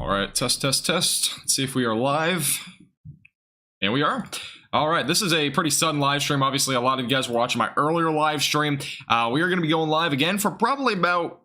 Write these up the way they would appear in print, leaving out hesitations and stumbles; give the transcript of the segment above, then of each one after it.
All right, test. Let's see if we are live. And we are. All right, this is a pretty sudden live stream. Obviously, a lot of you guys were watching my earlier live stream. We are going to be going live again for probably about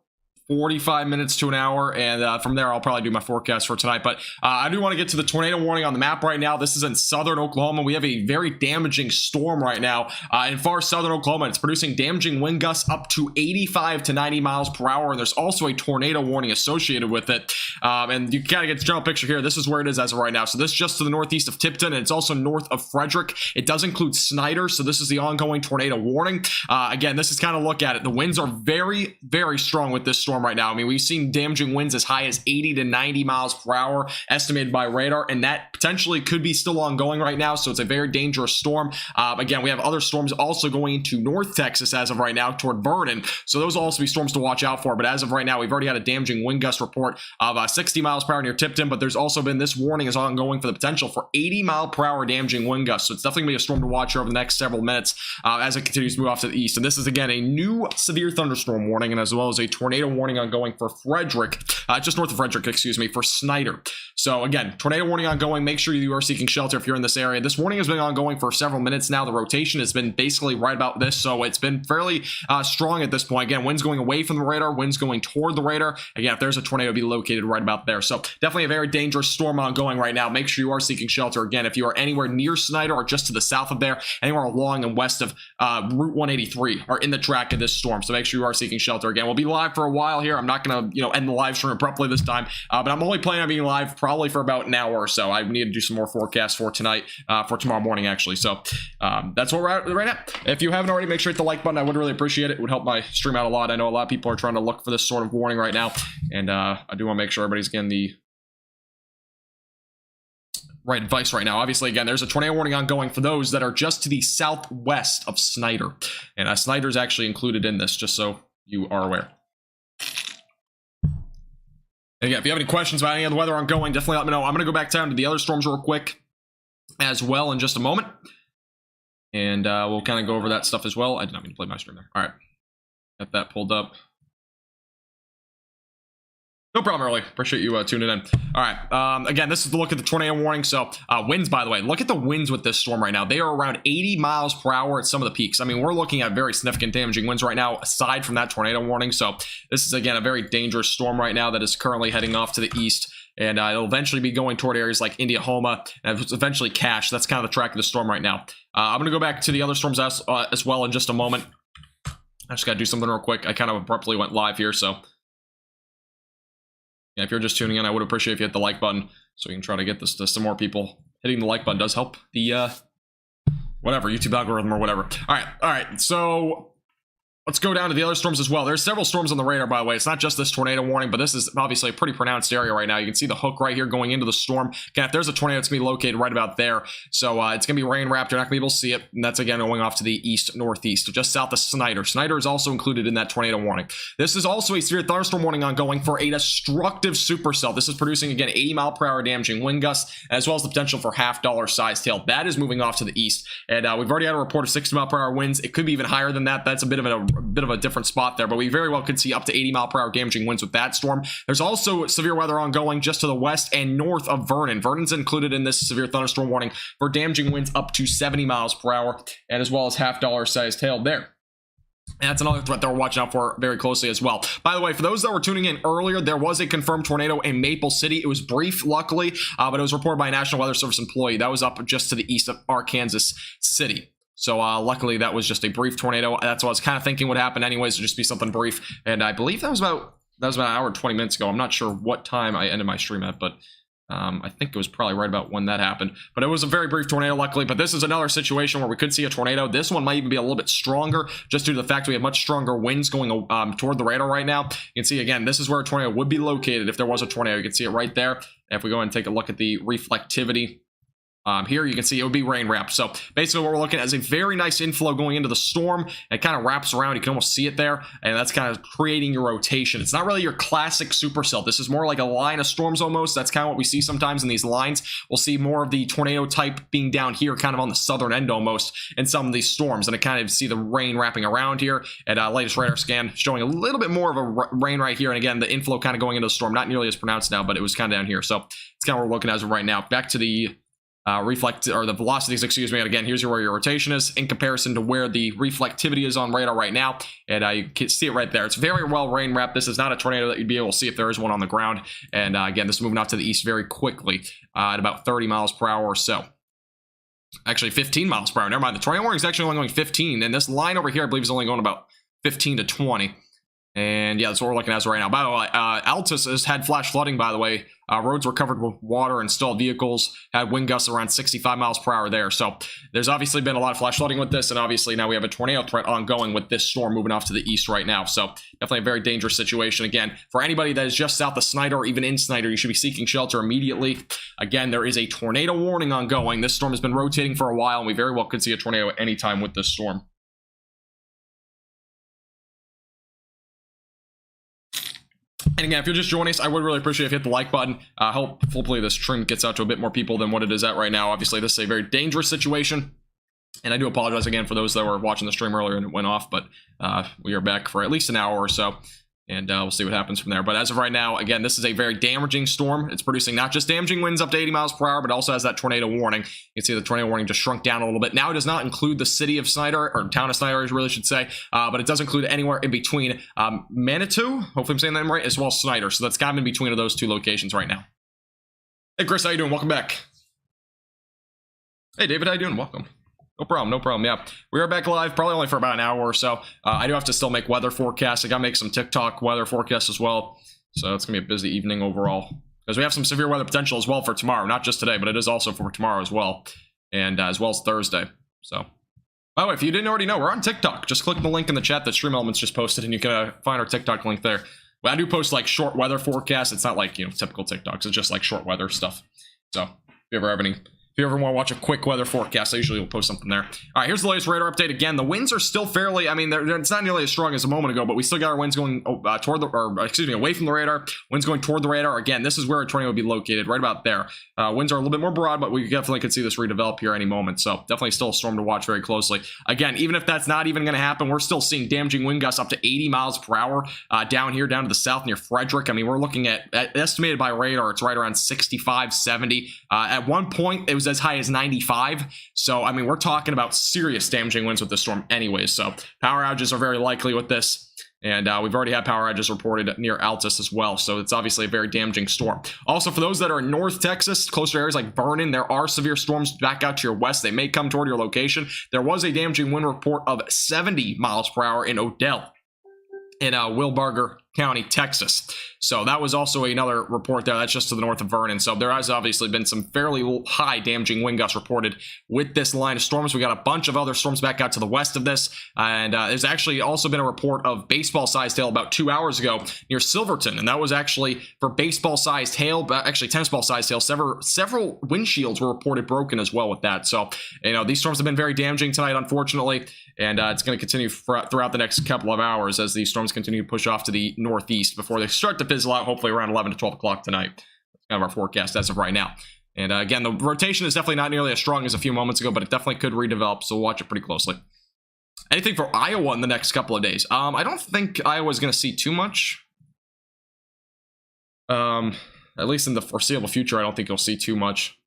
45 minutes to an hour, and from there I'll probably do my forecast for tonight. But I do want to get to the tornado warning on the map right now. This is in southern Oklahoma. We have a very damaging storm right now in far southern Oklahoma. It's producing damaging wind gusts up to 85 to 90 miles per hour, and there's also a tornado warning associated with it. And you kind of get the general picture here. This is where it is as of right now. So this is just to the northeast of Tipton, and it's also north of Frederick. It does include Snyder, so this is the ongoing tornado warning. Again, this is kind of look at it. The winds are very, very strong with this storm right now. I mean, we've seen damaging winds as high as 80 to 90 miles per hour estimated by radar, and that potentially could be still ongoing right now, so it's a very dangerous storm. Again, we have other storms also going into North Texas as of right now toward Vernon, so those will also be storms to watch out for. But as of right now, we've already had a damaging wind gust report of 60 miles per hour near Tipton, but there's also been this warning is ongoing for the potential for 80 mile per hour damaging wind gusts, so it's definitely going to be a storm to watch over the next several minutes as it continues to move off to the east. And this is again a new severe thunderstorm warning, and as well as a tornado warning ongoing for Frederick, just north of Frederick, excuse me, for Snyder. So again, tornado warning ongoing. Make sure you are seeking shelter if you're in this area. This warning has been ongoing for several minutes now. The rotation has been basically right about this, so it's been fairly strong at this point. Again, winds going away from the radar, winds going toward the radar. Again, if there's a tornado, it'll be located right about there. So definitely a very dangerous storm ongoing right now. Make sure you are seeking shelter. Again, if you are anywhere near Snyder or just to the south of there, anywhere along and west of Route 183 are in the track of this storm. So make sure you are seeking shelter. Again, we'll be live for a while here. I'm not going to, end the live stream abruptly this time, but I'm only planning on being live probably for about an hour or so. I need to do some more forecasts for tonight, for tomorrow morning actually. So that's what we're at right now. If you haven't already, make sure to hit the like button. I would really appreciate it. It would help my stream out a lot. I know a lot of people are trying to look for this sort of warning right now, and I do want to make sure everybody's getting the right advice right now. Obviously, again, there's a tornado warning ongoing for those that are just to the southwest of Snyder, and Snyder is actually included in this, just so you are aware. And again, if you have any questions about any of the weather ongoing, definitely let me know. I'm going to go back down to the other storms real quick as well in just a moment, and we'll kind of go over that stuff as well. I did not mean to play my stream there. All right, got that pulled up. No problem, early. Appreciate you tuning in. All right. Again, this is the look at the tornado warning. So winds, by the way, look at the winds with this storm right now. They are around 80 miles per hour at some of the peaks. I mean, we're looking at very significant damaging winds right now, aside from that tornado warning. So this is, again, a very dangerous storm right now that is currently heading off to the east. And it'll eventually be going toward areas like Indiahoma and eventually Cache. That's kind of the track of the storm right now. I'm going to go back to the other storms as well in just a moment. I just got to do something real quick. I kind of abruptly went live here, so yeah, if you're just tuning in, I would appreciate if you hit the like button so we can try to get this to some more people. Hitting the like button does help the whatever YouTube algorithm or whatever. All right, so let's go down to the other storms as well. There's several storms on the radar, by the way. It's not just this tornado warning, but this is obviously a pretty pronounced area right now. You can see the hook right here going into the storm. Again, if there's a tornado, it's going to be located right about there. So it's going to be rain wrapped. You're not going to be able to see it. And that's, again, going off to the east-northeast, so just south of Snyder. Snyder is also included in that tornado warning. This is also a severe thunderstorm warning ongoing for a destructive supercell. This is producing, again, 80 mile per hour damaging wind gusts, as well as the potential for half-dollar size tail. That is moving off to the east. And we've already had a report of 60 mile per hour winds. It could be even higher than that. That's a bit of a different spot there, but we very well could see up to 80 mile per hour damaging winds with that storm. There's also severe weather ongoing just to the west and north of Vernon. Vernon's included in this severe thunderstorm warning for damaging winds up to 70 miles per hour, and as well as half-dollar size hail there. And that's another threat that we're watching out for very closely as well. By the way, for those that were tuning in earlier, there was a confirmed tornado in Maple City. It was brief, luckily, but it was reported by a National Weather Service employee. That was up just to the east of Arkansas City. So luckily, that was just a brief tornado. That's what I was kind of thinking would happen anyways, to just be something brief. And I believe that was about an hour and 20 minutes ago. I'm not sure what time I ended my stream at, but I think it was probably right about when that happened. But it was a very brief tornado, luckily. But this is another situation where we could see a tornado. This one might even be a little bit stronger, just due to the fact we have much stronger winds going toward the radar right now. You can see, again, this is where a tornado would be located if there was a tornado. You can see it right there. If we go and take a look at the reflectivity Here you can see it would be rain wrapped. So basically what we're looking at is a very nice inflow going into the storm. It kind of wraps around. You can almost see it there. And that's kind of creating your rotation. It's not really your classic supercell. This is more like a line of storms almost. That's kind of what we see sometimes in these lines. We'll see more of the tornado type being down here, kind of on the southern end almost in some of these storms. And I kind of see the rain wrapping around here. And latest radar scan showing a little bit more of a rain right here. And again, the inflow kind of going into the storm, not nearly as pronounced now, but it was kind of down here. So it's kind of what we're looking at as of right now. Back to the the velocities, excuse me. And again, here's where your rotation is in comparison to where the reflectivity is on radar right now. And you can see it right there. It's very well rain wrapped. This is not a tornado that you'd be able to see if there is one on the ground. And again, this is moving out to the east very quickly at about 30 miles per hour or so. Actually, 15 miles per hour. Never mind. The tornado warning is actually only going 15. And this line over here, I believe, is only going about 15 to 20. And yeah, that's what we're looking at right now. By the way, Altus has had flash flooding, by the way. Roads were covered with water, installed vehicles, had wind gusts around 65 miles per hour there. So there's obviously been a lot of flash flooding with this, and obviously now we have a tornado threat ongoing with this storm moving off to the east right now. So definitely a very dangerous situation. Again, for anybody that is just south of Snyder or even in Snyder, you should be seeking shelter immediately. Again, there is a tornado warning ongoing. This storm has been rotating for a while, and we very well could see a tornado at any time with this storm. And again, if you're just joining us, I would really appreciate if you hit the like button. Hopefully this stream gets out to a bit more people than what it is at right now. Obviously, this is a very dangerous situation. And I do apologize again for those that were watching the stream earlier and it went off. But we are back for at least an hour or so. And we'll see what happens from there. But as of right now, again, this is a very damaging storm. It's producing not just damaging winds up to 80 miles per hour, but also has that tornado warning. You can see the tornado warning just shrunk down a little bit. Now it does not include the city of Snyder, or town of Snyder, I really should say. But it does include anywhere in between Manitou, hopefully I'm saying that right, as well as Snyder. So that's kind of in between of those two locations right now. Hey, Chris, how you doing? Welcome back. Hey, David, how you doing? Welcome. No problem, no problem. Yeah, we are back live, probably only for about an hour or so. I do have to still make weather forecasts. I got to make some TikTok weather forecasts as well. So it's going to be a busy evening overall. Because we have some severe weather potential as well for tomorrow. Not just today, but it is also for tomorrow as well. And as well as Thursday. So, by the way, if you didn't already know, we're on TikTok. Just click the link in the chat that Stream Elements just posted, and you can find our TikTok link there. Well, I do post like short weather forecasts. It's not like, you know, typical TikToks. It's just like short weather stuff. So, if you ever have any... If you ever want to watch a quick weather forecast, I usually will post something there. All right, here's the latest radar update. Again, the winds are still fairly, I mean, it's not nearly as strong as a moment ago, but we still got our winds going toward the, or excuse me, away from the radar. Winds going toward the radar. Again, this is where a tornado would be located, right about there. Winds are a little bit more broad, but we definitely could see this redevelop here any moment. So definitely still a storm to watch very closely. Again, even if that's not even going to happen, we're still seeing damaging wind gusts up to 80 miles per hour down here, down to the south near Frederick. I mean, we're looking at estimated by radar, it's right around 65, 70. At one point, it was as high as 95. So, I mean, we're talking about serious damaging winds with this storm anyways. So, power outages are very likely with this. And we've already had power outages reported near Altus as well. So, it's obviously a very damaging storm. Also, for those that are in North Texas, closer areas like Vernon, there are severe storms back out to your west. They may come toward your location. There was a damaging wind report of 70 miles per hour in Odell in Wilbarger County, Texas. So that was also another report there. That's just to the north of Vernon. So there has obviously been some fairly high damaging wind gusts reported with this line of storms. We got a bunch of other storms back out to the west of this. And there's actually also been a report of baseball-sized hail about 2 hours ago near Silverton. And that was actually for baseball-sized hail, but actually tennis ball-sized hail. Several windshields were reported broken as well with that. So, you know, these storms have been very damaging tonight, unfortunately. And it's going to continue throughout the next couple of hours as these storms continue to push off to the northeast before they start to fizzle out, hopefully around 11 to 12 o'clock tonight. That's kind of our forecast as of right now. And again, the rotation is definitely not nearly as strong as a few moments ago, but it definitely could redevelop, so we'll watch it pretty closely. Anything for Iowa in the next couple of days? I don't think Iowa's going to see too much. At least in the foreseeable future, I don't think you'll see too much.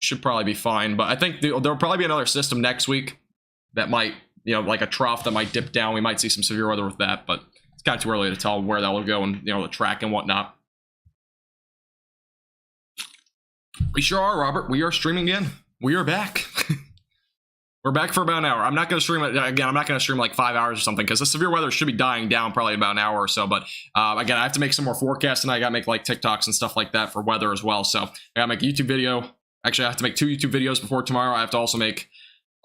Should probably be fine, but I think there'll probably be another system next week that might, you know, like a trough that might dip down. We might see some severe weather with that, but it's kind of too early to tell where that will go and, you know, the track and whatnot. We sure are, Robert. We are streaming again. We are back. We're back for about an hour. I'm not going to stream it again. I'm not going to stream like 5 hours or something because the severe weather should be dying down probably in about an hour or so. But again, I have to make some more forecasts and I got to make like TikToks and stuff like that for weather as well. So I got to make a YouTube video. Actually, I have to make 2 YouTube videos before tomorrow. I have to also make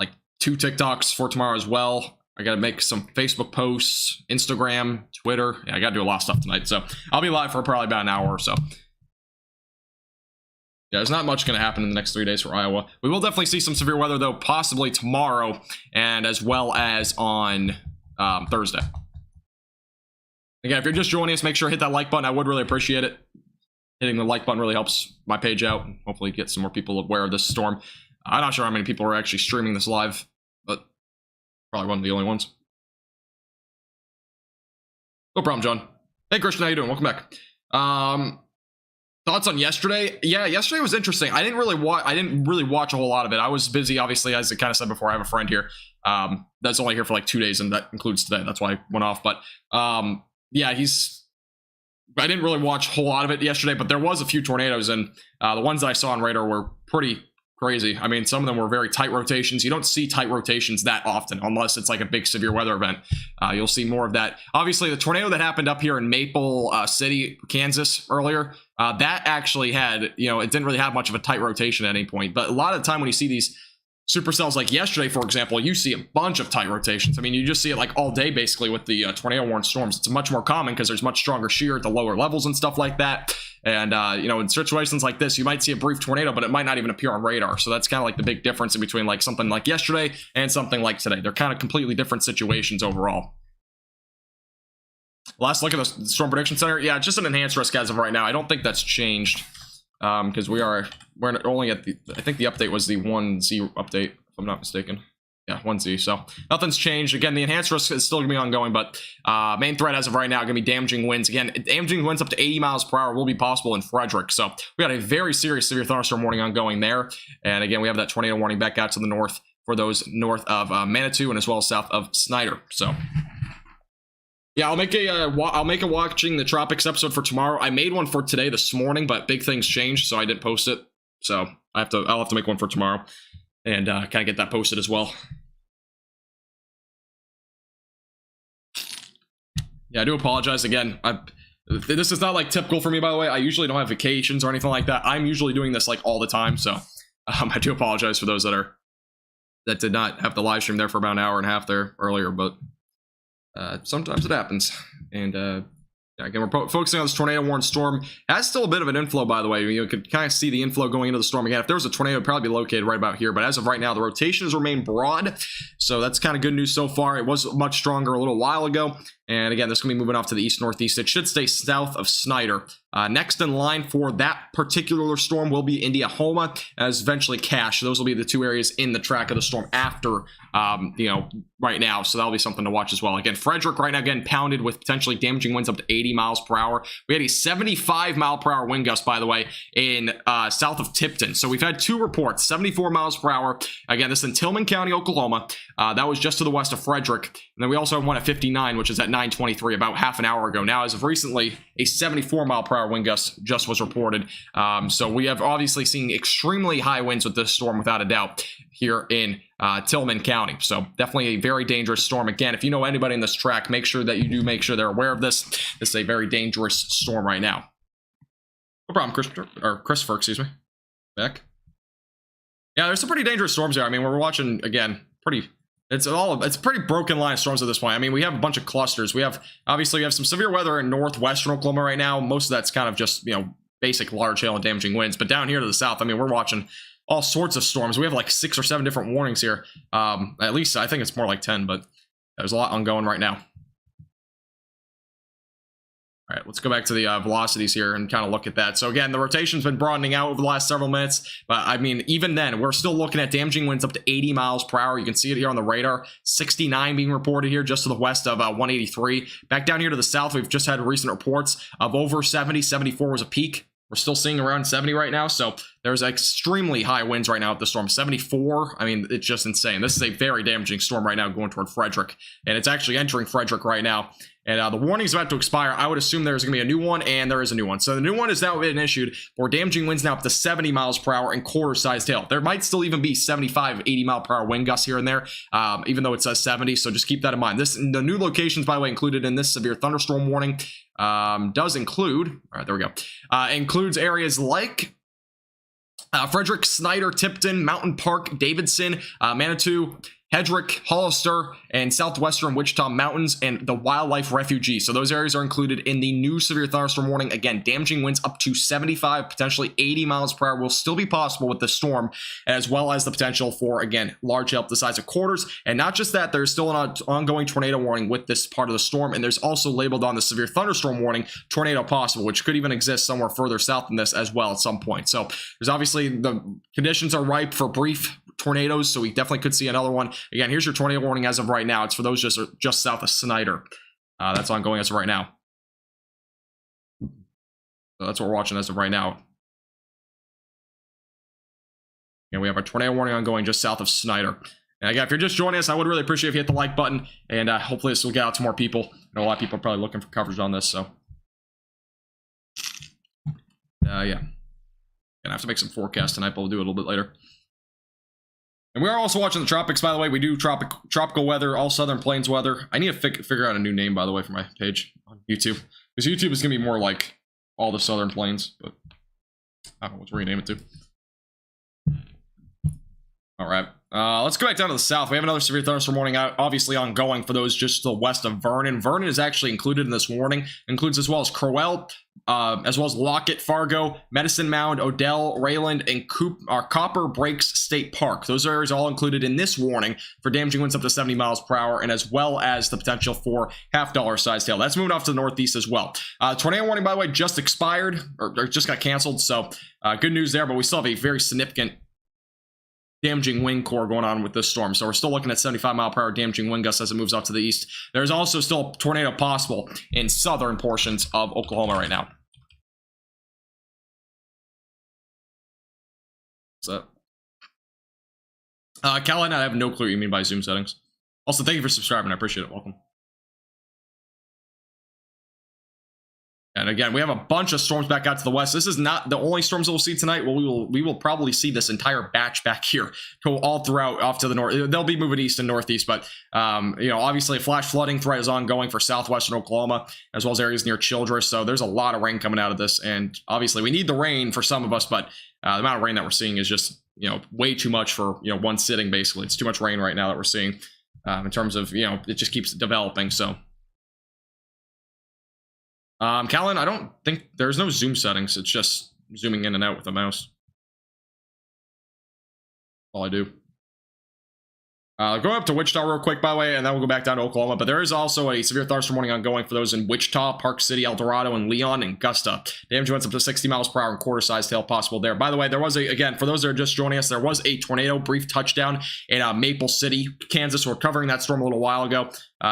like 2 TikToks for tomorrow as well. I got to make some Facebook posts, Instagram, Twitter. Yeah, I got to do a lot of stuff tonight. So I'll be live for probably about an hour or so. Yeah, there's not much going to happen in the next 3 days for Iowa. We will definitely see some severe weather, though, possibly tomorrow and as well as on Thursday. Again, if you're just joining us, make sure to hit that like button. I would really appreciate it. Hitting the like button really helps my page out. Hopefully get some more people aware of this storm. I'm not sure how many people are actually streaming this live, but probably one of the only ones. No problem, John. Hey, Christian, how you doing? Welcome back. Thoughts on yesterday? Yeah, yesterday was interesting. I didn't really watch a whole lot of it. I was busy, obviously, as I kind of said before. I have a friend here that's only here for like 2 days, and that includes today. That's why I went off. But yeah, I didn't really watch a whole lot of it yesterday, but there was a few tornadoes, and the ones that I saw on radar were pretty crazy. I mean, some of them were very tight rotations. You don't see tight rotations that often unless it's like a big severe weather event. You'll see more of that. Obviously, the tornado that happened up here in Maple City, Kansas earlier, that actually had, you know, it didn't really have much of a tight rotation at any point. But a lot of the time when you see these supercells like yesterday, for example, you see a bunch of tight rotations. I mean, you just see it like all day basically with the tornado warned storms. It's much more common because there's much stronger shear at the lower levels and stuff like that. And you know, in situations like this, you might see a brief tornado, but it might not even appear on radar. So that's kind of like the big difference in between like something like yesterday and something like today. They're kind of completely different situations overall. Last look at the Storm Prediction Center. Yeah, just an enhanced risk as of right now. I don't think that's changed because we're only at the, I think the update was the 1Z update, if I'm not mistaken. Yeah, 1Z. So nothing's changed. Again, the enhanced risk is still going to be ongoing, but main threat as of right now going to be damaging winds. Again, damaging winds up to 80 miles per hour will be possible in Frederick. So we got a very serious severe thunderstorm warning ongoing there. And again, we have that tornado warning back out to the north for those north of Manitou and as well as south of Snyder. So yeah, I'll make a watching the tropics episode for tomorrow. I made one for today this morning, but big things changed, so I didn't post it. So I'll have to make one for tomorrow and kind of get that posted as well. Yeah, I do apologize again. This is not like typical for me, by the way. I usually don't have vacations or anything like that. I'm usually doing this like all the time, so I do apologize for those that did not have the live stream there for about an hour and a half there earlier, but sometimes it happens. And yeah, again, we're focusing on this tornado warned storm. It has still a bit of an inflow, by the way. You could kind of see the inflow going into the storm again. If there was a tornado, it'd probably be located right about here. But as of right now, the rotations remain broad. So that's kind of good news so far. It was much stronger a little while ago. And again, this is going to be moving off to the east-northeast. It should stay south of Snyder. Next in line for that particular storm will be Indiahoma, as eventually Cache. Those will be the two areas in the track of the storm after, you know, right now. So that'll be something to watch as well. Again, Frederick right now getting pounded with potentially damaging winds up to 80 miles per hour. We had a 75 mile per hour wind gust, by the way, in south of Tipton. So we've had two reports, 74 miles per hour. Again, this is in Tillman County, Oklahoma. That was just to the west of Frederick. And then we also have one at 59, which is at 9:23, about half an hour ago. Now, as of recently, a 74 mile per hour wind gust just was reported. So we have obviously seen extremely high winds with this storm, without a doubt, here in Tillman County. So definitely a very dangerous storm. Again, if you know anybody in this track, make sure that you do make sure they're aware of this. This is a very dangerous storm right now. No problem, Christopher, excuse me. Back. Yeah, there's some pretty dangerous storms here. I mean, we're watching, again, it's a pretty broken line of storms at this point. I mean, we have a bunch of clusters. Obviously we have some severe weather in northwestern Oklahoma right now. Most of that's kind of just, you know, basic large hail and damaging winds. But down here to the south, I mean, we're watching all sorts of storms. We have like 6 or 7 different warnings here. At least I think it's more like 10, but there's a lot ongoing right now. All right, let's go back to the velocities here and kind of look at that. So again, the rotation's been broadening out over the last several minutes, but I mean, even then, we're still looking at damaging winds up to 80 miles per hour. You can see it here on the radar. 69 being reported here just to the west of 183. Back down here to the south, we've just had recent reports of over 70. 74 was a peak. We're still seeing around 70 right now, so there's extremely high winds right now at the storm. 74, I mean, it's just insane. This is a very damaging storm right now going toward Frederick, and it's actually entering Frederick right now. And the warning's about to expire. I would assume there's going to be a new one, and there is a new one. So the new one has now been issued for damaging winds now up to 70 miles per hour and quarter-sized hail. There might still even be 75, 80 mile per hour wind gusts here and there, even though it says 70. So just keep that in mind. The new locations, by the way, included in this severe thunderstorm warning does include, all right, there we go, includes areas like Frederick, Snyder, Tipton, Mountain Park, Davidson, Manitou, Hedrick, Hollister, and southwestern Wichita Mountains, and the Wildlife Refugee. So those areas are included in the new severe thunderstorm warning. Again, damaging winds up to 75, potentially 80 miles per hour will still be possible with the storm, as well as the potential for, again, large hail up the size of quarters. And not just that, there's still an ongoing tornado warning with this part of the storm, and there's also labeled on the severe thunderstorm warning, tornado possible, which could even exist somewhere further south than this as well at some point. So there's obviously the conditions are ripe for brief tornadoes, so we definitely could see another one. Again, here's your tornado warning as of right now. It's for those just south of Snyder. That's ongoing as of right now. So that's what we're watching as of right now. And we have a tornado warning ongoing just south of Snyder. And again, if you're just joining us, I would really appreciate if you hit the like button, and hopefully this will get out to more people. I know a lot of people are probably looking for coverage on this, so yeah. Gonna have to make some forecast tonight, but we'll do it a little bit later. And we are also watching the tropics, by the way. We do tropical weather, all southern plains weather. I need to figure out a new name, by the way, for my page on YouTube, because YouTube is gonna be more like all the southern plains, but I don't know what to rename it to. All right, let's go back down to the south. We have another severe thunderstorm warning obviously ongoing for those just to the west of Vernon. Vernon is actually included in this warning, includes as well as Crowell, as well as Lockett, Fargo, Medicine Mound, Odell, Rayland, and Copper Breaks State Park. Those areas are all included in this warning for damaging winds up to 70 miles per hour, and as well as the potential for half-dollar sized hail. That's moving off to the northeast as well. Tornado warning, by the way, just expired, or just got canceled, so good news there, but we still have a very significant damaging wind core going on with this storm. So we're still looking at 75 mile per hour damaging wind gusts as it moves out to the east. There's also still a tornado possible in southern portions of Oklahoma right now. What's up? Caroline, I have no clue what you mean by Zoom settings. Also, thank you for subscribing. I appreciate it. Welcome. And again, we have a bunch of storms back out to the west. This is not the only storms that we'll see tonight. Well, we will probably see this entire batch back here go all throughout off to the north. They'll be moving east and northeast, but you know, obviously a flash flooding threat is ongoing for southwestern Oklahoma, as well as areas near Childress. So there's a lot of rain coming out of this, and obviously we need the rain for some of us, but the amount of rain that we're seeing is just, you know, way too much for, you know, one sitting. Basically, it's too much rain right now that we're seeing in terms of, you know, it just keeps developing. So. Callan, I don't think there's no zoom settings. It's just zooming in and out with the mouse. All I do. Going up to Wichita real quick, by the way, and then we'll go back down to Oklahoma. But there is also a severe thunderstorm warning ongoing for those in Wichita, Park City, El Dorado, and Leon, and Augusta. Damage winds up to 60 miles per hour and quarter-sized hail possible there. By the way, there was again, for those that are just joining us, there was a tornado brief touchdown in Maple City, Kansas. We're covering that storm a little while ago.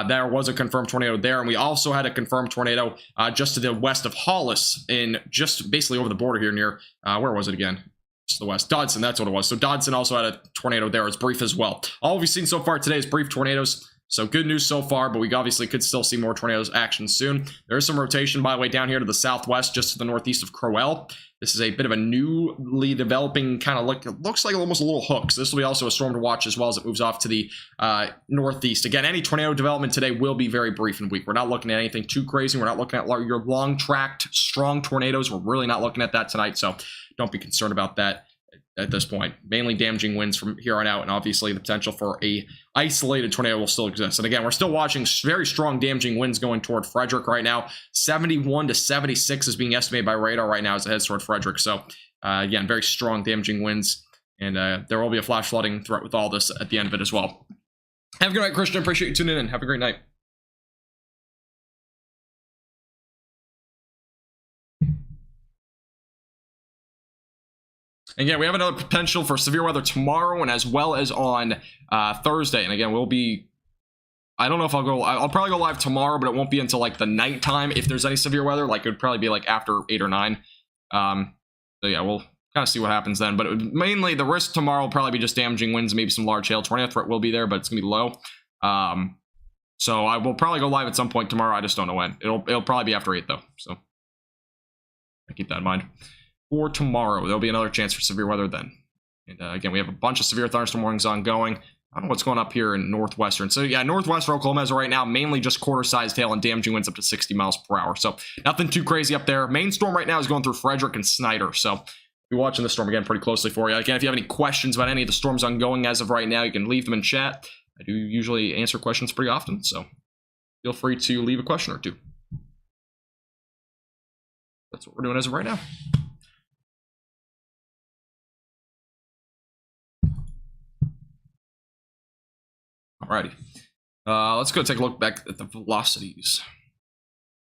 There was a confirmed tornado there, and we also had a confirmed tornado just to the west of Hollis, in just basically over the border here near, where was it again? To the west. Dodson, that's what it was. So Dodson also had a tornado there. It's brief as well. All we've seen so far today is brief tornadoes. So good news so far, but we obviously could still see more tornadoes action soon. There is some rotation, by the way, down here to the southwest, just to the northeast of Crowell. This is a bit of a newly developing kind of look. It looks like almost a little hook. So this will be also a storm to watch as well as it moves off to the northeast. Again, any tornado development today will be very brief and weak. We're not looking at anything too crazy. We're not looking at your long-tracked, strong tornadoes. We're really not looking at that tonight. So don't be concerned about that at this point. Mainly damaging winds from here on out, and obviously the potential for a isolated tornado will still exist. And again, we're still watching very strong damaging winds going toward Frederick right now. 71 to 76 is being estimated by radar right now as it heads toward Frederick. So again, very strong damaging winds, and there will be a flash flooding threat with all this at the end of it as well. Have a good night, Christian. Appreciate you tuning in. Have a great night. Again, we have another potential for severe weather tomorrow and as well as on Thursday. And again, we'll be, I don't know if I'll probably go live tomorrow, but it won't be until like the nighttime if there's any severe weather. Like it would probably be like after 8 or 9. So yeah, we'll kind of see what happens then. But mainly the risk tomorrow will probably be just damaging winds, maybe some large hail. Tornado threat will be there, but it's going to be low. So I will probably go live at some point tomorrow. I just don't know when. It'll probably be after 8 though. So keep that in mind. For tomorrow, there'll be another chance for severe weather then. And again, we have a bunch of severe thunderstorm warnings ongoing. I don't know what's going up here in northwestern. So yeah, northwestern Oklahoma as of right now, mainly just quarter-sized hail and damaging winds up to 60 miles per hour. So nothing too crazy up there. Main storm right now is going through Frederick and Snyder. So be watching the storm again pretty closely for you. Again, if you have any questions about any of the storms ongoing as of right now, you can leave them in chat. I do usually answer questions pretty often, so feel free to leave a question or two. That's what we're doing as of right now. Alrighty. Let's go take a look back at the velocities.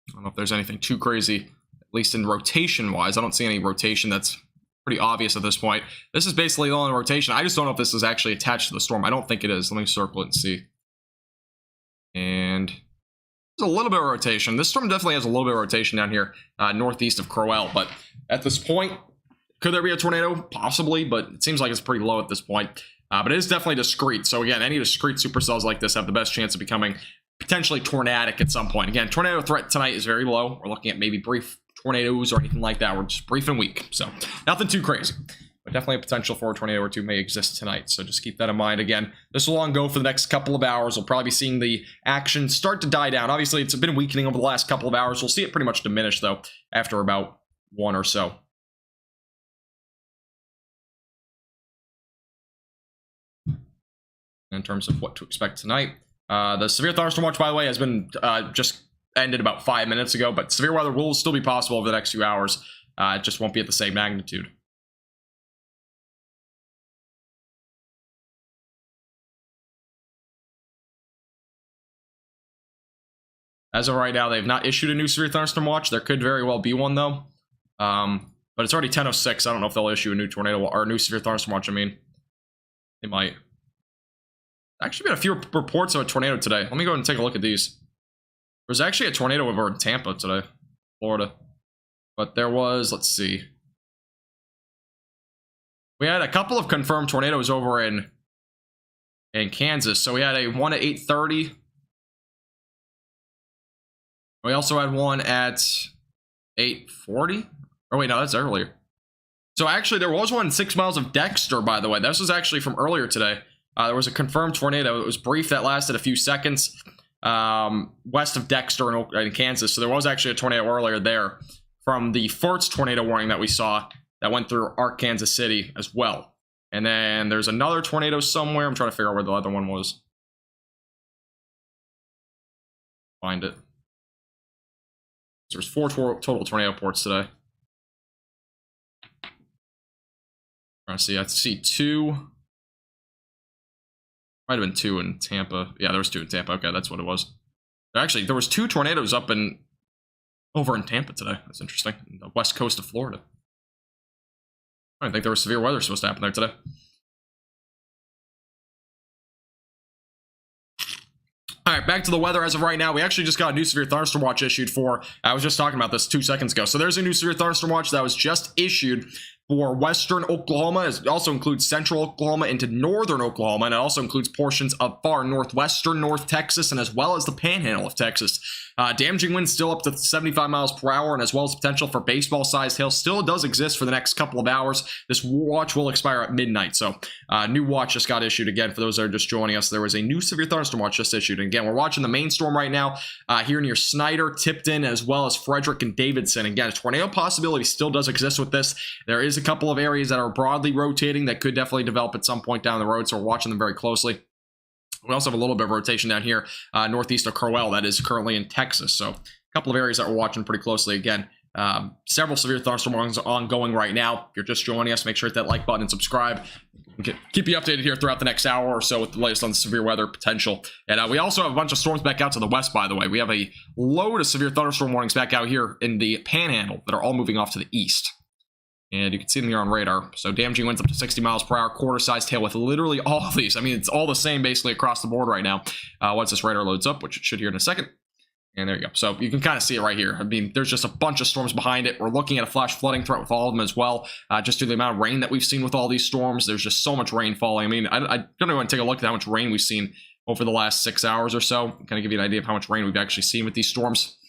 I don't know if there's anything too crazy, at least in rotation-wise. I don't see any rotation that's pretty obvious at this point. This is basically the only rotation. I just don't know if this is actually attached to the storm. I don't think it is. Let me circle it and see. And there's a little bit of rotation. This storm definitely has a little bit of rotation down here, northeast of Crowell. But at this point, could there be a tornado? Possibly, but it seems like it's pretty low at this point. But it is definitely discrete. So again, any discrete supercells like this have the best chance of becoming potentially tornadic at some point. Again, tornado threat tonight is very low. We're looking at maybe brief tornadoes or anything like that. We're just brief and weak. So nothing too crazy. But definitely a potential for a tornado or two may exist tonight. So just keep that in mind. Again, this will on go for the next couple of hours. We'll probably be seeing the action start to die down. Obviously, it's been weakening over the last couple of hours. We'll see it pretty much diminish, though, after about 1 or so. In terms of what to expect tonight. The severe thunderstorm watch, by the way, has been just ended about 5 minutes ago, but severe weather will still be possible over the next few hours. It just won't be at the same magnitude. As of right now, they've not issued a new severe thunderstorm watch. There could very well be one, though. But it's already 10:06. I don't know if they'll issue a new tornado or a new severe thunderstorm watch. I mean, they might. Actually been a few reports of a tornado today. Let me go ahead and take a look at these. There's actually a tornado over in Tampa today, Florida. But there was, let's see. We had a couple of confirmed tornadoes over in Kansas. So we had a one at 8:30. We also had one at 8:40. Oh wait, no, that's earlier. So actually there was one 6 miles of Dexter, by the way. This was actually from earlier today. There was a confirmed tornado. It was brief, that lasted a few seconds west of Dexter in Kansas. So there was actually a tornado earlier there from the first tornado warning that we saw that went through Arkansas City as well. And then there's another tornado somewhere. I'm trying to figure out where the other one was. Find it. So there's 4 total tornado reports today. Trying to see. I see 2. Might have been 2 in Tampa. Yeah, there was 2 in Tampa. Okay, that's what it was. Actually, there was 2 tornadoes over in Tampa today. That's interesting. The west coast of Florida. I didn't think there was severe weather supposed to happen there today. All right, back to the weather as of right now. We actually just got a new severe thunderstorm watch issued for, I was just talking about this 2 seconds ago. So there's a new severe thunderstorm watch that was just issued for western Oklahoma. It also includes central Oklahoma into northern Oklahoma, and it also includes portions of far northwestern North Texas and as well as the panhandle of Texas. Damaging winds still up to 75 miles per hour, and as well as potential for baseball-sized hail still does exist for the next couple of hours. This watch will expire at midnight, so new watch just got issued again. For those that are just joining us, there was a new severe thunderstorm watch just issued. And again, we're watching the main storm right now here near Snyder, Tipton, as well as Frederick and Davidson. Again, a tornado possibility still does exist with this. There is a couple of areas that are broadly rotating that could definitely develop at some point down the road, so we're watching them very closely. We also have a little bit of rotation down here northeast of Crowell that is currently in Texas. So a couple of areas that we're watching pretty closely. Again, several severe thunderstorm warnings ongoing right now. If you're just joining us, make sure to hit that like button and subscribe. Keep you updated here throughout the next hour or so with the latest on the severe weather potential. And we also have a bunch of storms back out to the west, by the way. We have a load of severe thunderstorm warnings back out here in the panhandle that are all moving off to the east. And you can see them here on radar. So damaging winds up to 60 miles per hour, quarter-sized hail with literally all of these. I mean, it's all the same basically across the board right now. Once this radar loads up, which it should here in a second. And there you go. So you can kind of see it right here. I mean, there's just a bunch of storms behind it. We're looking at a flash flooding threat with all of them as well. Just due to the amount of rain that we've seen with all these storms. There's just so much rain falling. I mean, I don't even want to take a look at how much rain we've seen over the last 6 hours or so. Kind of give you an idea of how much rain we've actually seen with these storms.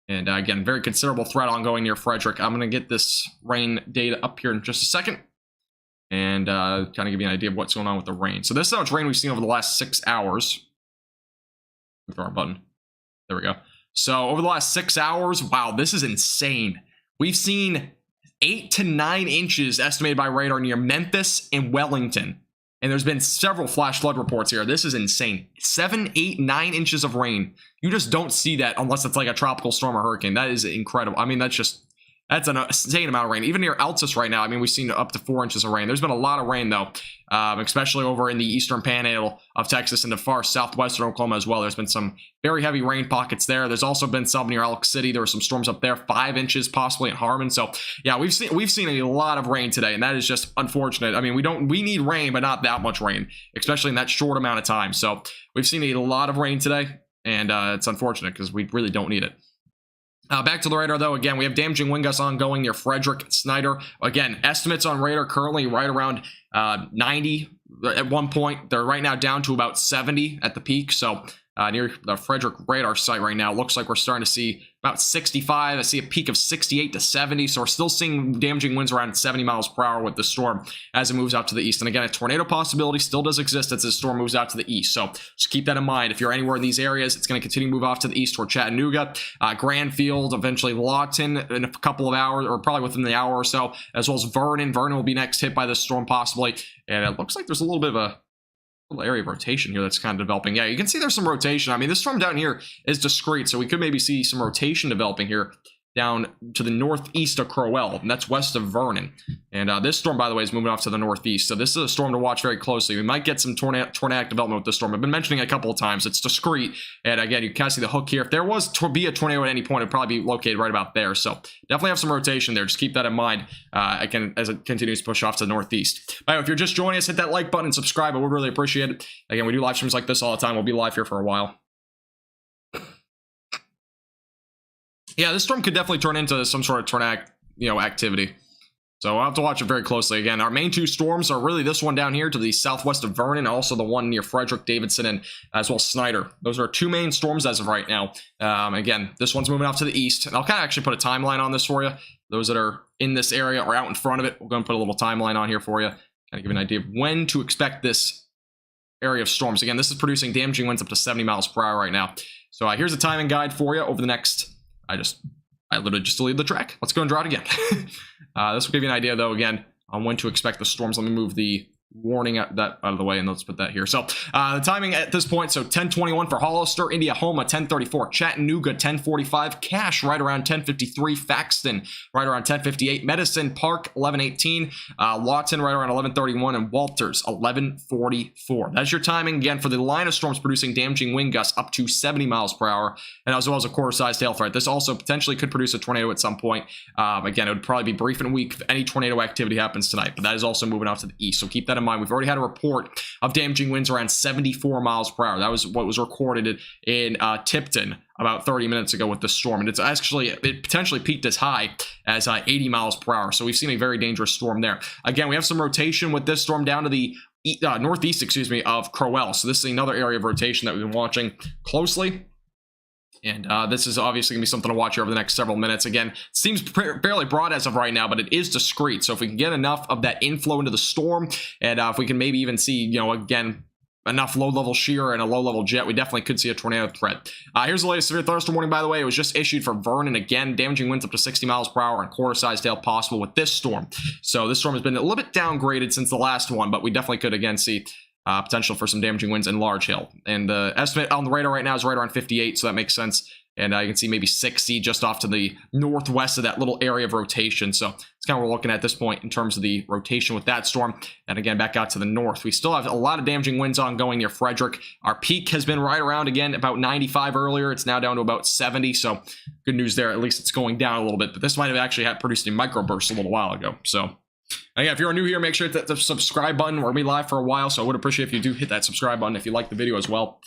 And again, very considerable threat ongoing near Frederick. I'm going to get this rain data up here in just a second. And kind of give you an idea of what's going on with the rain. So this is how much rain we've seen over the last 6 hours. Throw our button. There we go. So over the last 6 hours, wow, this is insane. We've seen 8 to 9 inches estimated by radar near Memphis and Wellington. And there's been several flash flood reports here. This is insane. 7, 8, 9 inches of rain. You just don't see that unless it's like a tropical storm or hurricane. That is incredible. I mean, that's an insane amount of rain. Even near Altus right now, I mean, we've seen up to 4 inches of rain. There's been a lot of rain, though, especially over in the eastern panhandle of Texas and the far southwestern Oklahoma as well. There's been some very heavy rain pockets there. There's also been some near Elk City. There were some storms up there, 5 inches possibly in Harmon. So, yeah, we've seen a lot of rain today, and that is just unfortunate. I mean, we need rain, but not that much rain, especially in that short amount of time. So, we've seen a lot of rain today, and it's unfortunate because we really don't need it. Back to the radar, though. Again, we have damaging wind gusts ongoing near Frederick, Snyder. Again, estimates on radar currently right around 90 at one point. They're right now down to about 70 at the peak. So near the Frederick radar site right now, looks like we're starting to see about 65. I see a peak of 68 to 70. So we're still seeing damaging winds around 70 miles per hour with the storm as it moves out to the east. And again, a tornado possibility still does exist as the storm moves out to the east. So just keep that in mind. If you're anywhere in these areas, it's going to continue to move off to the east toward Chattanooga, Granfield, eventually Lawton in a couple of hours, or probably within the hour or so, as well as Vernon. Vernon will be next hit by this storm possibly. And it looks like there's a little bit of a little area of rotation here that's kind of developing. Yeah, you can see there's some rotation. I mean, this storm down here is discrete, so we could maybe see some rotation developing here down to the northeast of Crowell, and that's west of Vernon. And this storm, by the way, is moving off to the northeast, so this is a storm to watch very closely. We might get some tornadic development with this storm. I've been mentioning it a couple of times. It's discrete, and again, you can kind of see the hook here. If there was to be a tornado at any point, it'd probably be located right about there, so definitely have some rotation there. Just keep that in mind again, as it continues to push off to the northeast. By the way, if you're just joining us, hit that like button and subscribe. I would really appreciate it. Again, we do live streams like this all the time. We'll be live here for a while. Yeah, this storm could definitely turn into some sort of tornadic, activity. So I'll have to watch it very closely. Again, our main two storms are really this one down here to the southwest of Vernon, also the one near Frederick, Davidson, and as well Snyder. Those are our two main storms as of right now. Again, this one's moving off to the east. And I'll kind of actually put a timeline on this for you. Those that are in this area or out in front of it, we're going to put a little timeline on here for you. Kind of give you an idea of when to expect this area of storms. Again, this is producing damaging winds up to 70 miles per hour right now. So here's a timing guide for you over the next... I literally just deleted the track. Let's go and draw it again. This will give you an idea, though, again, on when to expect the storms. Let me move the warning out of the way, and let's put that here. So the timing at this point, so 10:21 for Hollister, Indiahoma 10:34, Chattanooga 10:45, Cache right around 10:53, Faxton right around 10:58, Medicine Park 11:18, Lawton right around 11:31, and Walters 11:44. That's your timing again for the line of storms producing damaging wind gusts up to 70 miles per hour, and as well as a quarter-sized hail threat. This also potentially could produce a tornado at some point. Again, it would probably be brief and weak if any tornado activity happens tonight, but that is also moving out to the east, so keep that in mind. We've already had a report of damaging winds around 74 miles per hour. That was what was recorded in Tipton about 30 minutes ago with the storm, and it potentially peaked as high as 80 miles per hour. So we've seen a very dangerous storm there. Again, we have some rotation with this storm down to the northeast, of Crowell. So this is another area of rotation that we've been watching closely. And this is obviously going to be something to watch here over the next several minutes. Again, it seems fairly broad as of right now, but it is discrete. So if we can get enough of that inflow into the storm, and if we can maybe even see, again, enough low-level shear and a low-level jet, we definitely could see a tornado threat. Here's the latest severe thunderstorm warning, by the way. It was just issued for Vernon. Again, damaging winds up to 60 miles per hour and quarter-sized hail possible with this storm. So this storm has been a little bit downgraded since the last one, but we definitely could, again, see potential for some damaging winds and large hail. And the estimate on the radar right now is right around 58, so that makes sense. And you can see maybe 60 just off to the northwest of that little area of rotation. So it's kind of what we're looking at this point in terms of the rotation with that storm. And again, back out to the north. We still have a lot of damaging winds ongoing near Frederick. Our peak has been right around, again, about 95 earlier. It's now down to about 70. So good news there. At least it's going down a little bit. But this might have actually produced a microburst a little while ago. So again, if you're new here, make sure to hit the subscribe button. We're going to be live for a while, so I would appreciate if you do hit that subscribe button if you like the video as well.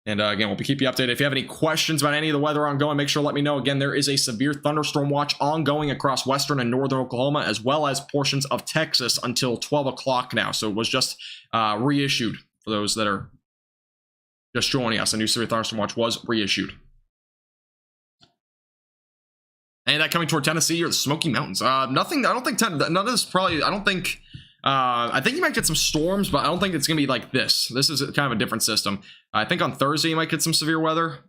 And again, we'll keep you updated. If you have any questions about any of the weather ongoing, make sure to let me know. Again, there is a severe thunderstorm watch ongoing across western and northern Oklahoma, as well as portions of Texas until 12 o'clock now. So it was just reissued for those that are just joining us. A new severe thunderstorm watch was reissued. And that coming toward Tennessee or the Smoky Mountains. Nothing. I don't think none of this probably. I think you might get some storms, but I don't think it's gonna be like this. This is kind of a different system. I think on Thursday you might get some severe weather,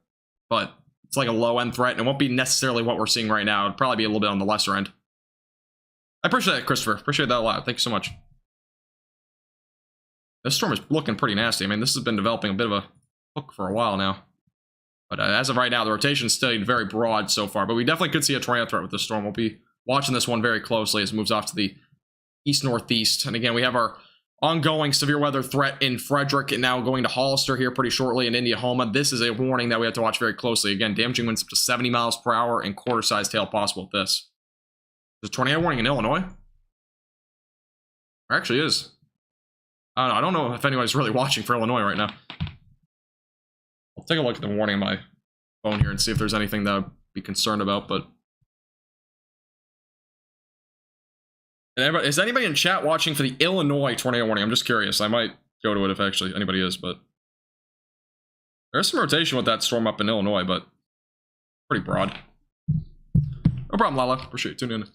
but it's like a low end threat, and it won't be necessarily what we're seeing right now. It'd probably be a little bit on the lesser end. I appreciate that, Christopher. Appreciate that a lot. Thank you so much. This storm is looking pretty nasty. I mean, this has been developing a bit of a hook for a while now. But as of right now, the rotation stayed very broad so far. But we definitely could see a tornado threat with this storm. We'll be watching this one very closely as it moves off to the east-northeast. And again, we have our ongoing severe weather threat in Frederick and now going to Hollister here pretty shortly in Indiahoma. This is a warning that we have to watch very closely. Again, damaging winds up to 70 miles per hour and quarter-sized hail possible with this. There's a tornado warning in Illinois? There actually is. I don't know if anybody's really watching for Illinois right now. I'll take a look at the warning on my phone here and see if there's anything that I'd be concerned about, but... Is anybody in chat watching for the Illinois tornado warning? I'm just curious. I might go to it if actually anybody is, but... There's some rotation with that storm up in Illinois, but... pretty broad. No problem, Lala. Appreciate you tuning in.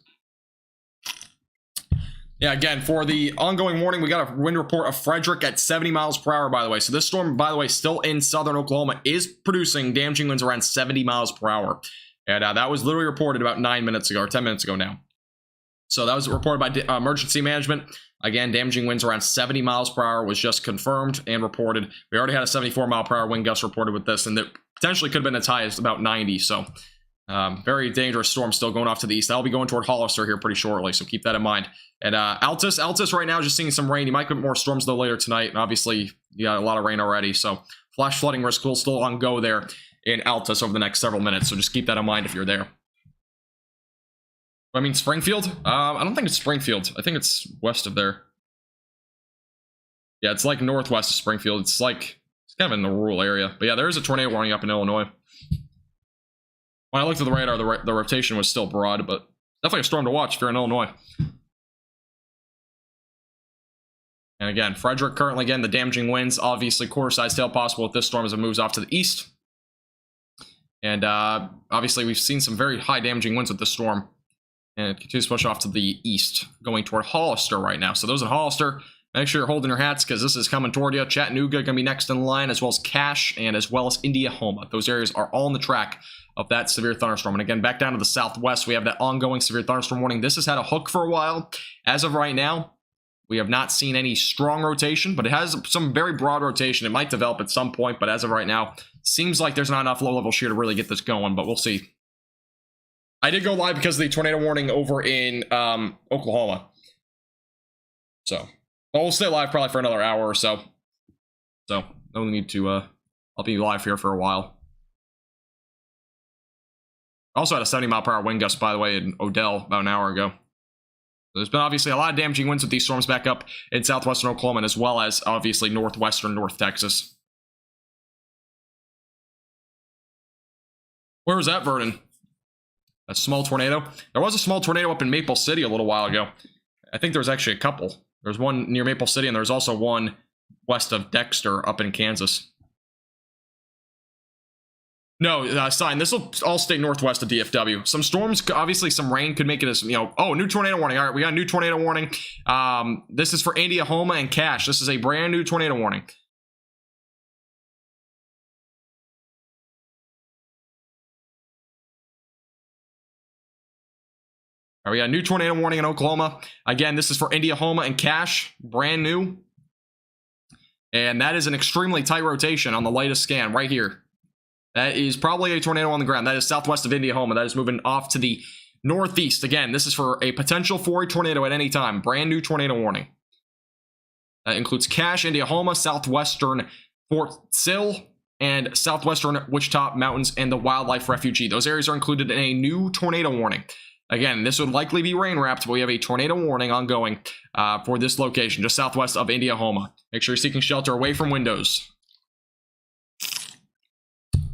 Yeah, again, for the ongoing warning, we got a wind report of Frederick at 70 miles per hour, by the way. So this storm, by the way, still in southern Oklahoma, is producing damaging winds around 70 miles per hour. And that was literally reported about 9 minutes ago, or 10 minutes ago now. So that was reported by emergency management. Again, damaging winds around 70 miles per hour was just confirmed and reported. We already had a 74 mile per hour wind gust reported with this, and that potentially could have been as high as about 90. So very dangerous storm still going off to the east. That'll be going toward Hollister here pretty shortly, so keep that in mind. And Altus right now just seeing some rain. You might get more storms though later tonight, and obviously you got a lot of rain already, so flash flooding risk will still on go there in Altus over the next several minutes, so just keep that in mind if you're there. I mean Springfield? I don't think it's Springfield. I think it's west of there. Yeah, it's like northwest of Springfield. It's kind of in the rural area. But yeah, there is a tornado warning up in Illinois. When I looked at the radar, the rotation was still broad, but definitely a storm to watch if you're in Illinois. And again, Frederick currently, again, the damaging winds, obviously quarter-sized hail possible with this storm as it moves off to the east. And obviously, we've seen some very high damaging winds with this storm. And it continues to push off to the east, going toward Hollister right now. So those in Hollister, make sure you're holding your hats because this is coming toward you. Chattanooga going to be next in line, as well as Cache and as well as Indiahoma. Those areas are all on the track of that severe thunderstorm. And again, back down to the southwest, we have that ongoing severe thunderstorm warning. This has had a hook for a while. As of right now, we have not seen any strong rotation, but it has some very broad rotation. It might develop at some point, but as of right now, seems like there's not enough low-level shear to really get this going, but we'll see. I did go live because of the tornado warning over in Oklahoma. So, but we'll stay live probably for another hour or so. So, no need to, I'll be live here for a while. Also had a 70 mile per hour wind gust, by the way, in Odell about an hour ago. So there's been obviously a lot of damaging winds with these storms back up in southwestern Oklahoma, as well as obviously northwestern North Texas. Where was that, Vernon? A small tornado? There was a small tornado up in Maple City a little while ago. I think there was actually a couple. There's one near Maple City, and there's also one west of Dexter up in Kansas. No, sign. This will all stay northwest of DFW. Some storms, obviously some rain could make it as, oh, new tornado warning. All right, we got a new tornado warning. This is for Indiahoma and Cache. This is a brand new tornado warning. All right, we got a new tornado warning in Oklahoma. Again, this is for Indiahoma and Cache, brand new. And that is an extremely tight rotation on the latest scan right here. That is probably a tornado on the ground. That is southwest of Indiahoma. That is moving off to the northeast. Again, this is for a potential for a tornado at any time. Brand new tornado warning. That includes Cache, Indiahoma, southwestern Fort Sill, and southwestern Wichita Mountains and the Wildlife Refuge. Those areas are included in a new tornado warning. Again, this would likely be rain-wrapped, but we have a tornado warning ongoing for this location, just southwest of Indiahoma. Make sure you're seeking shelter away from windows.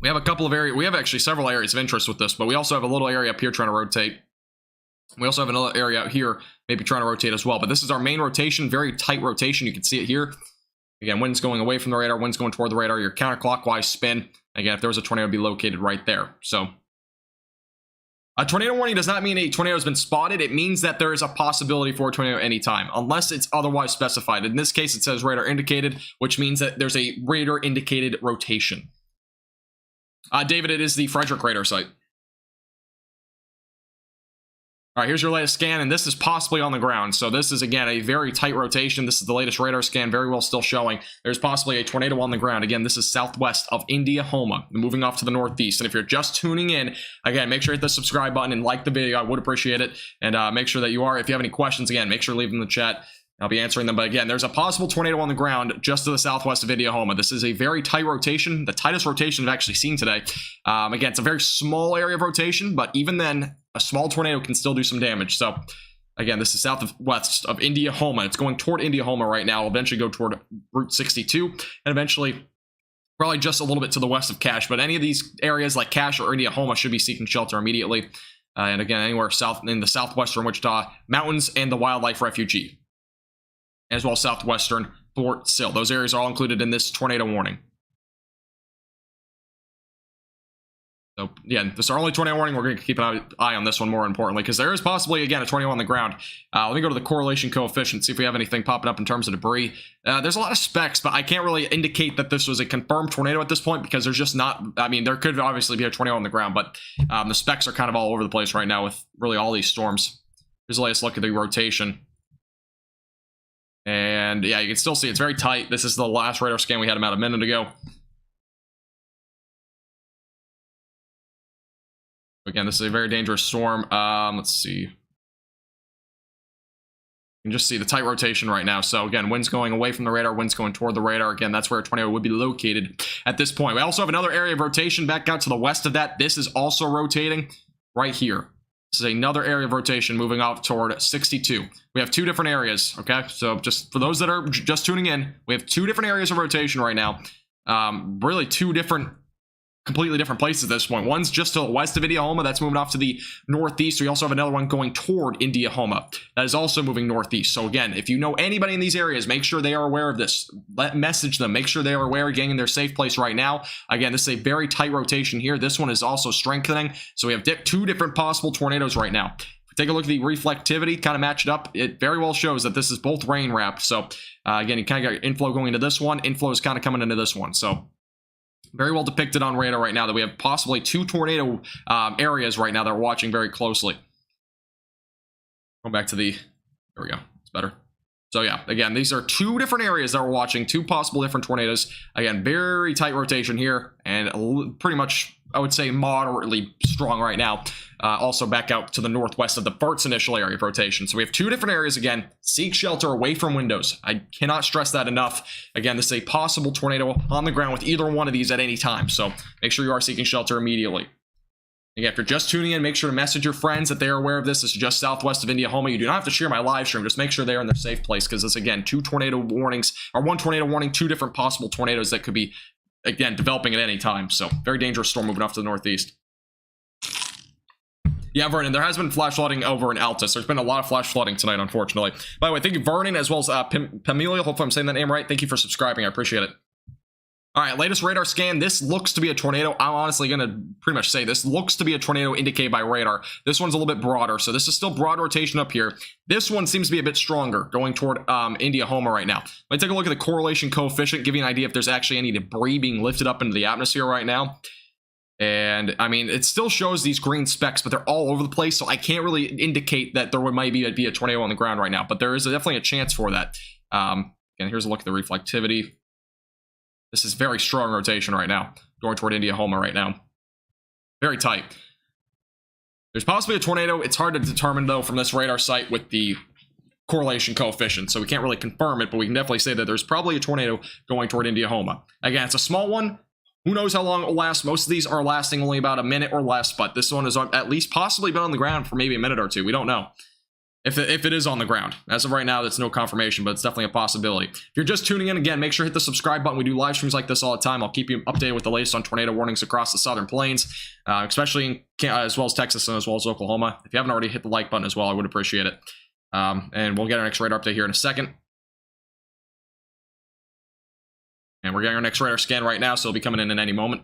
We have a couple of areas, we have actually several areas of interest with this, but we also have a little area up here trying to rotate. We also have another area out here, maybe trying to rotate as well, but this is our main rotation, very tight rotation. You can see it here. Again, wind's going away from the radar, wind's going toward the radar, your counterclockwise spin. Again, if there was a tornado, it would be located right there. So, a tornado warning does not mean a tornado has been spotted. It means that there is a possibility for a tornado at any time, unless it's otherwise specified. In this case, it says radar indicated, which means that there's a radar indicated rotation. David, it is the Frederick radar site. All right, here's your latest scan, and this is possibly on the ground. So this is, again, a very tight rotation. This is the latest radar scan, very well still showing. There's possibly a tornado on the ground. Again, this is southwest of Indiahoma, moving off to the northeast. And if you're just tuning in, again, make sure to hit the subscribe button and like the video. I would appreciate it. And make sure that you are. If you have any questions, again, make sure to leave them in the chat. I'll be answering them. But again, there's a possible tornado on the ground just to the southwest of Indiahoma. This is a very tight rotation, the tightest rotation I've actually seen today. Again, it's a very small area of rotation, but even then, a small tornado can still do some damage. So again, this is southwest of Indiahoma. It's going toward Indiahoma right now. It'll eventually go toward Route 62 and eventually probably just a little bit to the west of Cache. But any of these areas like Cache or Indiahoma should be seeking shelter immediately. And again, anywhere south in the southwestern Wichita Mountains and the Wildlife Refuge, as well as southwestern Fort Sill. Those areas are all included in this tornado warning. So, yeah, this is our only tornado warning. We're going to keep an eye on this one more importantly, because there is possibly, again, a tornado on the ground. Let me go to the correlation coefficient, see if we have anything popping up in terms of debris. There's a lot of specks, but I can't really indicate that this was a confirmed tornado at this point, because there's just not, I mean, there could obviously be a tornado on the ground, but the specks are kind of all over the place right now with really all these storms. Here's the latest look at the rotation. And yeah, you can still see it's very tight. This is the last radar scan we had about a minute ago. Again, this is a very dangerous storm. Let's see. You can just see the tight rotation right now. So again, wind's going away from the radar, wind's going toward the radar. Again, that's where a tornado would be located at this point. We also have another area of rotation back out to the west of that. This is also rotating right here. This is another area of rotation moving off toward 62. We have two different areas, okay? So just for those that are just tuning in, we have two different areas of rotation right now. Really two completely different places at this point. One's just to the west of Indiahoma. That's moving off to the northeast. We also have another one going toward Indiahoma. That is also moving northeast. So again, if you know anybody in these areas, make sure they are aware of this. Message them. Make sure they are aware, getting in their safe place right now. Again, this is a very tight rotation here. This one is also strengthening. So we have two different possible tornadoes right now. If we take a look at the reflectivity, kind of match it up, it very well shows that this is both rain wrapped. So again, you kind of got inflow going into this one. Inflow is kind of coming into this one. So very well depicted on radar right now that we have possibly two tornado areas right now that we're watching very closely. Going back to the, there we go, it's better. So yeah, again, these are two different areas that we're watching, two possible different tornadoes. Again, very tight rotation here, and pretty much, I would say, moderately strong right now. Also back out to the northwest of the first initial area of rotation. So we have two different areas again. Seek shelter away from windows. I cannot stress that enough. Again, this is a possible tornado on the ground with either one of these at any time. So make sure you are seeking shelter immediately. Again, if you're just tuning in, make sure to message your friends that they are aware of this. This is just southwest of Indiahoma. You do not have to share my live stream. Just make sure they're in their safe place, because this, again, two tornado warnings, or one tornado warning, two different possible tornadoes that could be, again, developing at any time. So very dangerous storm moving off to the northeast. Yeah, Vernon, there has been flash flooding over in Altus. There's been a lot of flash flooding tonight, unfortunately. By the way, thank you, Vernon, as well as Pamelia. Hopefully I'm saying that name right. Thank you for subscribing. I appreciate it. All right, latest radar scan. This looks to be a tornado. I'm honestly going to pretty much say this looks to be a tornado indicated by radar. This one's a little bit broader, so this is still broad rotation up here. This one seems to be a bit stronger, going toward Indiahoma right now. Let's take a look at the correlation coefficient, give you an idea if there's actually any debris being lifted up into the atmosphere right now. And I mean, it still shows these green specks, but they're all over the place, so I can't really indicate that there might be a tornado on the ground right now, but there is definitely a chance for that. Again, here's a look at the reflectivity. This is very strong rotation right now, going toward Indiahoma right now. Very tight. There's possibly a tornado. It's hard to determine, though, from this radar site with the correlation coefficient, so we can't really confirm it, but we can definitely say that there's probably a tornado going toward Indiahoma. Again, it's a small one. Who knows how long it will last? Most of these are lasting only about a minute or less, but this one has at least possibly been on the ground for maybe a minute or two. We don't know if it is on the ground. As of right now, that's no confirmation, but it's definitely a possibility. If you're just tuning in, again, make sure to hit the subscribe button. We do live streams like this all the time. I'll keep you updated with the latest on tornado warnings across the southern plains, especially as well as Texas and as well as Oklahoma. If you haven't already, hit the like button as well. I would appreciate it. And we'll get our next radar update here in a second. And we're getting our next radar scan right now, so it'll be coming in any moment.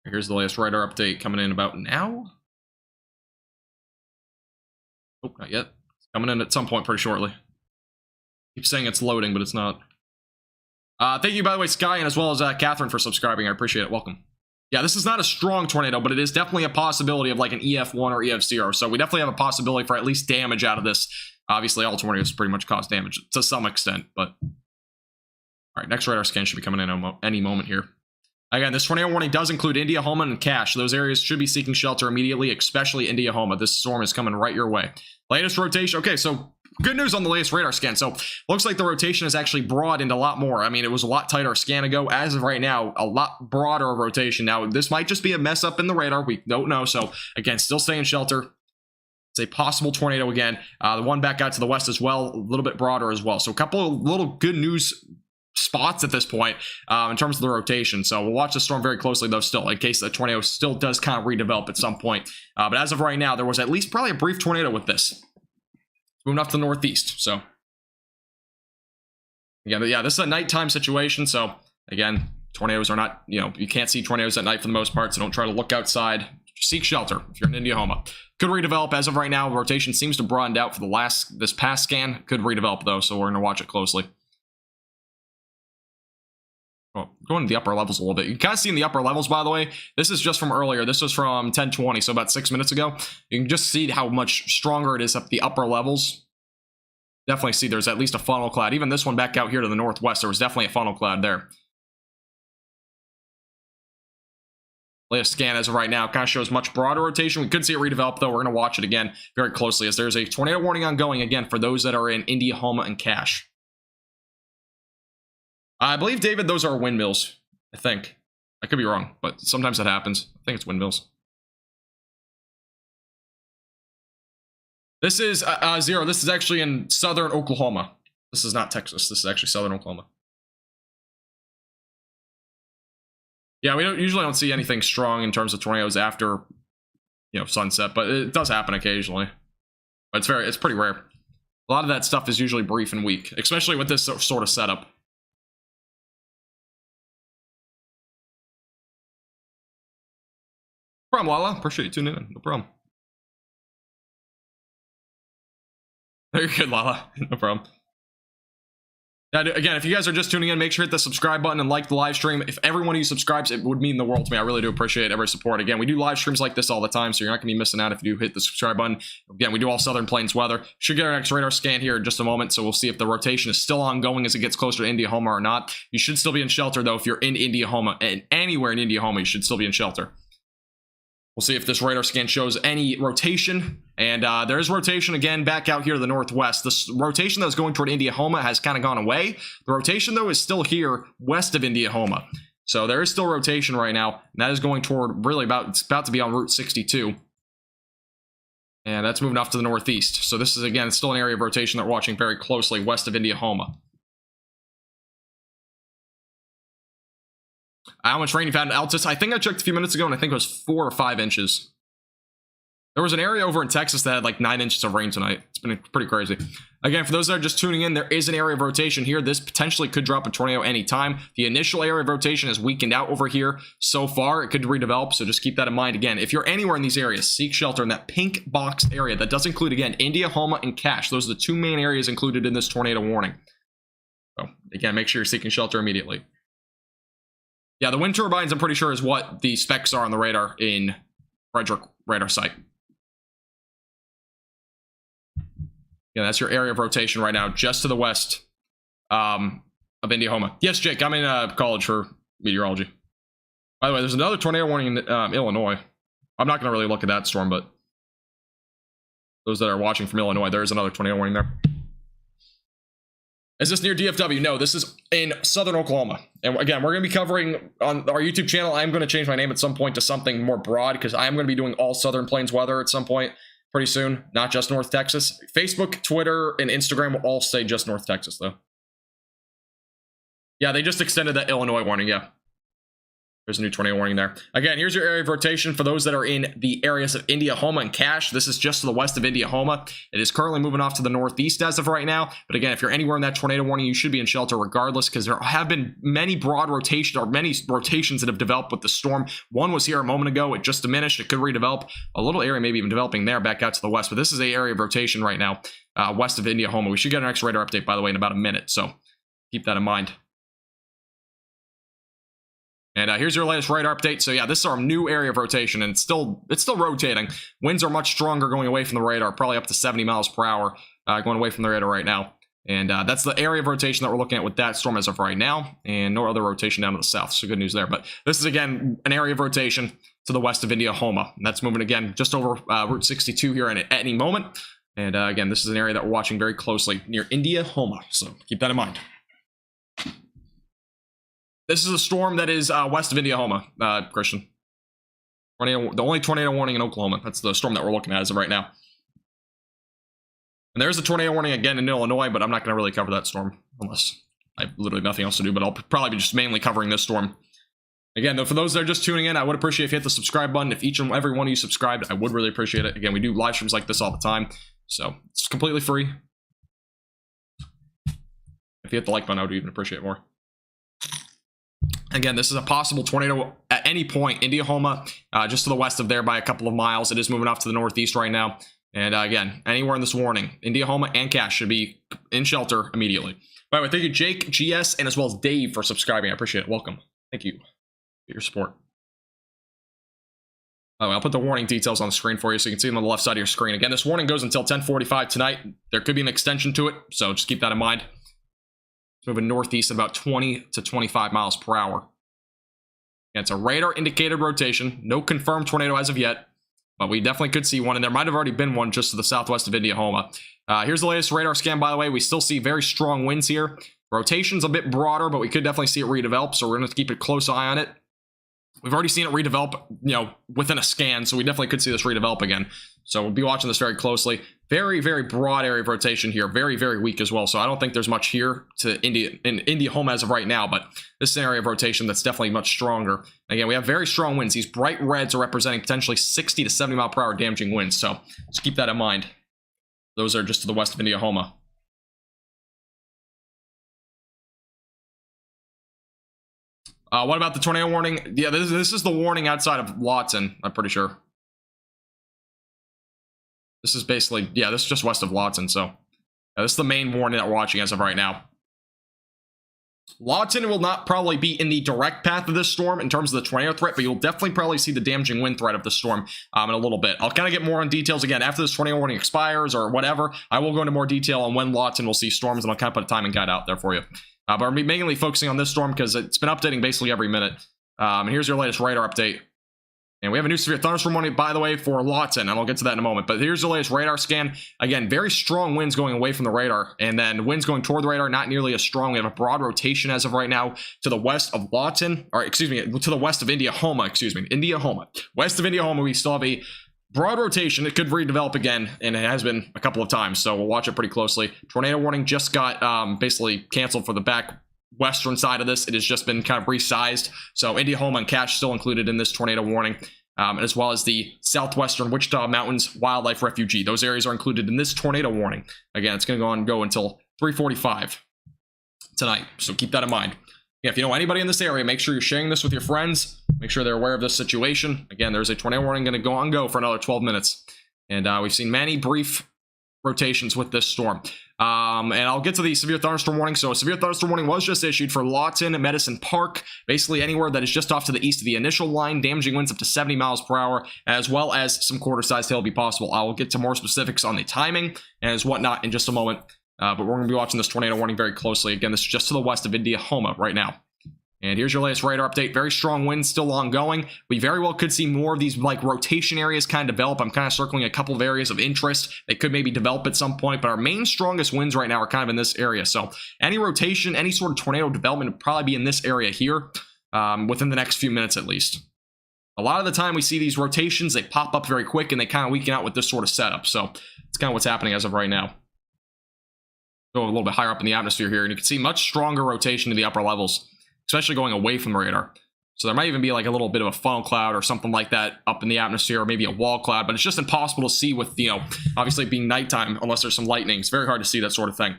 Here's the latest radar update coming in about now. Oh, not yet. It's coming in at some point pretty shortly. Keep saying it's loading, but it's not. Thank you, by the way, Sky, and as well as Catherine for subscribing. I appreciate it. Welcome. Yeah, this is not a strong tornado, but it is definitely a possibility of like an EF1 or EF0. So we definitely have a possibility for at least damage out of this. Obviously, all tornadoes pretty much cause damage to some extent, but all right, next radar scan should be coming in any moment here. Again, this tornado warning does include Indiahoma and Cache. Those areas should be seeking shelter immediately, especially Indiahoma. This storm is coming right your way. Latest rotation. Okay, so good news on the latest radar scan. So looks like the rotation is actually broadened a lot more. I mean, it was a lot tighter a scan ago. As of right now, a lot broader rotation. Now, this might just be a mess up in the radar. We don't know. So again, still stay in shelter. It's a possible tornado again. The one back out to the west as well, a little bit broader as well. So a couple of little good news spots at this point in terms of the rotation. So we'll watch the storm very closely though still, in case the tornado still does kind of redevelop at some point. But as of right now, there was at least probably a brief tornado with this. Moving off to the northeast. So again, yeah, this is a nighttime situation. So again, tornadoes are not, you can't see tornadoes at night for the most part. So don't try to look outside. Seek shelter if you're in Indiahoma. Could redevelop as of right now. Rotation seems to broaden out for this past scan. Could redevelop though, so we're going to watch it closely. Oh, going to the upper levels a little bit. You can kind of see in the upper levels, by the way. This is just from earlier. This was from 10:20, so about 6 minutes ago. You can just see how much stronger it is up the upper levels. Definitely see there's at least a funnel cloud. Even this one back out here to the northwest, there was definitely a funnel cloud there. Latest scan as of right now kind of shows much broader rotation. We could see it redevelop, though. We're going to watch it again very closely as there's a tornado warning ongoing again for those that are in Indiahoma and Cache. I believe, David, those are windmills, I think. I could be wrong, but sometimes that happens. I think it's windmills. This is 0. This is actually in southern Oklahoma. This is not Texas. This is actually southern Oklahoma. Yeah, we usually don't see anything strong in terms of tornadoes after, sunset, but it does happen occasionally. But it's pretty rare. A lot of that stuff is usually brief and weak, especially with this sort of setup. No problem, Lala. Appreciate you tuning in. No problem. You're good, Lala. No problem. Now, again, if you guys are just tuning in, make sure to hit the subscribe button and like the live stream. If everyone of you subscribes, it would mean the world to me. I really do appreciate every support. Again, we do live streams like this all the time, so you're not going to be missing out if you do hit the subscribe button. Again, we do all Southern Plains weather. Should get our next radar scan here in just a moment, so we'll see if the rotation is still ongoing as it gets closer to Indiahoma or not. You should still be in shelter, though, if you're in Indiahoma. And anywhere in Indiahoma, you should still be in shelter. We'll see if this radar scan shows any rotation. And there is rotation again back out here to the northwest. This rotation that was going toward Indiahoma has kind of gone away. The rotation, though, is still here west of Indiahoma. So there is still rotation right now. And that is going toward really it's about to be on Route 62. And that's moving off to the northeast. So this is, again, still an area of rotation that we're watching very closely west of Indiahoma. How much rain you found in Altus? I think I checked a few minutes ago, and I think it was 4 or 5 inches. There was an area over in Texas that had like 9 inches of rain tonight. It's been pretty crazy. Again, for those that are just tuning in, there is an area of rotation here. This potentially could drop a tornado anytime. The initial area of rotation is weakened out over here. So far, it could redevelop, so just keep that in mind. Again, if you're anywhere in these areas, seek shelter in that pink box area. That does include, again, Indiahoma and Cache. Those are the 2 main areas included in this tornado warning. So, again, make sure you're seeking shelter immediately. Yeah, the wind turbines, I'm pretty sure, is what the specs are on the radar in Frederick radar site. Yeah, that's your area of rotation right now, just to the west of Indiahoma. Yes, Jake, I'm in college for meteorology. By the way, there's another tornado warning in Illinois. I'm not going to really look at that storm, but those that are watching from Illinois, there is another tornado warning there. Is this near DFW? No, this is in southern Oklahoma. And again, we're going to be covering on our YouTube channel. I'm going to change my name at some point to something more broad because I am going to be doing all Southern Plains weather at some point pretty soon, not just North Texas. Facebook, Twitter, and Instagram will all say just North Texas, though. Yeah, they just extended that Illinois warning, yeah. There's a new tornado warning there. Again, here's your area of rotation for those that are in the areas of Indiahoma and Cache. This is just to the west of Indiahoma. It is currently moving off to the northeast as of right now. But again, if you're anywhere in that tornado warning, you should be in shelter regardless because there have been many broad rotations or many rotations that have developed with the storm. One was here a moment ago. It just diminished. It could redevelop. A little area maybe even developing there back out to the west. But this is an area of rotation right now west of Indiahoma. We should get our next radar update, by the way, in about a minute. So keep that in mind. And here's your latest radar update. So yeah, this is our new area of rotation, and it's still rotating. Winds are much stronger going away from the radar, probably up to 70 miles per hour going away from the radar right now. And that's the area of rotation that we're looking at with that storm as of right now, and no other rotation down to the south. So good news there. But this is, again, an area of rotation to the west of Indiahoma. And that's moving, again, just over Route 62 here at any moment. And again, this is an area that we're watching very closely near Indiahoma. So keep that in mind. This is a storm that is west of Indiahoma, Christian. The only tornado warning in Oklahoma. That's the storm that we're looking at as of right now. And there's a tornado warning again in Illinois, but I'm not going to really cover that storm unless I have literally nothing else to do. But I'll probably be just mainly covering this storm. Again, though, for those that are just tuning in, I would appreciate if you hit the subscribe button. If each and every one of you subscribed, I would really appreciate it. Again, we do live streams like this all the time, so it's completely free. If you hit the like button, I would even appreciate it more. Again, this is a possible tornado at any point. Indiahoma, just to the west of there by a couple of miles. It is moving off to the northeast right now. And again, anywhere in this warning, Indiahoma and Cash should be in shelter immediately. By the way, thank you, Jake, GS, and as well as Dave for subscribing. I appreciate it. Welcome. Thank you for your support. I'll put the warning details on the screen for you so you can see them on the left side of your screen. Again, this warning goes until 10:45 tonight. There could be an extension to it, so just keep that in mind. It's moving northeast at about 20 to 25 miles per hour. Again, it's a radar indicated rotation. No confirmed tornado as of yet, but we definitely could see one, and there might have already been one just to the southwest of Indiahoma. Here's the latest radar scan, by the way. We still see very strong winds here. Rotation's a bit broader, but we could definitely see it redevelop, so we're going to keep a close eye on it. We've already seen it redevelop, within a scan, so we definitely could see this redevelop again. So we'll be watching this very closely. Very, very broad area of rotation here. Very, very weak as well. So I don't think there's much here to Indiahoma as of right now, but this is an area of rotation that's definitely much stronger. Again, we have very strong winds. These bright reds are representing potentially 60 to 70 mile per hour damaging winds. So just keep that in mind. Those are just to the west of Indiahoma. What about the tornado warning? Yeah, this is the warning outside of Lawton, I'm pretty sure. This is basically, yeah, this is just west of Lawton, so this is the main warning that we're watching as of right now. Lawton will not probably be in the direct path of this storm in terms of the tornado threat, but you'll definitely probably see the damaging wind threat of the storm in a little bit. I'll kind of get more on details again after this tornado warning expires or whatever. I will go into more detail on when Lawton will see storms, and I'll kind of put a timing guide out there for you. But we're mainly focusing on this storm because it's been updating basically every minute. And here's your latest radar update. And we have a new severe thunderstorm warning, by the way, for Lawton, and I'll get to that in a moment. But here's the latest radar scan. Again, very strong winds going away from the radar, and then winds going toward the radar, not nearly as strong. We have a broad rotation as of right now to the west of Lawton, or excuse me, to the west of Indiahoma, Indiahoma. West of Indiahoma, we still have a broad rotation. It could redevelop again, and it has been a couple of times, so we'll watch it pretty closely. Tornado warning just got basically canceled for the back western side of this. It has just been kind of resized, so Indiahoma and Cache still included in this tornado warning, as well as the southwestern Wichita Mountains Wildlife Refuge. Those areas are included in this tornado warning. Again, it's going to go on and go until 3:45 tonight, so keep that in mind. Yeah, if you know anybody in this area, make sure you're sharing this with your friends. Make sure they're aware of this situation. Again, there's a tornado warning going to go on go for another 12 minutes. And we've seen many brief rotations with this storm. And I'll get to the severe thunderstorm warning. So a severe thunderstorm warning was just issued for Lawton, Medicine Park, basically anywhere that is just off to the east of the initial line, damaging winds up to 70 miles per hour, as well as some quarter-sized hail be possible. I will get to more specifics on the timing and as whatnot in just a moment. But we're going to be watching this tornado warning very closely. Again, this is just to the west of Indiahoma right now. And here's your latest radar update. Very strong winds still ongoing. We very well could see more of these like rotation areas kind of develop. I'm kind of circling a couple of areas of interest. They could maybe develop at some point, but our main strongest winds right now are kind of in this area. So any rotation, any sort of tornado development would probably be in this area here within the next few minutes at least. A lot of the time we see these rotations, they pop up very quick and they kind of weaken out with this sort of setup. So it's kind of what's happening as of right now. Go a little bit higher up in the atmosphere here, and you can see much stronger rotation to the upper levels, especially going away from the radar. So there might even be like a little bit of a funnel cloud or something like that up in the atmosphere, or maybe a wall cloud, but it's just impossible to see with, obviously being nighttime unless there's some lightning. It's very hard to see that sort of thing.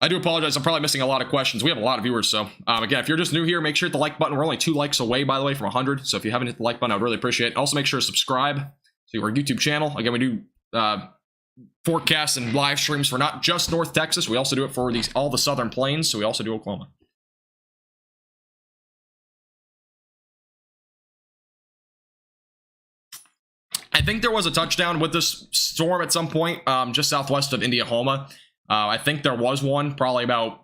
I do apologize. I'm probably missing a lot of questions. We have a lot of viewers, so again, if you're just new here, make sure to hit the like button. We're only 2 likes away, by the way, from 100. So if you haven't hit the like button, I'd really appreciate it. Also, make sure to subscribe to our YouTube channel. Again, we do forecasts and live streams for not just North Texas. We also do it for all the southern plains, so we also do Oklahoma. think there was a touchdown with this storm at some point, just southwest of Indiahoma. I think there was one probably about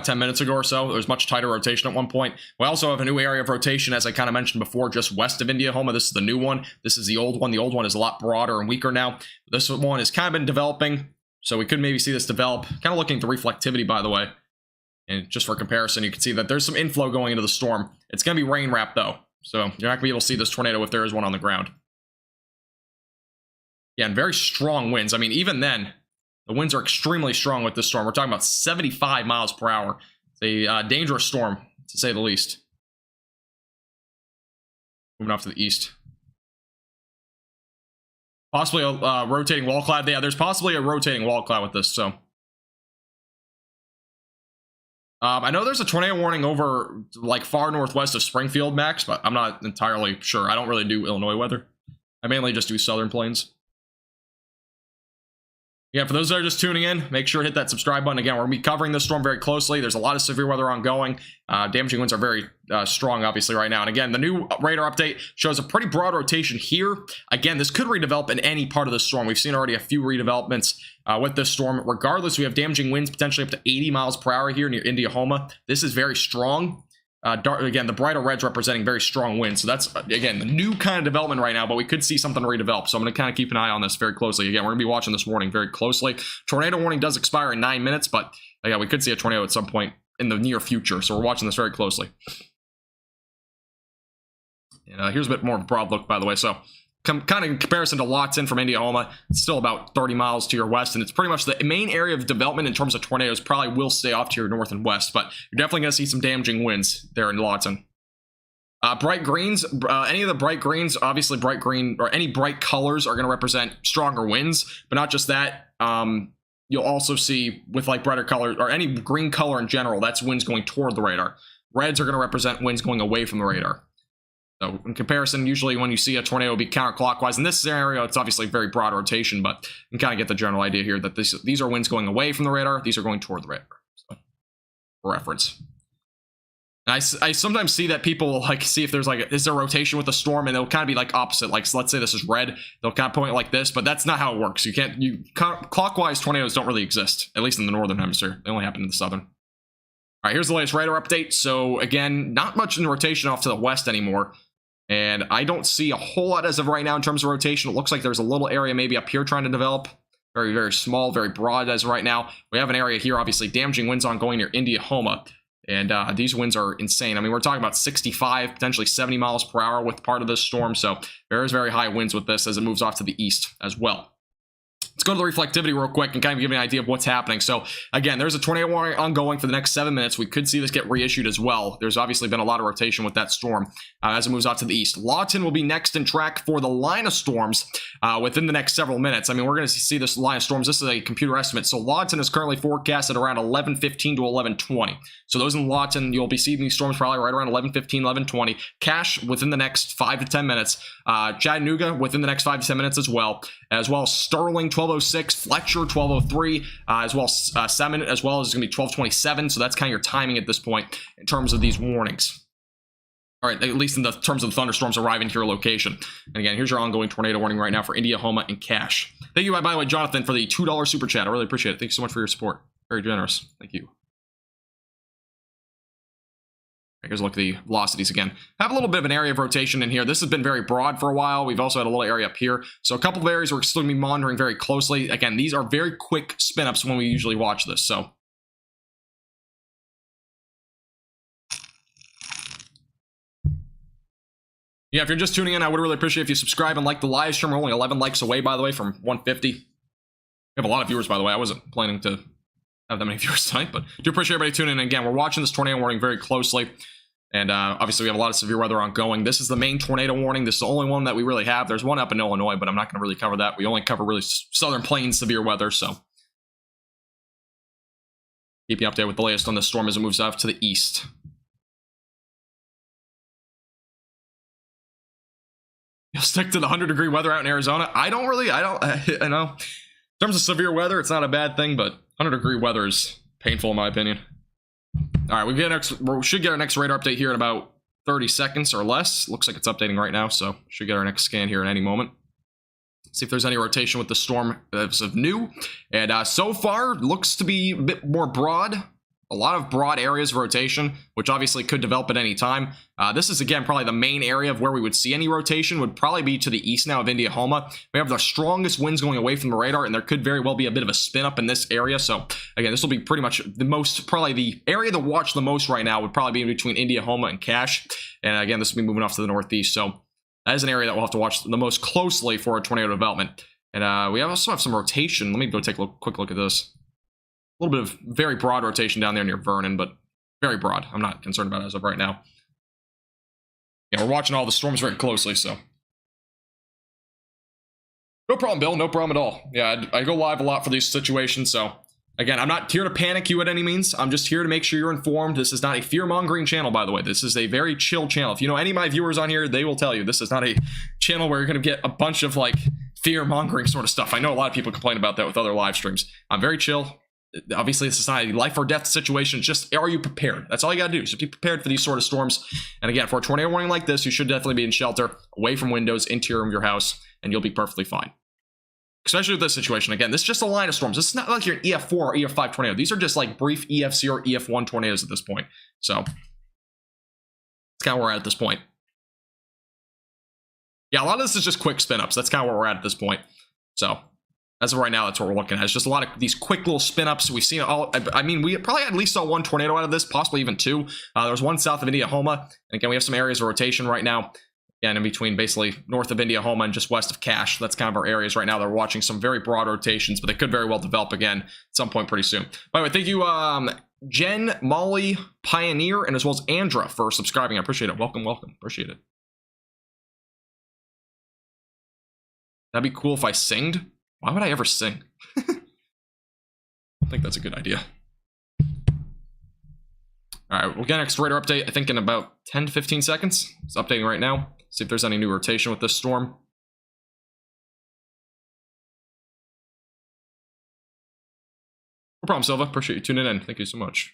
10 minutes ago or so. There was much tighter rotation at one point. We also have a new area of rotation, as I kind of mentioned before, just west of Indiahoma. This is the new one. This is the old one. The old one is a lot broader and weaker now. This one has kind of been developing, so we could maybe see this develop. Kind of looking at the reflectivity, by the way. And just for comparison, you can see that there's some inflow going into the storm. It's going to be rain wrapped, though, so you're not going to be able to see this tornado if there is one on the ground. Yeah, and very strong winds. I mean, even then, the winds are extremely strong with this storm. We're talking about 75 miles per hour. It's a dangerous storm, to say the least. Moving off to the east. Possibly a rotating wall cloud. Yeah, there's possibly a rotating wall cloud with this, so. I know there's a tornado warning over, like, far northwest of Springfield, Max, but I'm not entirely sure. I don't really do Illinois weather. I mainly just do Southern Plains. Yeah, for those that are just tuning in, make sure to hit that subscribe button. Again, we're going to be covering this storm very closely. There's a lot of severe weather ongoing. Damaging winds are very strong, obviously, right now. And again, the new radar update shows a pretty broad rotation here. Again, this could redevelop in any part of the storm. We've seen already a few redevelopments with this storm. Regardless, we have damaging winds potentially up to 80 miles per hour here near Indiahoma. This is very strong. Again, the brighter reds representing very strong winds. So that's, again, the new kind of development right now, but we could see something redevelop. So I'm going to kind of keep an eye on this very closely. Again, we're going to be watching this warning very closely. Tornado warning does expire in 9 minutes, but yeah, we could see a tornado at some point in the near future. So we're watching this very closely. And here's a bit more of a broad look, by the way. So kind of in comparison to Lawton from Indiahoma, it's still about 30 miles to your west, and it's pretty much the main area of development in terms of tornadoes. Probably will stay off to your north and west, but you're definitely going to see some damaging winds there in Lawton. Bright greens, any of the bright greens, obviously bright green or any bright colors are going to represent stronger winds, but not just that. You'll also see with like brighter colors or any green color in general, that's winds going toward the radar. Reds are going to represent winds going away from the radar. So in comparison, usually when you see a tornado, it'll be counterclockwise. In this scenario, it's obviously very broad rotation, but you can kind of get the general idea here that these are winds going away from the radar. These are going toward the radar. So, for reference. And I sometimes see that people will like see if there's like, is there a rotation with a storm, and it'll kind of be like opposite. Like, so let's say this is red. They'll kind of point like this, but that's not how it works. Clockwise tornadoes don't really exist, at least in the northern hemisphere. They only happen in the southern. All right, here's the latest radar update. So again, not much in rotation off to the west anymore. And I don't see a whole lot as of right now in terms of rotation. It looks like there's a little area maybe up here trying to develop. Very, very small, very broad as of right now. We have an area here, obviously, damaging winds ongoing near Indiahoma. And these winds are insane. I mean, we're talking about 65, potentially 70 miles per hour with part of this storm. So there is very high winds with this as it moves off to the east as well. Let's go to the reflectivity real quick and kind of give you an idea of what's happening. So again, there's a tornado warning ongoing for the next 7 minutes. We could see this get reissued as well. There's obviously been a lot of rotation with that storm as it moves out to the east. Lawton will be next in track for the line of storms within the next several minutes. I mean, we're going to see this line of storms. This is a computer estimate. So Lawton is currently forecasted around 11:15 to 11:20. So those in Lawton, you'll be seeing these storms probably right around 11:15, 11:20. Cache within the next 5 to 10 minutes. Chattanooga within the next 5 to 10 minutes as well as Sterling 12:06, Fletcher 12:03, as well as Salmon as well as going to be 12:27. So that's kind of your timing at this point in terms of these warnings. All right, at least in the terms of the thunderstorms arriving to your location. And again, here's your ongoing tornado warning right now for Indiahoma and Cache. Thank you, by the way, Jonathan, for the $2 super chat. I really appreciate it. Thank you so much for your support. Very generous. Thank you. Here's a look at the velocities again. Have a little bit of an area of rotation in here. This has been very broad for a while. We've also had a little area up here. So a couple of areas we're still going to be monitoring very closely. Again, these are very quick spin-ups when we usually watch this. So yeah, if you're just tuning in, I would really appreciate if you subscribe and like the live stream. We're only 11 likes away, by the way, from 150. We have a lot of viewers, by the way. I wasn't planning to have that many viewers tonight, but I do appreciate everybody tuning in. Again, we're watching this tornado warning very closely, and obviously we have a lot of severe weather ongoing. This is the main tornado warning. This is the only one that we really have. There's one up in Illinois, but I'm not going to really cover that. We only cover really southern plains severe weather, so keep you updated with the latest on this storm as it moves off to the east. You'll stick to the 100-degree weather out in Arizona. I know. In terms of severe weather, it's not a bad thing, but 100-degree weather is painful in my opinion. All right, we should get our next radar update here in about 30 seconds or less. Looks like it's updating right now, so should get our next scan here in any moment. See if there's any rotation with the storm as of new. And so far, looks to be a bit more broad. A lot of broad areas of rotation, which obviously could develop at any time. This is, again, probably the main area of where we would see any rotation would probably be to the east now of Indiahoma. We have the strongest winds going away from the radar, and there could very well be a bit of a spin up in this area. So, again, this will be pretty much the most, probably the area to watch the most right now would probably be in between Indiahoma and Cache. And, again, this will be moving off to the northeast. So, that is an area that we'll have to watch the most closely for a tornado development. And we also have some rotation. Let me go take a quick look at this. A little bit of very broad rotation down there near Vernon, but very broad. I'm not concerned about it as of right now. Yeah, we're watching all the storms very closely, so. No problem, Bill. No problem at all. Yeah, I go live a lot for these situations, so. Again, I'm not here to panic you at any means. I'm just here to make sure you're informed. This is not a fear-mongering channel, by the way. This is a very chill channel. If you know any of my viewers on here, they will tell you this is not a channel where you're going to get a bunch of, like, fear-mongering sort of stuff. I know a lot of people complain about that with other live streams. I'm very chill. Obviously, this is not a life or death situation. It's just, are you prepared? That's all you gotta do. Just be prepared for these sort of storms. And again, for a tornado warning like this, you should definitely be in shelter, away from windows, interior of your house, and you'll be perfectly fine. Especially with this situation. Again, this is just a line of storms. This is not like you're an EF4 or EF5 tornado. These are just like brief EF0 or EF1 tornadoes at this point. So, that's kind of where we're at this point. Yeah, a lot of this is just quick spin-ups. That's kind of where we're at this point. So, as of right now, that's what we're looking at. It's just a lot of these quick little spin-ups. We've seen all, I mean, we probably at least saw one tornado out of this, possibly even two. There was one south of Indiahoma. And again, we have some areas of rotation right now. Again, in between basically north of Indiahoma and just west of Cache. That's kind of our areas right now. They're watching some very broad rotations, but they could very well develop again at some point pretty soon. By the way, thank you, Jen, Molly, Pioneer, and as well as Andra for subscribing. I appreciate it. Welcome, welcome. Appreciate it. That'd be cool if I singed. Why would I ever sing? I think that's a good idea. All right, we'll get next radar update, I think, in about 10 to 15 seconds. It's updating right now. See if there's any new rotation with this storm. No problem, Silva. Appreciate you tuning in. Thank you so much.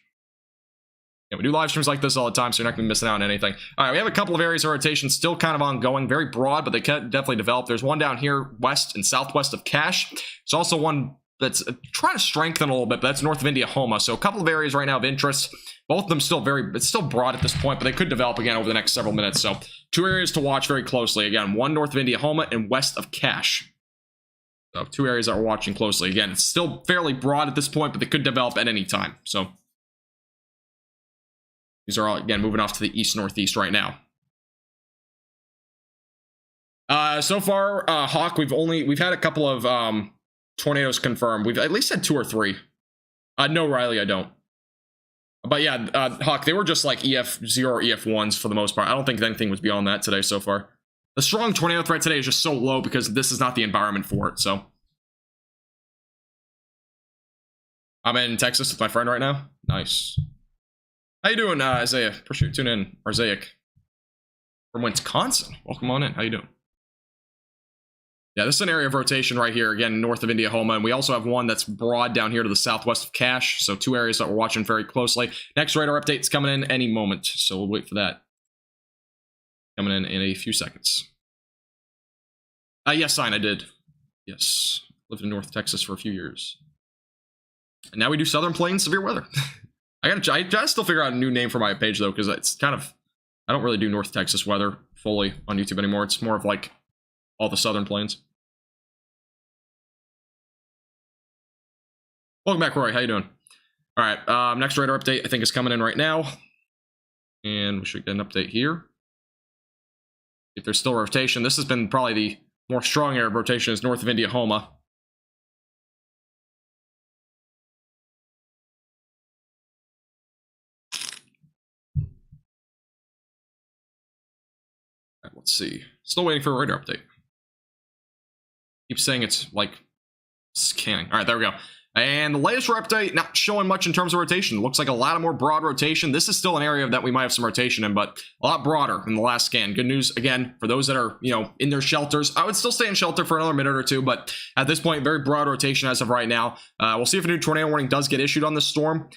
Yeah, we do live streams like this all the time, so you're not going to be missing out on anything. All right, we have a couple of areas of rotation still kind of ongoing, very broad, but they can definitely develop. There's one down here west and southwest of Cache. There's also one that's trying to strengthen a little bit, but that's north of Indiahoma. So a couple of areas right now of interest. Both of them still it's still broad at this point, but they could develop again over the next several minutes. So two areas to watch very closely. Again, one north of Indiahoma and west of Cache. So two areas that we're watching closely. Again, it's still fairly broad at this point, but they could develop at any time. So these are all, again, moving off to the east-northeast right now. So far, Hawk, we've had a couple of tornadoes confirmed. We've at least had 2 or 3. No, Riley, I don't. But yeah, Hawk, they were just like EF0 or EF1s for the most part. I don't think anything was beyond that today so far. The strong tornado threat today is just so low because this is not the environment for it, so. I'm in Texas with my friend right now. Nice. How you doing, Isaiah? Appreciate you tuning in. Arzaic. From Wisconsin. Welcome on in. How you doing? Yeah, this is an area of rotation right here, again, north of Indiahoma, and we also have one that's broad down here to the southwest of Cache, so 2 areas that we're watching very closely. Next radar update's coming in any moment, so we'll wait for that. Coming in a few seconds. Yes, Sign, I did. Yes, lived in North Texas for a few years. And now we do Southern Plains severe weather. I gotta still figure out a new name for my page, though, because it's kind of, I don't really do North Texas weather fully on YouTube anymore. It's more of like all the Southern Plains. Welcome back, Roy. How you doing? All right, next radar update I think is coming in right now. And we should get an update here. If there's still rotation, this has been probably the more strong area of rotation is north of Indiahoma. Right, let's see. Still waiting for a radar update. Keep saying it's like scanning. All right, there we go. And the latest update, not showing much in terms of rotation. Looks like a lot of more broad rotation. This is still an area that we might have some rotation in, but a lot broader than the last scan. Good news, again, for those that are, you know, in their shelters. I would still stay in shelter for another minute or two, but at this point, very broad rotation as of right now. We'll see if a new tornado warning does get issued on this storm.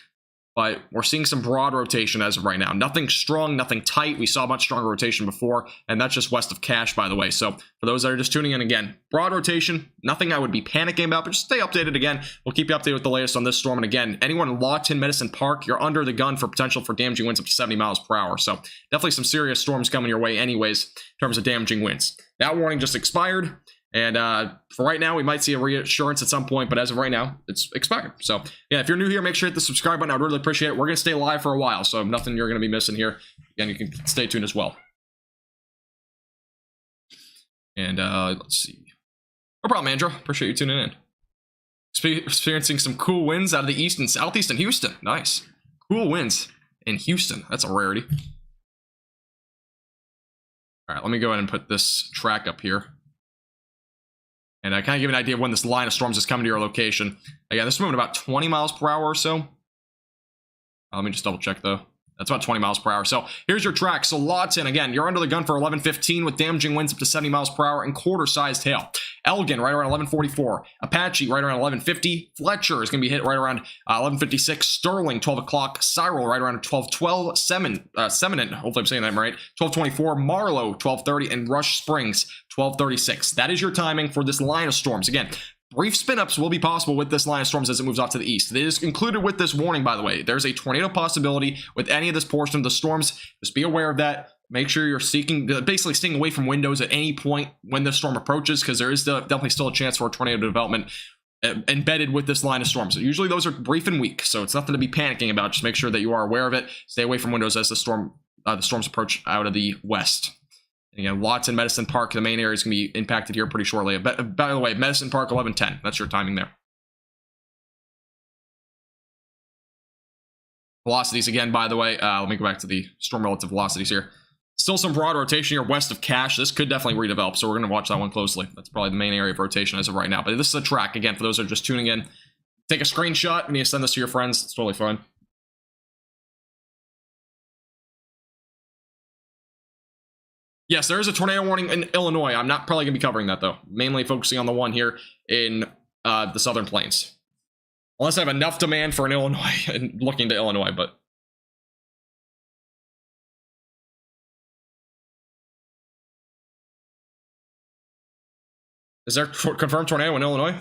but we're seeing some broad rotation as of right now. Nothing strong, nothing tight. We saw much stronger rotation before, and that's just west of Cache, by the way. So for those that are just tuning in, again, broad rotation, nothing I would be panicking about, but just stay updated. Again, we'll keep you updated with the latest on this storm. And again, anyone locked in Medicine Park, you're under the gun for potential for damaging winds up to 70 miles per hour. So definitely some serious storms coming your way anyways in terms of damaging winds. That warning just expired. And for right now, we might see a reassurance at some point, but as of right now, it's expired. So yeah, if you're new here, make sure you hit the subscribe button. I'd really appreciate it. We're going to stay live for a while, so nothing you're going to be missing here. Again, you can stay tuned as well. And let's see. No problem, Andrew. Appreciate you tuning in. Experiencing some cool winds out of the east and southeast in Houston. Nice. Cool winds in Houston. That's a rarity. All right, let me go ahead and put this track up here. And I kind of give an idea of when this line of storms is coming to your location. Again, this is moving about 20 miles per hour or so. Let me just double check though. That's about 20 miles per hour. So here's your track. So lots in. Again, you're under the gun for 11:15 with damaging winds up to 70 miles per hour and quarter-sized hail. Elgin right around 11:44. Apache right around 11:50. Fletcher is going to be hit right around 11:56. Sterling 12 o'clock. Cyril right around 12:12. Seminole, hopefully I'm saying that right. 12:24. Marlow 12:30 and Rush Springs 12:36. That is your timing for this line of storms. Again, brief spin-ups will be possible with this line of storms as it moves off to the east. It is included with this warning, by the way. There's a tornado possibility with any of this portion of the storms. Just be aware of that. Make sure you're basically staying away from windows at any point when the storm approaches, because there is definitely still a chance for a tornado development embedded with this line of storms. Usually those are brief and weak, so it's nothing to be panicking about. Just make sure that you are aware of it. Stay away from windows as the storms approach out of the west. Again, lots in Medicine Park. The main area is going to be impacted here pretty shortly. By the way, Medicine Park 11:10. That's your timing there. Velocities again, by the way. Let me go back to the storm relative velocities here. Still some broad rotation here west of Cache. This could definitely redevelop, so we're going to watch that one closely. That's probably the main area of rotation as of right now. But this is a track, again, for those that are just tuning in. Take a screenshot and you send this to your friends. It's totally fine. Yes, there is a tornado warning in Illinois. I'm not probably going to be covering that, though. Mainly focusing on the one here in the Southern Plains. Unless I have enough demand for an Illinois and looking to Illinois, but... Is there confirmed tornado in Illinois?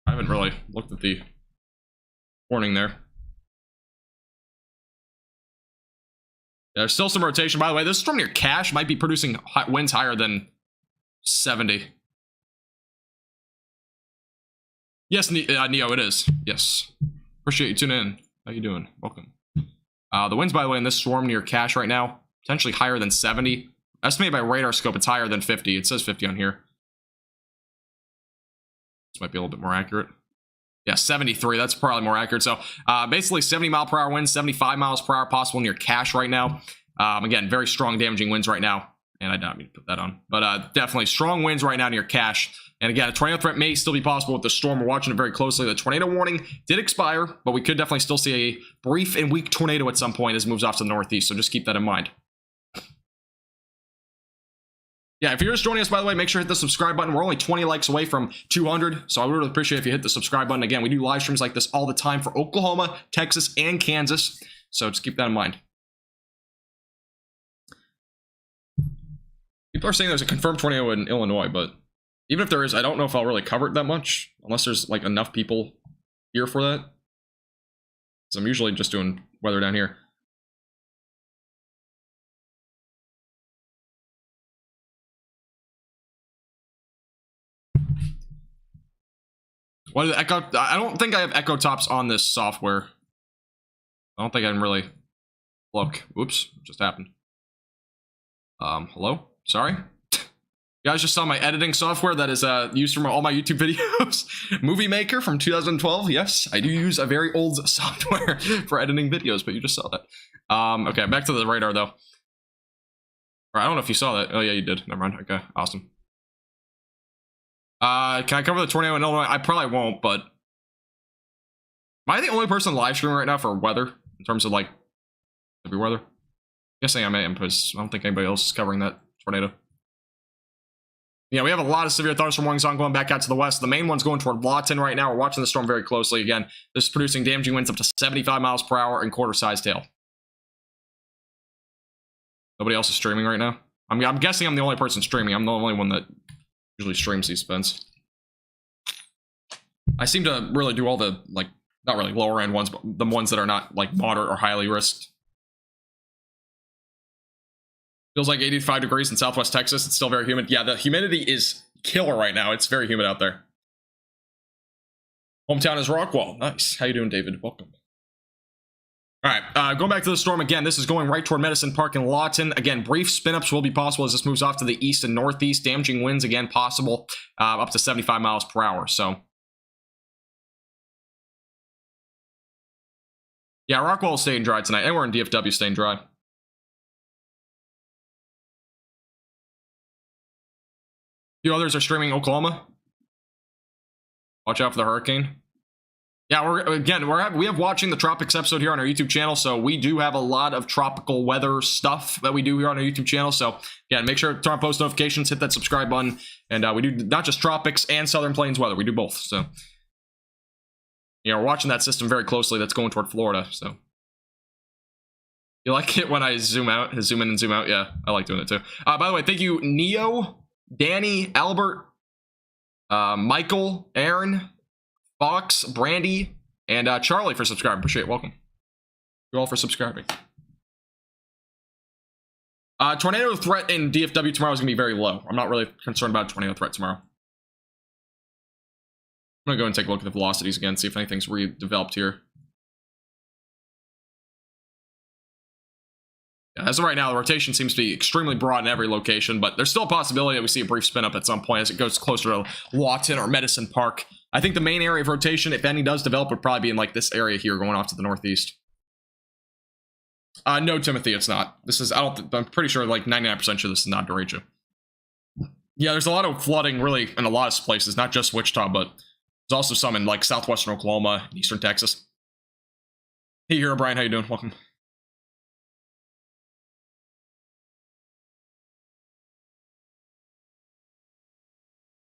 I haven't really looked at the warning there. There's still some rotation. By the way, this storm near Cache might be producing winds higher than 70. Yes, Neo, it is. Yes. Appreciate you tuning in. How you doing? Welcome. The winds, by the way, in this storm near Cache right now, potentially higher than 70. Estimated by radar scope, it's higher than 50. It says 50 on here. This might be a little bit more accurate. Yeah, 73. That's probably more accurate. So basically 70 mile per hour winds, 75 miles per hour possible near Cache right now. Again, very strong damaging winds right now. And I don't mean to put that on. But definitely strong winds right now near Cache. And again, a tornado threat may still be possible with the storm. We're watching it very closely. The tornado warning did expire, but we could definitely still see a brief and weak tornado at some point as it moves off to the northeast. So just keep that in mind. Yeah, if you're just joining us, by the way, make sure to hit the subscribe button. We're only 20 likes away from 200, so I would really appreciate if you hit the subscribe button. Again, we do live streams like this all the time for Oklahoma, Texas, and Kansas, so just keep that in mind. People are saying there's a confirmed tornado in Illinois, but even if there is, I don't know if I'll really cover it that much, unless there's like enough people here for that. So I'm usually just doing weather down here. What is Echo? I don't think I have Echo Tops on this software. I don't think I can really look. Oops, what just happened? Hello? Sorry? You guys just saw my editing software that is used for all my YouTube videos. Movie Maker from 2012. Yes, I do use a very old software for editing videos, but you just saw that. Okay, back to the radar though. Or I don't know if you saw that. Oh yeah, you did. Never mind. Okay, awesome. Can I cover the tornado in Illinois? I probably won't, but am I the only person live streaming right now for weather in terms of like every weather? I'm guessing I am because I don't think anybody else is covering that tornado. Yeah, we have a lot of severe thunderstorm warnings on going back out to the west. The main one's going toward Lawton right now. We're watching the storm very closely. Again, this is producing damaging winds up to 75 miles per hour and quarter-sized hail. Nobody else is streaming right now? I'm guessing I'm the only person streaming. I'm the only one that usually streams these spins. I seem to really do all the, like, not really lower end ones, but the ones that are not, like, moderate or highly risked. Feels like 85 degrees in southwest Texas. It's still very humid. Yeah, the humidity is killer right now. It's very humid out there. Hometown is Rockwall. Nice. How you doing, David? Welcome. All right, going back to the storm again. This is going right toward Medicine Park and Lawton. Again, brief spin-ups will be possible as this moves off to the east and northeast. Damaging winds, again, possible up to 75 miles per hour. So, yeah, Rockwall is staying dry tonight. Anywhere in DFW staying dry. Few others are streaming Oklahoma. Watch out for the hurricane. Yeah, we have watching the tropics episode here on our YouTube channel, so we do have a lot of tropical weather stuff that we do here on our YouTube channel. So yeah, make sure to turn on post notifications, hit that subscribe button, and we do not just tropics and Southern Plains weather. We do both. So yeah, we're watching that system very closely. That's going toward Florida. So you like it when I zoom out, zoom in and zoom out? Yeah, I like doing it too. By the way, thank you, Neo, Danny, Albert, Michael, Aaron, Fox, Brandy, and Charlie for subscribing. Appreciate it. Welcome. You all for subscribing. Tornado threat in DFW tomorrow is going to be very low. I'm not really concerned about tornado threat tomorrow. I'm going to go and take a look at the velocities again, see if anything's redeveloped here. Yeah, as of right now, the rotation seems to be extremely broad in every location, but there's still a possibility that we see a brief spin up at some point as it goes closer to Lawton or Medicine Park. I think the main area of rotation, if any does develop, would probably be in like this area here going off to the northeast. No, Timothy, it's not. This is, I'm pretty sure like 99% sure this is not derecho. Yeah, there's a lot of flooding really in a lot of places, not just Wichita, but there's also some in like southwestern Oklahoma and eastern Texas. Hey, Hero Brian, how you doing? Welcome.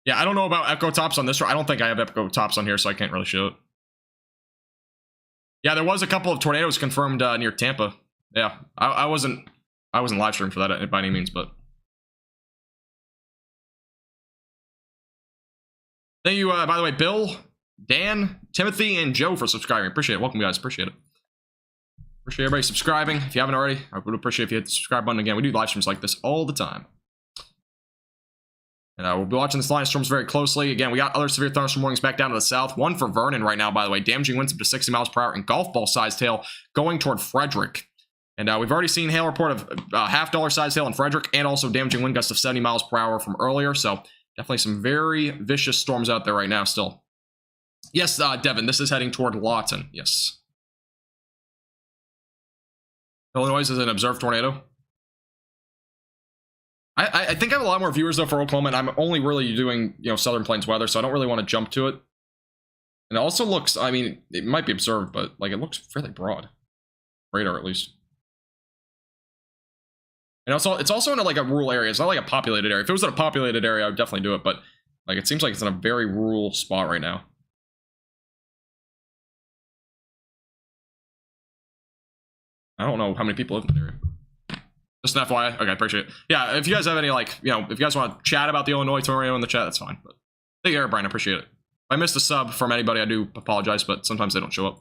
Yeah, I don't know about echo tops on this. I don't think I have echo tops on here, so I can't really show it. Yeah, there was a couple of tornadoes confirmed near Tampa. Yeah, I wasn't live streaming for that by any means, but thank you, by the way, Bill, Dan, Timothy, and Joe for subscribing. Appreciate it. Welcome, guys. Appreciate it. Appreciate everybody subscribing. If you haven't already, I would appreciate if you hit the subscribe button again. We do live streams like this all the time. And we'll be watching this line of storms very closely. Again, we got other severe thunderstorm warnings back down to the south. One for Vernon right now, by the way. Damaging winds up to 60 miles per hour and golf ball sized hail going toward Frederick. And we've already seen hail report of $half sized hail in Frederick and also damaging wind gusts of 70 miles per hour from earlier. So definitely some very vicious storms out there right now still. Yes, Devin, this is heading toward Lawton. Yes. Illinois is an observed tornado. I think I have a lot more viewers though for Oklahoma, and I'm only really doing, you know, Southern Plains weather, so I don't really want to jump to it. And it also looks, I mean, it might be observed, but like it looks fairly broad. Radar at least. And also, it's also in like a rural area. It's not like a populated area. If it was in a populated area, I would definitely do it, but like it seems like it's in a very rural spot right now. I don't know how many people live in the area. Just an FYI. Okay, appreciate it. Yeah, if you guys have any, like, you know, if you guys want to chat about the Illinois tornado in the chat, that's fine. But thank you, Brian. I appreciate it. If I missed a sub from anybody, I do apologize, but sometimes they don't show up.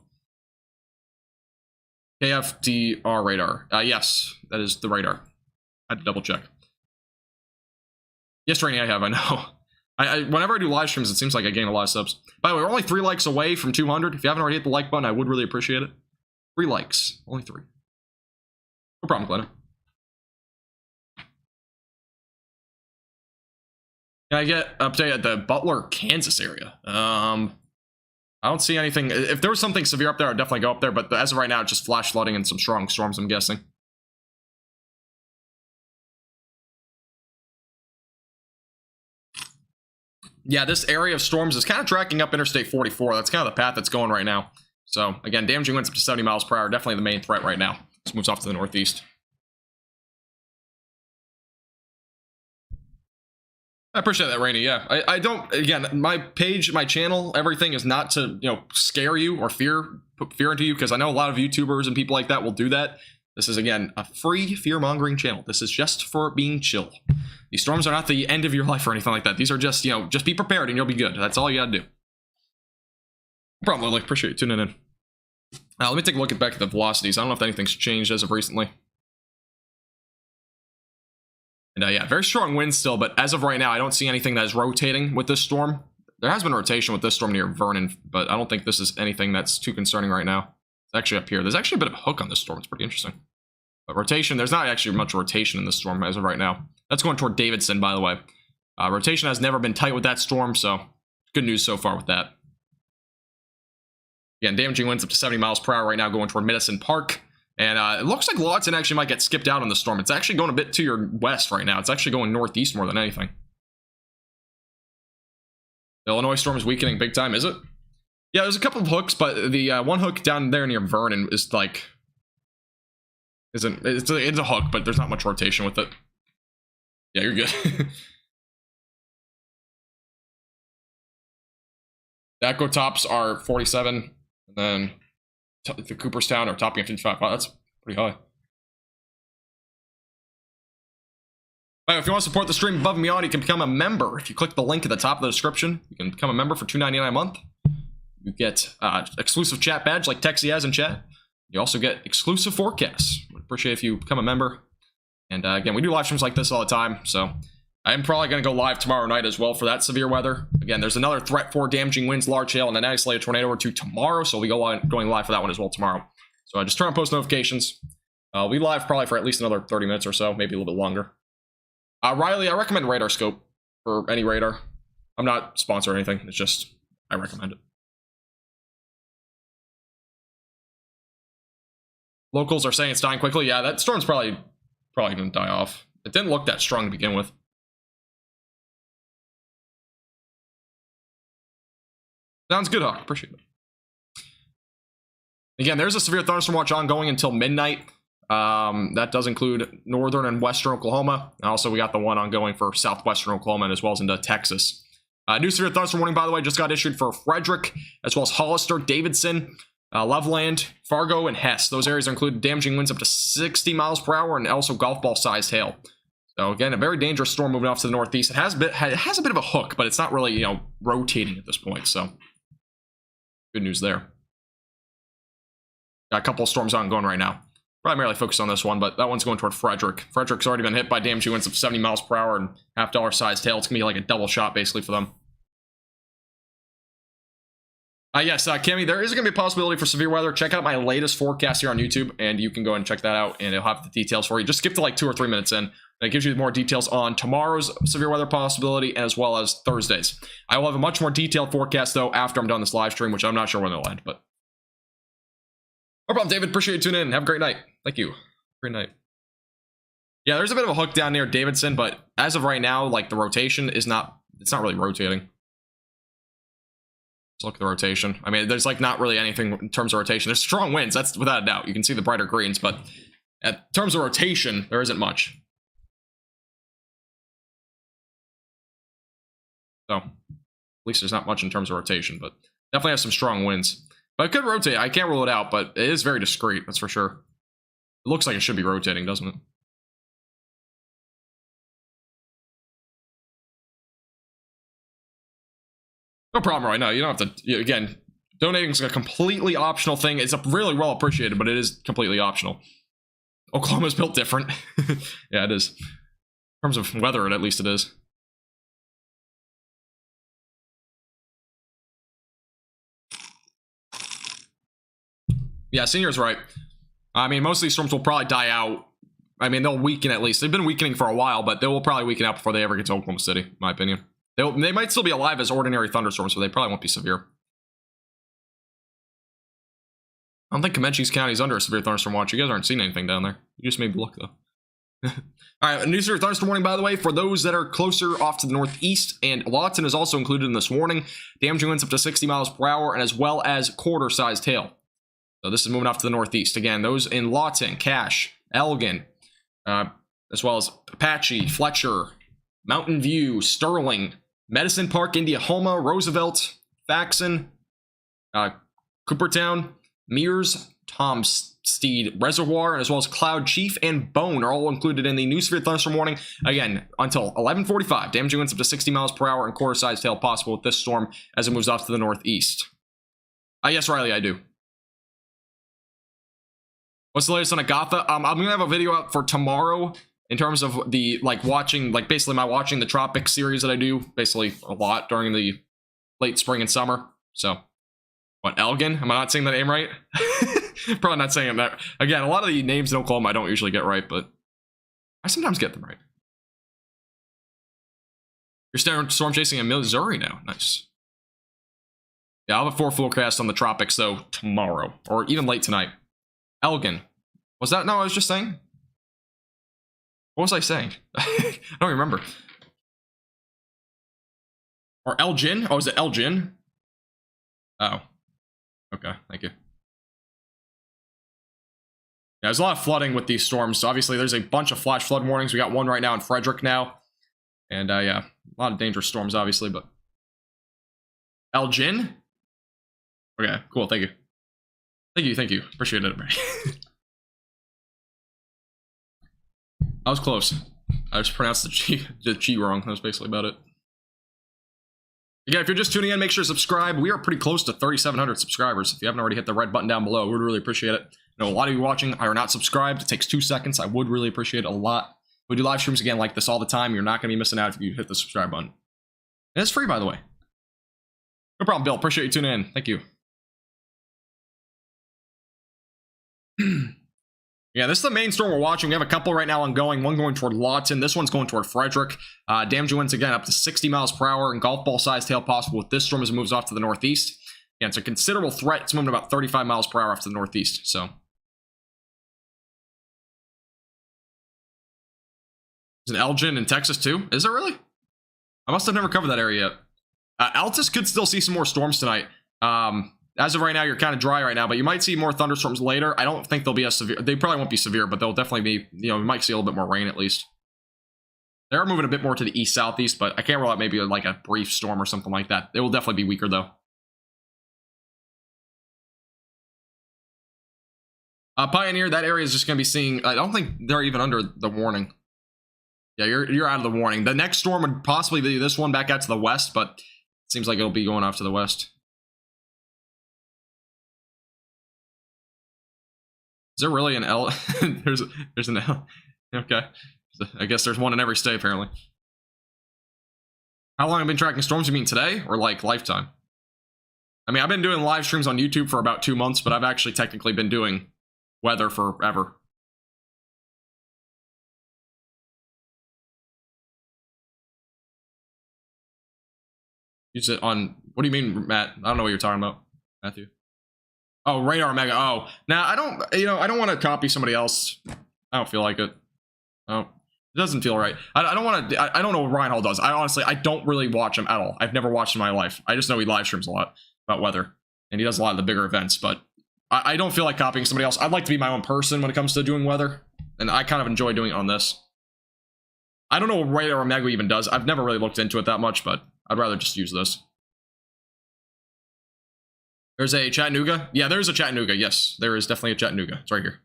KFDR radar. Yes, that is the radar. I had to double check. Yes, Rainy, I have. I know. Whenever I do live streams, it seems like I gain a lot of subs. By the way, we're only 3 likes away from 200. If you haven't already hit the like button, I would really appreciate it. 3 likes. Only 3. No problem, Glenna. Can I get an update at the Butler, Kansas area? I don't see anything. If there was something severe up there, I'd definitely go up there. But as of right now, it's just flash flooding and some strong storms, I'm guessing. Yeah, this area of storms is kind of tracking up Interstate 44. That's kind of the path that's going right now. So, again, damaging winds up to 70 miles per hour. Definitely the main threat right now. This moves off to the northeast. I appreciate that, Rainy. Yeah, I don't, again, my page, my channel, everything is not to, you know, scare you or put fear into you, because I know a lot of YouTubers and people like that will do that. This is, again, a free fear-mongering channel. This is just for being chill. These storms are not the end of your life or anything like that. These are just, you know, just be prepared and you'll be good. That's all you gotta do. No problem, Lily. Appreciate you tuning in. Let me take a look back at the velocities. I don't know if anything's changed as of recently. And yeah, very strong winds still, but as of right now, I don't see anything that is rotating with this storm. There has been rotation with this storm near Vernon, but I don't think this is anything that's too concerning right now. It's actually up here. There's actually a bit of a hook on this storm. It's pretty interesting. But rotation, there's not actually much rotation in this storm as of right now. That's going toward Davidson, by the way. Rotation has never been tight with that storm, so good news so far with that. Again, damaging winds up to 70 miles per hour right now going toward Medicine Park. And it looks like Lawton actually might get skipped out on the storm. It's actually going a bit to your west right now. It's actually going northeast more than anything. The Illinois storm is weakening big time, is it? Yeah, there's a couple of hooks, but the one hook down there near Vernon is like... it's a hook, but there's not much rotation with it. Yeah, you're good. The Echo tops are 47, and then the Cooperstown are topping at 55. Wow, that's pretty high. Right, if you want to support the stream above and beyond, you can become a member. If you click the link at the top of the description, you can become a member for $2.99 a month. You get exclusive chat badge like Texie has in chat. You also get exclusive forecasts. I'd appreciate if you become a member. And again, we do live streams like this all the time, so I'm probably going to go live tomorrow night as well for that severe weather. Again, there's another threat for damaging winds, large hail, and an isolated tornado or two tomorrow, so we'll be going live for that one as well tomorrow. So just turn on post notifications. We'll be live probably for at least another 30 minutes or so, maybe a little bit longer. Riley, I recommend Radar Scope for any radar. I'm not sponsored or anything. It's just, I recommend it. Locals are saying it's dying quickly. Yeah, that storm's probably going to die off. It didn't look that strong to begin with. Sounds good, Hawk. Appreciate it. Again, there's a severe thunderstorm watch ongoing until midnight. That does include northern and western Oklahoma. And also, we got the one ongoing for southwestern Oklahoma and as well as into Texas. New severe thunderstorm warning, by the way, just got issued for Frederick, as well as Hollister, Davidson, Loveland, Fargo, and Hess. Those areas are included damaging winds up to 60 miles per hour and also golf ball sized hail. So again, a very dangerous storm moving off to the northeast. It has a bit of a hook, but it's not really, you know, rotating at this point. So good news there. Got a couple of storms ongoing right now. Primarily focused on this one, but that one's going toward Frederick. Frederick's already been hit by damaging winds of 70 miles per hour and $half sized hail. It's gonna be like a double shot basically for them. Yes, Cammy, there is going to be a possibility for severe weather. Check out my latest forecast here on YouTube, and you can go and check that out, and it'll have the details for you. Just skip to like 2 or 3 minutes in, and it gives you more details on tomorrow's severe weather possibility as well as Thursday's. I will have a much more detailed forecast, though, after I'm done this live stream, which I'm not sure when it'll end, but... no problem, David. Appreciate you tuning in. Have a great night. Thank you. Great night. Yeah, there's a bit of a hook down near Davidson, but as of right now, like, the rotation is not... it's not really rotating. Let's look at the rotation. I mean, there's like not really anything in terms of rotation. There's strong winds, that's without a doubt. You can see the brighter greens, but in terms of rotation, there isn't much. So, at least there's not much in terms of rotation, but definitely have some strong winds. But it could rotate. I can't rule it out, but it is very discreet, that's for sure. It looks like it should be rotating, doesn't it? No problem right now. You don't have to, again, donating is a completely optional thing. It's really well appreciated, but it is completely optional. Oklahoma's built different. Yeah, it is. In terms of weather, at least it is. Yeah, Senior's right. I mean, most of these storms will probably die out. I mean, they'll weaken at least. They've been weakening for a while, but they will probably weaken out before they ever get to Oklahoma City, in my opinion. They might still be alive as ordinary thunderstorms, but they probably won't be severe. I don't think Comanches County is under a severe thunderstorm watch. You guys aren't seeing anything down there. You just maybe look, though. All right, a new severe thunderstorm warning, by the way, for those that are closer off to the northeast, and Lawton is also included in this warning. Damaging winds up to 60 miles per hour, and as well as quarter-sized hail. So this is moving off to the northeast. Again, those in Lawton, Cache, Elgin, as well as Apache, Fletcher, Mountain View, Sterling, Medicine Park, Indiahoma, Roosevelt, Faxon, Coopertown, Mears, Tom Steed Reservoir, as well as Cloud Chief and Bone are all included in the new severe thunderstorm warning. Again, until 11:45, damaging winds up to 60 miles per hour and quarter-sized hail possible with this storm as it moves off to the northeast. Yes, Riley, I do. What's the latest on Agatha? I'm gonna have a video out for tomorrow in terms of the watching, basically my watching the tropics series that I do basically a lot during the late spring and summer. So, what, Elgin? Am I not saying that name right? Probably not saying that. Again, a lot of the names in Oklahoma I don't usually get right, but I sometimes get them right. You're storm chasing in Missouri now. Nice. Yeah, I'll have a full forecast on the tropics though tomorrow, or even late tonight. Elgin. Was that? No, I was just saying. What was I saying? I don't remember. Or Elgin? Oh, is it Elgin? Oh. Okay, thank you. Yeah, there's a lot of flooding with these storms. So obviously there's a bunch of flash flood warnings. We got one right now in Frederick now. And yeah, a lot of dangerous storms obviously, but Elgin? Okay, cool, thank you. Thank you. Appreciate it. I was close. I just pronounced the G wrong. That was basically about it. Again, if you're just tuning in, make sure to subscribe. We are pretty close to 3,700 subscribers. If you haven't already hit the red button down below, we would really appreciate it. I know a lot of you watching are not subscribed. It takes 2 seconds. I would really appreciate it a lot. We do live streams again like this all the time. You're not going to be missing out if you hit the subscribe button. And it's free, by the way. No problem, Bill. Appreciate you tuning in. Thank you. Yeah, this is the main storm we're watching. We have a couple right now ongoing. One going toward Lawton. This one's going toward Frederick. Damaging winds again up to 60 miles per hour and golf ball sized hail possible with this storm as it moves off to the northeast. Yeah, it's a considerable threat. It's moving about 35 miles per hour off to the northeast. So, is an Elgin in Texas too? Is there really? I must have never covered that area yet. Altus could still see some more storms tonight. As of right now, you're kind of dry right now, but you might see more thunderstorms later. I don't think they'll be as severe. They probably won't be severe, but they'll definitely be, we might see a little bit more rain at least. They are moving a bit more to the east-southeast, but I can't rule out maybe like a brief storm or something like that. They will definitely be weaker though. Pioneer, that area is just going to be seeing, I don't think they're even under the warning. Yeah, you're out of the warning. The next storm would possibly be this one back out to the west, but it seems like it'll be going off to the west. Is there really an L? there's an L. Okay. I guess there's one in every state, apparently. How long have I been tracking storms? You mean today? Or like lifetime? I mean, I've been doing live streams on YouTube for about 2 months, but I've actually technically been doing weather forever. Use it on... What do you mean, Matt? I don't know what you're talking about, Matthew. Oh, Radar Mega. Oh, now I don't, I don't want to copy somebody else. I don't feel like it. Oh, it doesn't feel right. I don't want to, I don't know what Ryan Hall does. I don't really watch him at all. I've never watched him in my life. I just know he live streams a lot about weather and he does a lot of the bigger events, but I don't feel like copying somebody else. I'd like to be my own person when it comes to doing weather. And I kind of enjoy doing it on this. I don't know what Radar Mega even does. I've never really looked into it that much, but I'd rather just use this. There's a Chattanooga. Yeah, there's a Chattanooga. Yes, there is definitely a Chattanooga. It's right here.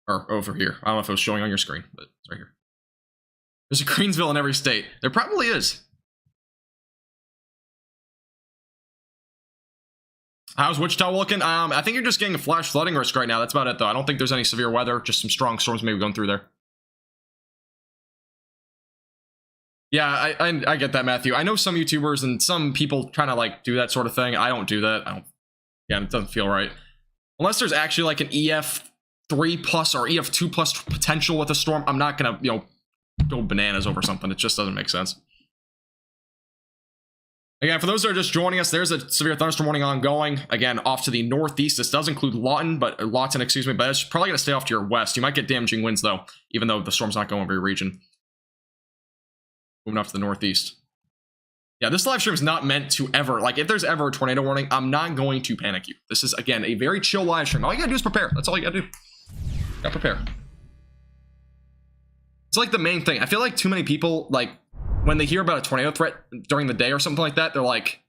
Or over here. I don't know if it was showing on your screen, but it's right here. There's a Greensville in every state. There probably is. How's Wichita looking? I think you're just getting a flash flooding risk right now. That's about it, though. I don't think there's any severe weather. Just some strong storms maybe going through there. Yeah, I get that, Matthew. I know some YouTubers and some people trying to like do that sort of thing. I don't do that. Yeah, it doesn't feel right. Unless there's actually like an EF3 plus or EF2 plus potential with a storm, I'm not gonna, go bananas over something. It just doesn't make sense. Again, for those that are just joining us, there's a severe thunderstorm warning ongoing. Again, off to the northeast. This does include Lawton, but it's probably gonna stay off to your west. You might get damaging winds though, even though the storm's not going over your region. Moving off to the northeast. Yeah, this live stream is not meant to ever, like, if there's ever a tornado warning, I'm not going to panic you. This is, again, a very chill live stream. All you gotta do is prepare. That's all you gotta do. Gotta prepare. It's like the main thing. I feel like too many people, like, when they hear about a tornado threat during the day or something like that, they're like,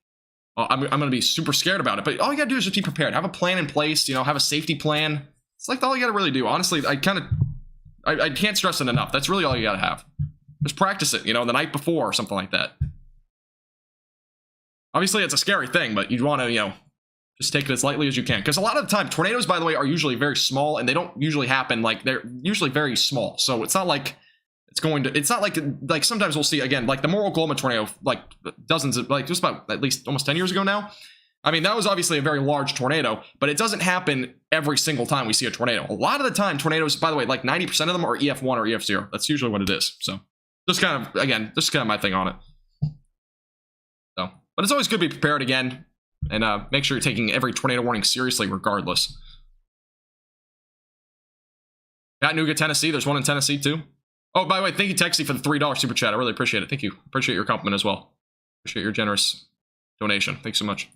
oh, I'm going to be super scared about it. But all you got to do is just be prepared. Have a plan in place, you know, have a safety plan. It's like all you got to really do. Honestly, I can't stress it enough. That's really all you got to have. Just practice it, you know, the night before or something like that. Obviously, it's a scary thing, but you'd want to, you know, just take it as lightly as you can. Because a lot of the time, tornadoes, by the way, are usually very small, and they don't usually happen, like, they're usually very small. So it's not like it's not like sometimes we'll see, again, like the Moore, Oklahoma tornado, like dozens of, like just about at least almost 10 years ago now. I mean, that was obviously a very large tornado, but it doesn't happen every single time we see a tornado. A lot of the time, tornadoes, by the way, like 90% of them are EF1 or EF0. That's usually what it is. So just kind of, again, just kind of my thing on it. So, but it's always good to be prepared again, and make sure you're taking every tornado warning seriously regardless. Chattanooga, Tennessee. There's one in Tennessee too. Oh, by the way, thank you, Texie, for the $3 super chat. I really appreciate it. Thank you. Appreciate your compliment as well. Appreciate your generous donation. Thanks so much.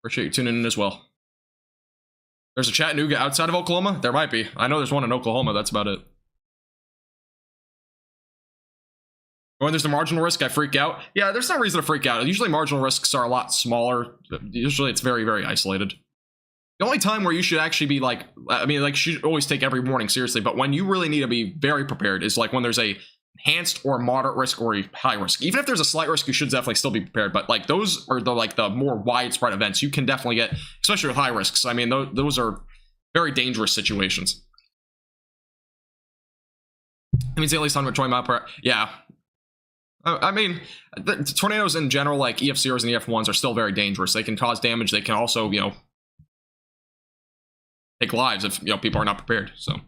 Appreciate you tuning in as well. There's a Chattanooga outside of Oklahoma? There might be. I know there's one in Oklahoma. That's about it. When there's a marginal risk, I freak out. Yeah, there's no reason to freak out. Usually marginal risks are a lot smaller. Usually it's very, very isolated. The only time where you should actually be like, I mean, like, you should always take every warning seriously, but when you really need to be very prepared is like when there's a enhanced or moderate risk or a high risk. Even if there's a slight risk, you should definitely still be prepared, but like those are the more widespread events you can definitely get, especially with high risks. I mean, those are very dangerous situations. I mean, it's at least 120 mile per hour. Yeah. I mean, the tornadoes in general, like EF0s and EF1s, are still very dangerous. They can cause damage. They can also, you know, take lives if, you know, people are not prepared. So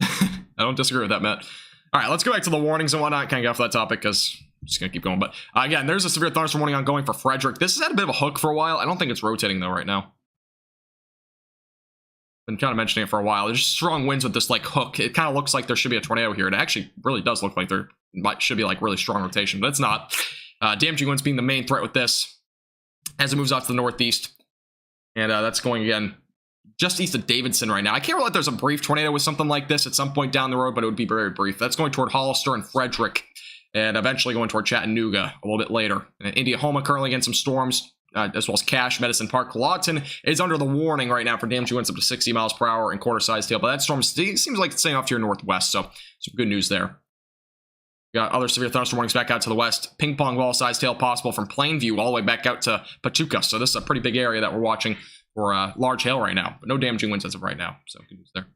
I don't disagree with that, Matt. All right, let's go back to the warnings and whatnot. Can't get off that topic because I'm just gonna keep going. But again, there's a severe thunderstorm warning ongoing for Frederick. This has had a bit of a hook for a while. I don't think it's rotating though right now. Been kind of mentioning it for a while. There's strong winds with this like hook. It kind of looks like there should be a tornado here. It actually really does look like there should be like really strong rotation, but it's not. Damaging winds being the main threat with this as it moves off to the northeast. And that's going again just east of Davidson right now. I can't rule out there's a brief tornado with something like this at some point down the road, but it would be very brief. That's going toward Hollister and Frederick, and eventually going toward Chattanooga a little bit later. And Indiahoma currently getting some storms, as well as Cache, Medicine Park. Lawton is under the warning right now for damaging winds up to 60 miles per hour and quarter-sized hail, but that storm seems like it's staying off to your northwest, so some good news there. We got other severe thunderstorm warnings back out to the west. Ping pong ball-sized hail possible from Plainview all the way back out to Pachuca, so this is a pretty big area that we're watching for large hail right now, but no damaging winds as of right now, so good news there.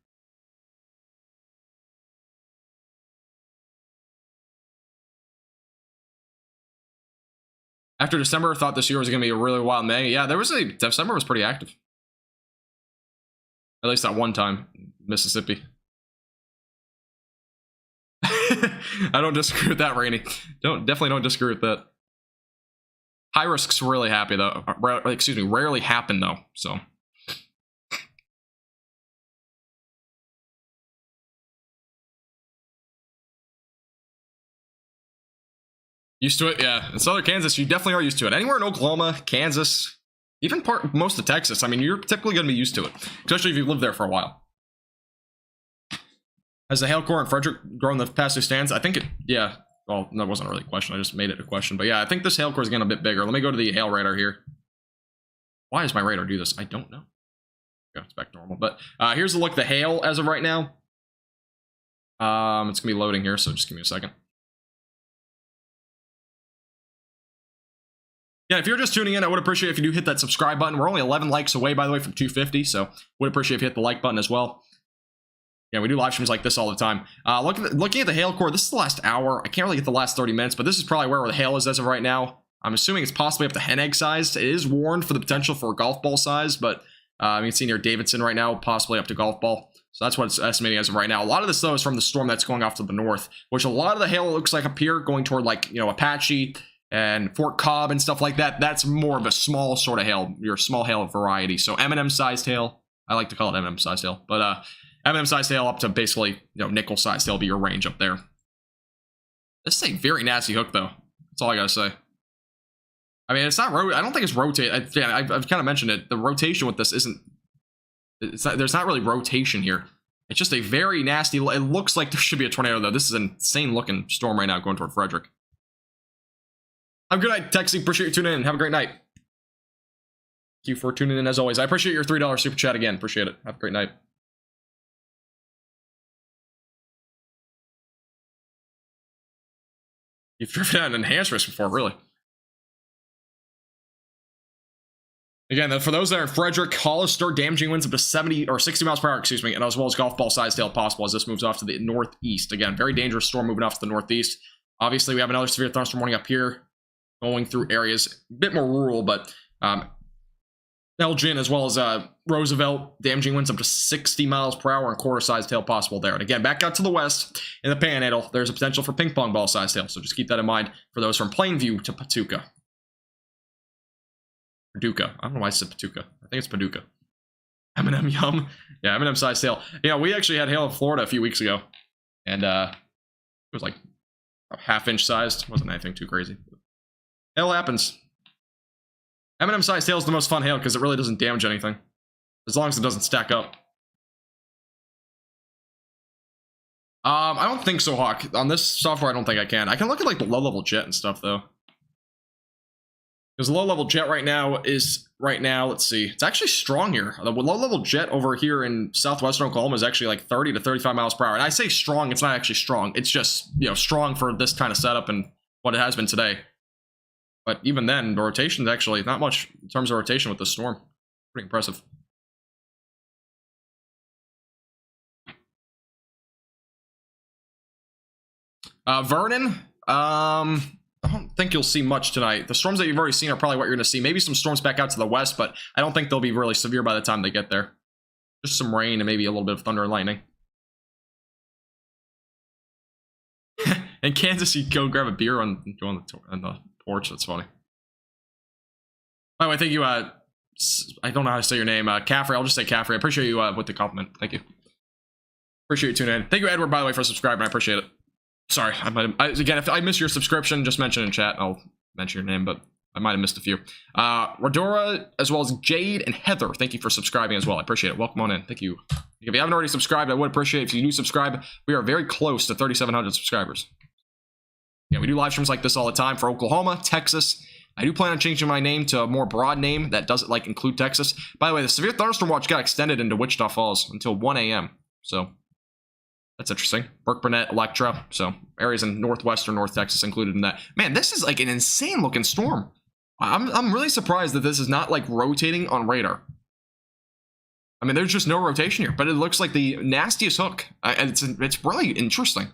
After December, I thought this year was going to be a really wild May. Yeah, December was pretty active. At least that one time, Mississippi. I don't disagree with that, Rainey. Definitely don't disagree with that. High risks really happy though. Rarely happen though. So. Used to it, yeah. In southern Kansas, you definitely are used to it. Anywhere in Oklahoma, Kansas, even most of Texas, I mean, you're typically going to be used to it, especially if you've lived there for a while. Has the hail core in Frederick grown the past 2 stands? I think it, yeah. Well, that wasn't really a question. I just made it a question. But yeah, I think this hail core is getting a bit bigger. Let me go to the hail radar here. Why does my radar do this? I don't know. Yeah, it's back to normal. But here's a look at the hail as of right now. It's going to be loading here, so just give me a second. Yeah, if you're just tuning in, I would appreciate if you do hit that subscribe button. We're only 11 likes away, by the way, from 250, so would appreciate if you hit the like button as well. Yeah, we do live streams like this all the time. Looking at the hail core, this is the last hour. I can't really get the last 30 minutes, but this is probably where the hail is as of right now. I'm assuming it's possibly up to hen egg sized. It is warned for the potential for golf ball size, but you can see near Davidson right now, possibly up to golf ball. So that's what it's estimating as of right now. A lot of this, though, is from the storm that's going off to the north, which a lot of the hail looks like up here going toward, like, you know, Apache and Fort Cobb and stuff like that. That's more of a small sort of hail, your small hail variety. So M&M sized hail, I like to call it M&M sized hail, but M&M sized hail up to basically, you know, nickel sized hail be your range up there. This is a very nasty hook, though. That's all I gotta say. I mean, it's not I don't think it's rotate. I've kind of mentioned it. The rotation with this isn't. There's not really rotation here. It's just a very nasty, it looks like there should be a tornado though. This is an insane looking storm right now going toward Frederick. Have a good night, Texie. Appreciate you tuning in. Have a great night. Thank you for tuning in as always. I appreciate your $3 super chat again. Appreciate it. Have a great night. You've driven out an enhanced risk before, really? Again, for those that are in Frederick, Hollister, damaging winds up to 70 or 60 miles per hour, excuse me, and as well as golf ball size tail possible as this moves off to the northeast. Again, very dangerous storm moving off to the northeast. Obviously, we have another severe thunderstorm warning up here, going through areas a bit more rural, but Elgin as well as Roosevelt, damaging winds up to 60 miles per hour and quarter size tail possible there. And again, back out to the west in the Panhandle, there's a potential for ping pong ball size tail. So just keep that in mind for those from Plainview to Paducah. Paducah. I don't know why I said Paducah. I think it's Paducah. M&M yum. Yeah, M&M size tail. Yeah, we actually had hail in Florida a few weeks ago. And it was like a half-inch sized. Wasn't anything too crazy. Hail happens. M&M size tail is the most fun hail because it really doesn't damage anything. As long as it doesn't stack up. I don't think so, Hawk. On this software, I don't think I can. I can look at like the low-level jet and stuff, though. Because low-level jet right now is, let's see. It's actually strong here. The low-level jet over here in southwestern Oklahoma is actually like 30 to 35 miles per hour. And I say strong, it's not actually strong. It's just, you know, strong for this kind of setup and what it has been today. But even then, the rotation is actually not much in terms of rotation with the storm. Pretty impressive. Vernon, I don't think you'll see much tonight. The storms that you've already seen are probably what you're going to see. Maybe some storms back out to the west, but I don't think they'll be really severe by the time they get there. Just some rain and maybe a little bit of thunder and lightning. In Kansas, you go grab a beer on the porch. That's funny. By the way, thank you. I don't know how to say your name. Caffrey. I'll just say Caffrey. I appreciate you with the compliment. Thank you. Appreciate you tuning in. Thank you, Edward, by the way, for subscribing. I appreciate it. Sorry, again, if I miss your subscription, just mention in chat. I'll mention your name, but I might have missed a few. Rodora, as well as Jade and Heather, thank you for subscribing as well. I appreciate it. Welcome on in. Thank you. If you haven't already subscribed, I would appreciate it if you do subscribe. We are very close to 3,700 subscribers. Yeah, we do live streams like this all the time for Oklahoma, Texas. I do plan on changing my name to a more broad name that doesn't like include Texas. By the way, the severe thunderstorm watch got extended into Wichita Falls until 1 a.m. So that's interesting. Burke, Burnett, Electra. So areas in northwestern North Texas included in that. Man, this is like an insane looking storm. I'm really surprised that this is not like rotating on radar. I mean, there's just no rotation here, but it looks like the nastiest hook. And it's really interesting.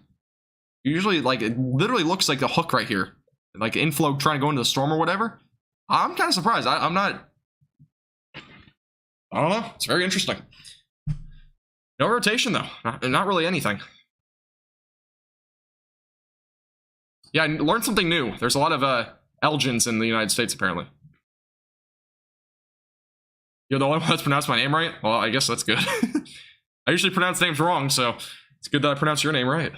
Usually, like, it literally looks like the hook right here. Like inflow trying to go into the storm or whatever. I'm kind of surprised. I'm not. I don't know. It's very interesting. No rotation though. Not really anything. Yeah, I learned something new. There's a lot of Elgins in the United States apparently. You're the only one that's pronounced my name right? Well, I guess that's good. I usually pronounce names wrong, so it's good that I pronounce your name right.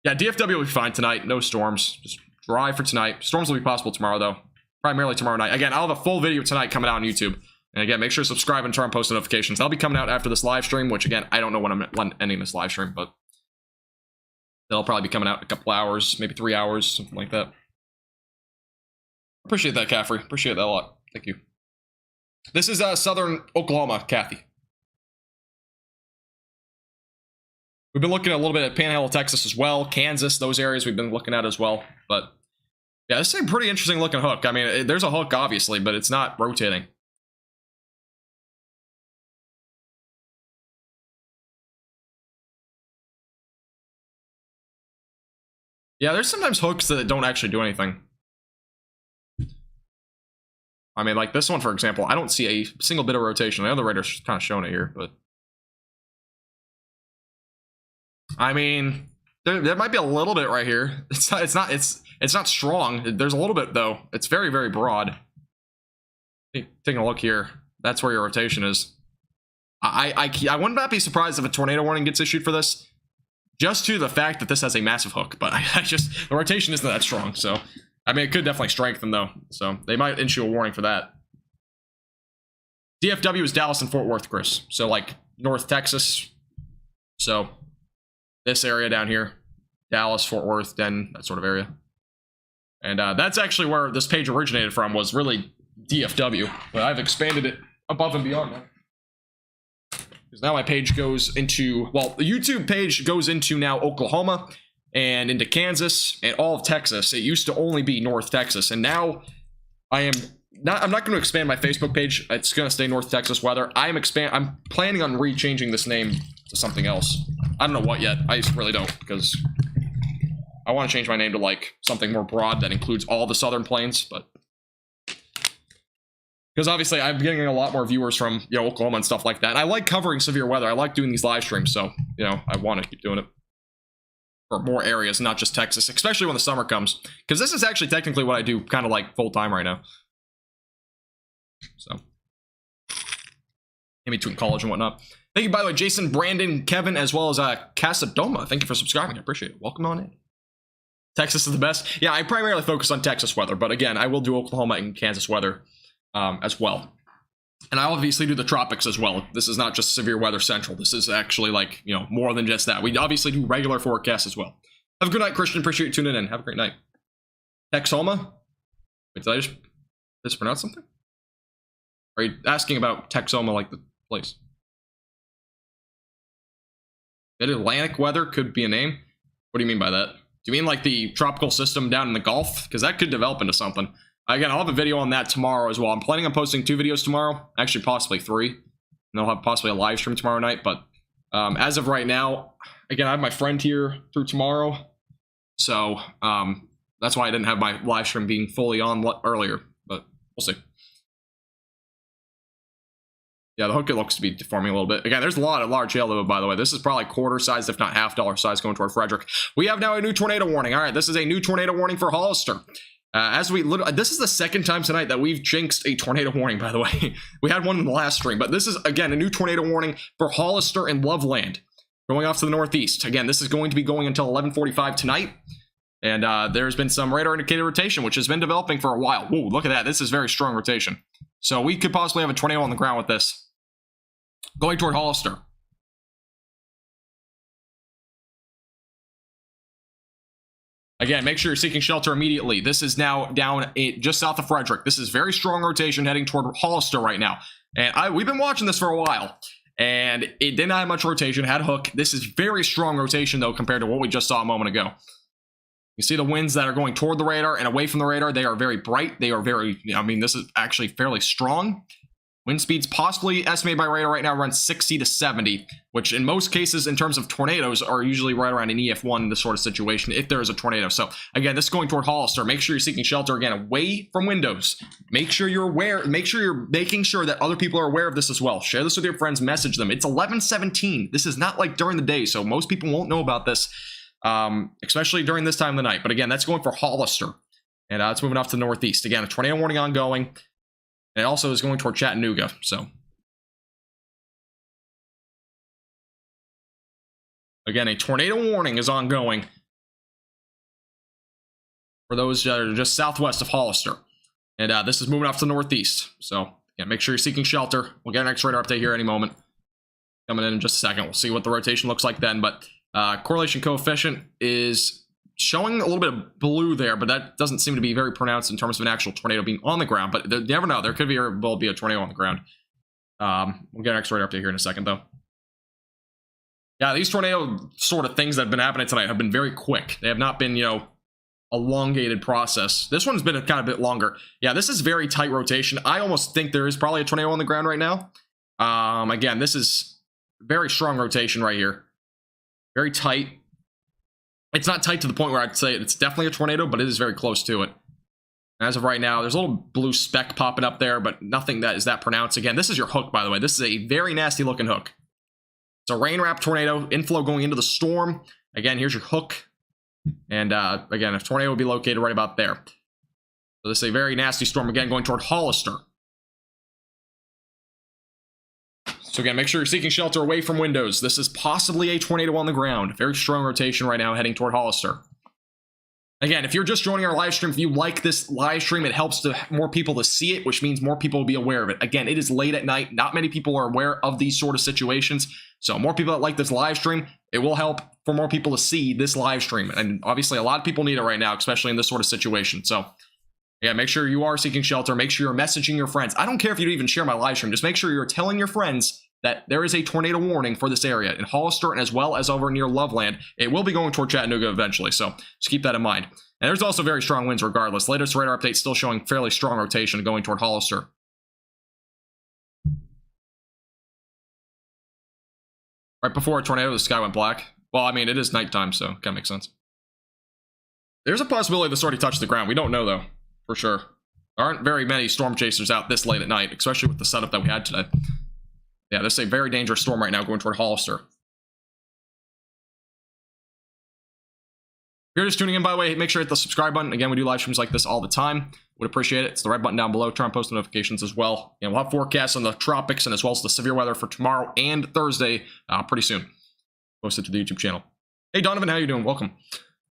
Yeah, DFW will be fine tonight. No storms. Just dry for tonight. Storms will be possible tomorrow, though. Primarily tomorrow night. Again, I'll have a full video tonight coming out on YouTube. And again, make sure to subscribe and turn on post notifications. That'll be coming out after this live stream, which, again, I don't know when I'm ending this live stream, but they'll probably be coming out in a couple hours, maybe 3 hours, something like that. Appreciate that, Caffrey. Appreciate that a lot. Thank you. This is southern Oklahoma, Kathy. We've been looking a little bit at Panhandle, Texas as well. Kansas, those areas we've been looking at as well. But yeah, this is a pretty interesting looking hook. I mean, there's a hook, obviously, but it's not rotating. Yeah, there's sometimes hooks that don't actually do anything. I mean, like this one, for example, I don't see a single bit of rotation. The other radar's kind of showing it here, but I mean, there might be a little bit right here. It's not strong. There's a little bit though. It's very, very broad. Taking a look here, that's where your rotation is. I would not be surprised if a tornado warning gets issued for this, just to the fact that this has a massive hook. But the rotation isn't that strong. So I mean, it could definitely strengthen though. So they might issue a warning for that. DFW is Dallas and Fort Worth, Chris. So like North Texas. So this area down here, Dallas, Fort Worth, Denton, that sort of area. And that's actually where this page originated from, was really DFW. But I've expanded it above and beyond now. Because now my page goes into, well, the YouTube page goes into now Oklahoma and into Kansas and all of Texas. It used to only be North Texas. And now I'm not going to expand my Facebook page. It's going to stay North Texas weather. I'm planning on re-changing this name to something else. I don't know what yet. I really don't, because I want to change my name to like something more broad that includes all the Southern Plains, but because obviously I'm getting a lot more viewers from, you know, Oklahoma and stuff like that. And I like covering severe weather. I like doing these live streams, so, you know, I want to keep doing it for more areas, not just Texas, especially when the summer comes, because this is actually technically what I do kind of like full time right now. So in between college and whatnot. Thank you, by the way, Jason, Brandon, Kevin, as well as Casadoma. Thank you for subscribing. I appreciate it. Welcome on in. Texas is the best. Yeah, I primarily focus on Texas weather, but again, I will do Oklahoma and Kansas weather as well. And I obviously do the tropics as well. This is not just severe weather central. This is actually like, you know, more than just that. We obviously do regular forecasts as well. Have a good night, Christian. Appreciate you tuning in. Have a great night. Texoma? Wait, did I just mispronounce something? Are you asking about Texoma, like the place? Mid-Atlantic weather could be a name. What do you mean by that? Do you mean like the tropical system down in the Gulf? Because that could develop into something. Again, I'll have a video on that tomorrow as well. I'm planning on posting 2 videos tomorrow. Actually, possibly 3. And I'll have possibly a live stream tomorrow night. But as of right now, again, I have my friend here through tomorrow. So that's why I didn't have my live stream being fully on earlier. But we'll see. Yeah, the hook looks to be deforming a little bit. Again, there's a lot of large hail, though, by the way. This is probably quarter size, if not half dollar size, going toward Frederick. We have now a new tornado warning. All right, this is a new tornado warning for Hollister. This is the second time tonight that we've jinxed a tornado warning, by the way. We had one in the last stream, but this is, again, a new tornado warning for Hollister and Loveland, going off to the northeast. Again, this is going to be going until 11:45 tonight. And there's been some radar indicated rotation, which has been developing for a while. Whoa, look at that. This is very strong rotation. So we could possibly have a tornado on the ground with this. Going toward Hollister. Again, make sure you're seeking shelter immediately. This is now down just south of Frederick. This is very strong rotation heading toward Hollister right now. And we've been watching this for a while. And it didn't have much rotation, had hook. This is very strong rotation, though, compared to what we just saw a moment ago. You see the winds that are going toward the radar and away from the radar. They are very bright. They are very, I mean, this is actually fairly strong. Wind speeds possibly estimated by radar right now run 60 to 70, which in most cases in terms of tornadoes are usually right around an EF1 in this sort of situation if there is a tornado. So again, this is going toward Hollister. Make sure you're seeking shelter again away from windows. Make sure you're aware. Make sure you're making sure that other people are aware of this as well. Share this with your friends. Message them. It's 11:17. This is not like during the day, so most people won't know about this, especially during this time of the night. But again, that's going for Hollister, and it's moving off to the northeast. Again, a tornado warning ongoing. And it also is going toward Chattanooga, so. Again, a tornado warning is ongoing for those that are just southwest of Hollister. And this is moving off to the northeast. So, yeah, make sure you're seeking shelter. We'll get our next radar update here any moment. Coming in just a second. We'll see what the rotation looks like then. But correlation coefficient is showing a little bit of blue there, but that doesn't seem to be very pronounced in terms of an actual tornado being on the ground. But you never know. There could be a tornado on the ground. We'll get our next radar update here in a second, though. Yeah, these tornado sort of things that have been happening tonight have been very quick. They have not been, you know, elongated process. This one's been a kind of bit longer. Yeah, this is very tight rotation. I almost think there is probably a tornado on the ground right now. Again, this is very strong rotation right here. Very tight. It's not tight to the point where I'd say it's definitely a tornado, but it is very close to it. As of right now, there's a little blue speck popping up there, but nothing that is that pronounced. Again, this is your hook, by the way. This is a very nasty looking hook. It's a rain-wrapped tornado, inflow going into the storm. Again, here's your hook. And again, a tornado would be located right about there. So this is a very nasty storm, again, going toward Hollister. So again, make sure you're seeking shelter away from windows. This is possibly a tornado on the ground. Very strong rotation right now heading toward Hollister. Again, if you're just joining our live stream, if you like this live stream, it helps more people to see it, which means more people will be aware of it. Again, it is late at night. Not many people are aware of these sort of situations. So more people that like this live stream, it will help for more people to see this live stream. And obviously, a lot of people need it right now, especially in this sort of situation. So yeah, make sure you are seeking shelter. Make sure you're messaging your friends. I don't care if you don't even share my live stream. Just make sure you're telling your friends that there is a tornado warning for this area in Hollister and as well as over near Loveland. It will be going toward Chattanooga eventually, so just keep that in mind. And there's also very strong winds regardless. Latest radar update still showing fairly strong rotation going toward Hollister. Right before a tornado, the sky went black. Well, I mean, it is nighttime, so it kind of makes sense. There's a possibility this already touched the ground. We don't know, though, for sure. There aren't very many storm chasers out this late at night, especially with the setup that we had today. Yeah, this is a very dangerous storm right now going toward Hollister. If you're just tuning in, by the way, make sure to hit the subscribe button. Again, we do live streams like this all the time. Would appreciate it. It's the red button down below. Turn on post notifications as well. And we'll have forecasts on the tropics and as well as the severe weather for tomorrow and Thursday pretty soon. Posted to the YouTube channel. Hey, Donovan, how you doing? Welcome.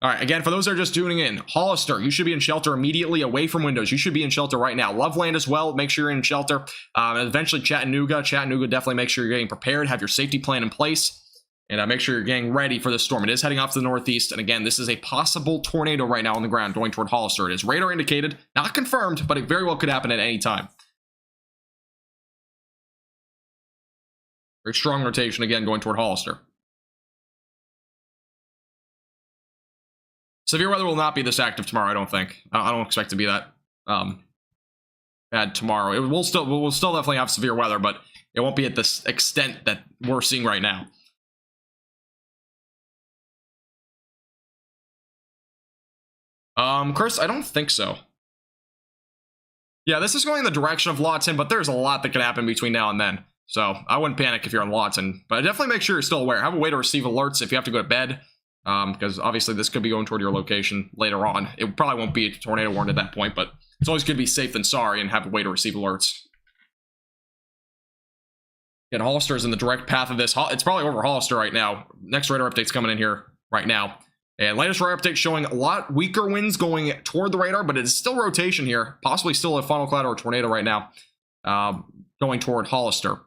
All right, again, for those that are just tuning in, Hollister, you should be in shelter immediately away from windows. You should be in shelter right now. Loveland as well, make sure you're in shelter. And eventually Chattanooga, definitely make sure you're getting prepared, have your safety plan in place, and make sure you're getting ready for this storm. It is heading off to the northeast, and again, this is a possible tornado right now on the ground going toward Hollister. It is radar indicated, not confirmed, but it very well could happen at any time. Very strong rotation again going toward Hollister. Severe weather will not be this active tomorrow, I don't think. I don't expect to be that bad tomorrow. We'll still definitely have severe weather, but it won't be at this extent that we're seeing right now. Chris, I don't think so. Yeah, this is going in the direction of Lawton, but there's a lot that can happen between now and then. So I wouldn't panic if you're in Lawton, but definitely make sure you're still aware. Have a way to receive alerts if you have to go to bed. Because obviously this could be going toward your location later on. It probably won't be a tornado warning at that point, but it's always good to be safe than sorry and have a way to receive alerts. And Hollister is in the direct path of this. It's probably over Hollister right now. Next radar update's coming in here right now. And latest radar update showing a lot weaker winds going toward the radar, but it's still rotation here. Possibly still a funnel cloud or a tornado right now going toward Hollister.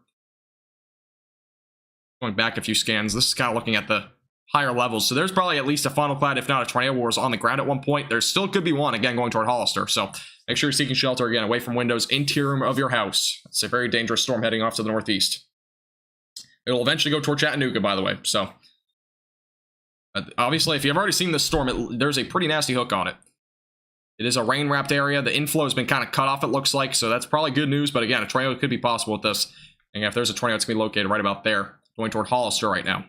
Going back a few scans, this is kind of looking at the higher levels, so there's probably at least a funnel cloud, if not a tornado wars on the ground at one point. There still could be one, again, going toward Hollister, so make sure you're seeking shelter, again, away from windows, interior of your house. It's a very dangerous storm heading off to the northeast. It will eventually go toward Chattanooga, by the way, so obviously, if you've already seen this storm, there's a pretty nasty hook on it. It is a rain-wrapped area. The inflow has been kind of cut off, it looks like, so that's probably good news, but again, a tornado could be possible with this. And if there's a tornado, it's going to be located right about there, going toward Hollister right now.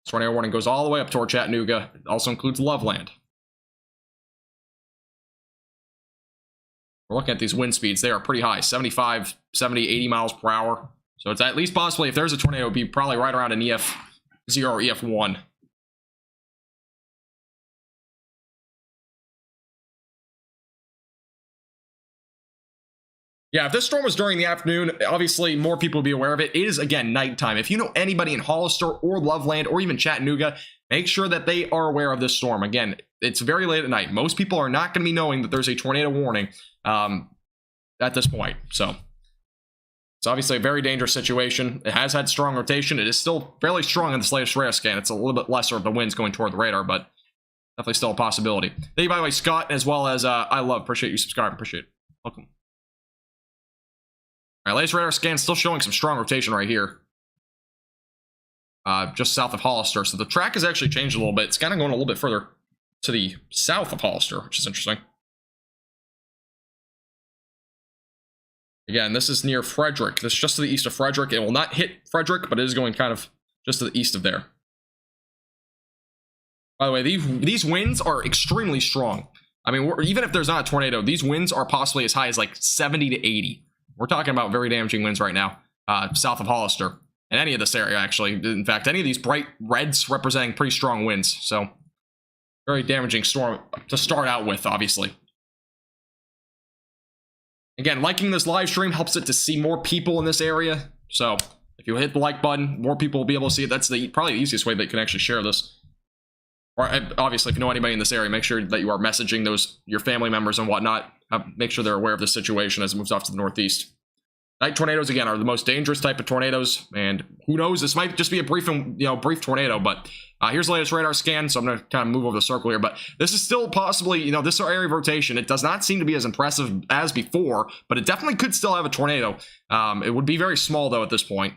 Tornado warning goes all the way up toward Chattanooga. It also includes Loveland. We're looking at these wind speeds. They are pretty high, 75, 70, 80 miles per hour. So it's at least possibly, if there's a tornado, it would be probably right around an EF0 or EF1. Yeah, if this storm was during the afternoon, obviously more people would be aware of it. It is, again, nighttime. If you know anybody in Hollister or Loveland or even Chattanooga, make sure that they are aware of this storm. Again, it's very late at night. Most people are not going to be knowing that there's a tornado warning at this point. So it's obviously a very dangerous situation. It has had strong rotation. It is still fairly strong in this latest radar scan. It's a little bit lesser of the winds going toward the radar, but definitely still a possibility. Thank you, by the way, Scott, as well as I Love. Appreciate you subscribing. Appreciate it. Welcome. All right, latest radar scan still showing some strong rotation right here. Just south of Hollister. So the track has actually changed a little bit. It's kind of going a little bit further to the south of Hollister, which is interesting. Again, this is near Frederick. This is just to the east of Frederick. It will not hit Frederick, but it is going kind of just to the east of there. By the way, these winds are extremely strong. I mean, even if there's not a tornado, these winds are possibly as high as like 70 to 80. We're talking about very damaging winds right now, south of Hollister, and any of this area, actually. In fact, any of these bright reds representing pretty strong winds. So, very damaging storm to start out with, obviously. Again, liking this live stream helps it to see more people in this area. So, if you hit the like button, more people will be able to see it. That's probably the easiest way they can actually share this. or obviously if you know anybody in this area, make sure that you are messaging your family members and whatnot. Make sure they're aware of the situation as it moves off to the northeast. Night tornadoes, again, are the most dangerous type of tornadoes, and who knows, this might just be a brief tornado, but here's the latest radar scan, so I'm going to kind of move over the circle here, but this is still possibly, this area of rotation. It does not seem to be as impressive as before, but it definitely could still have a tornado. It would be very small, though, at this point.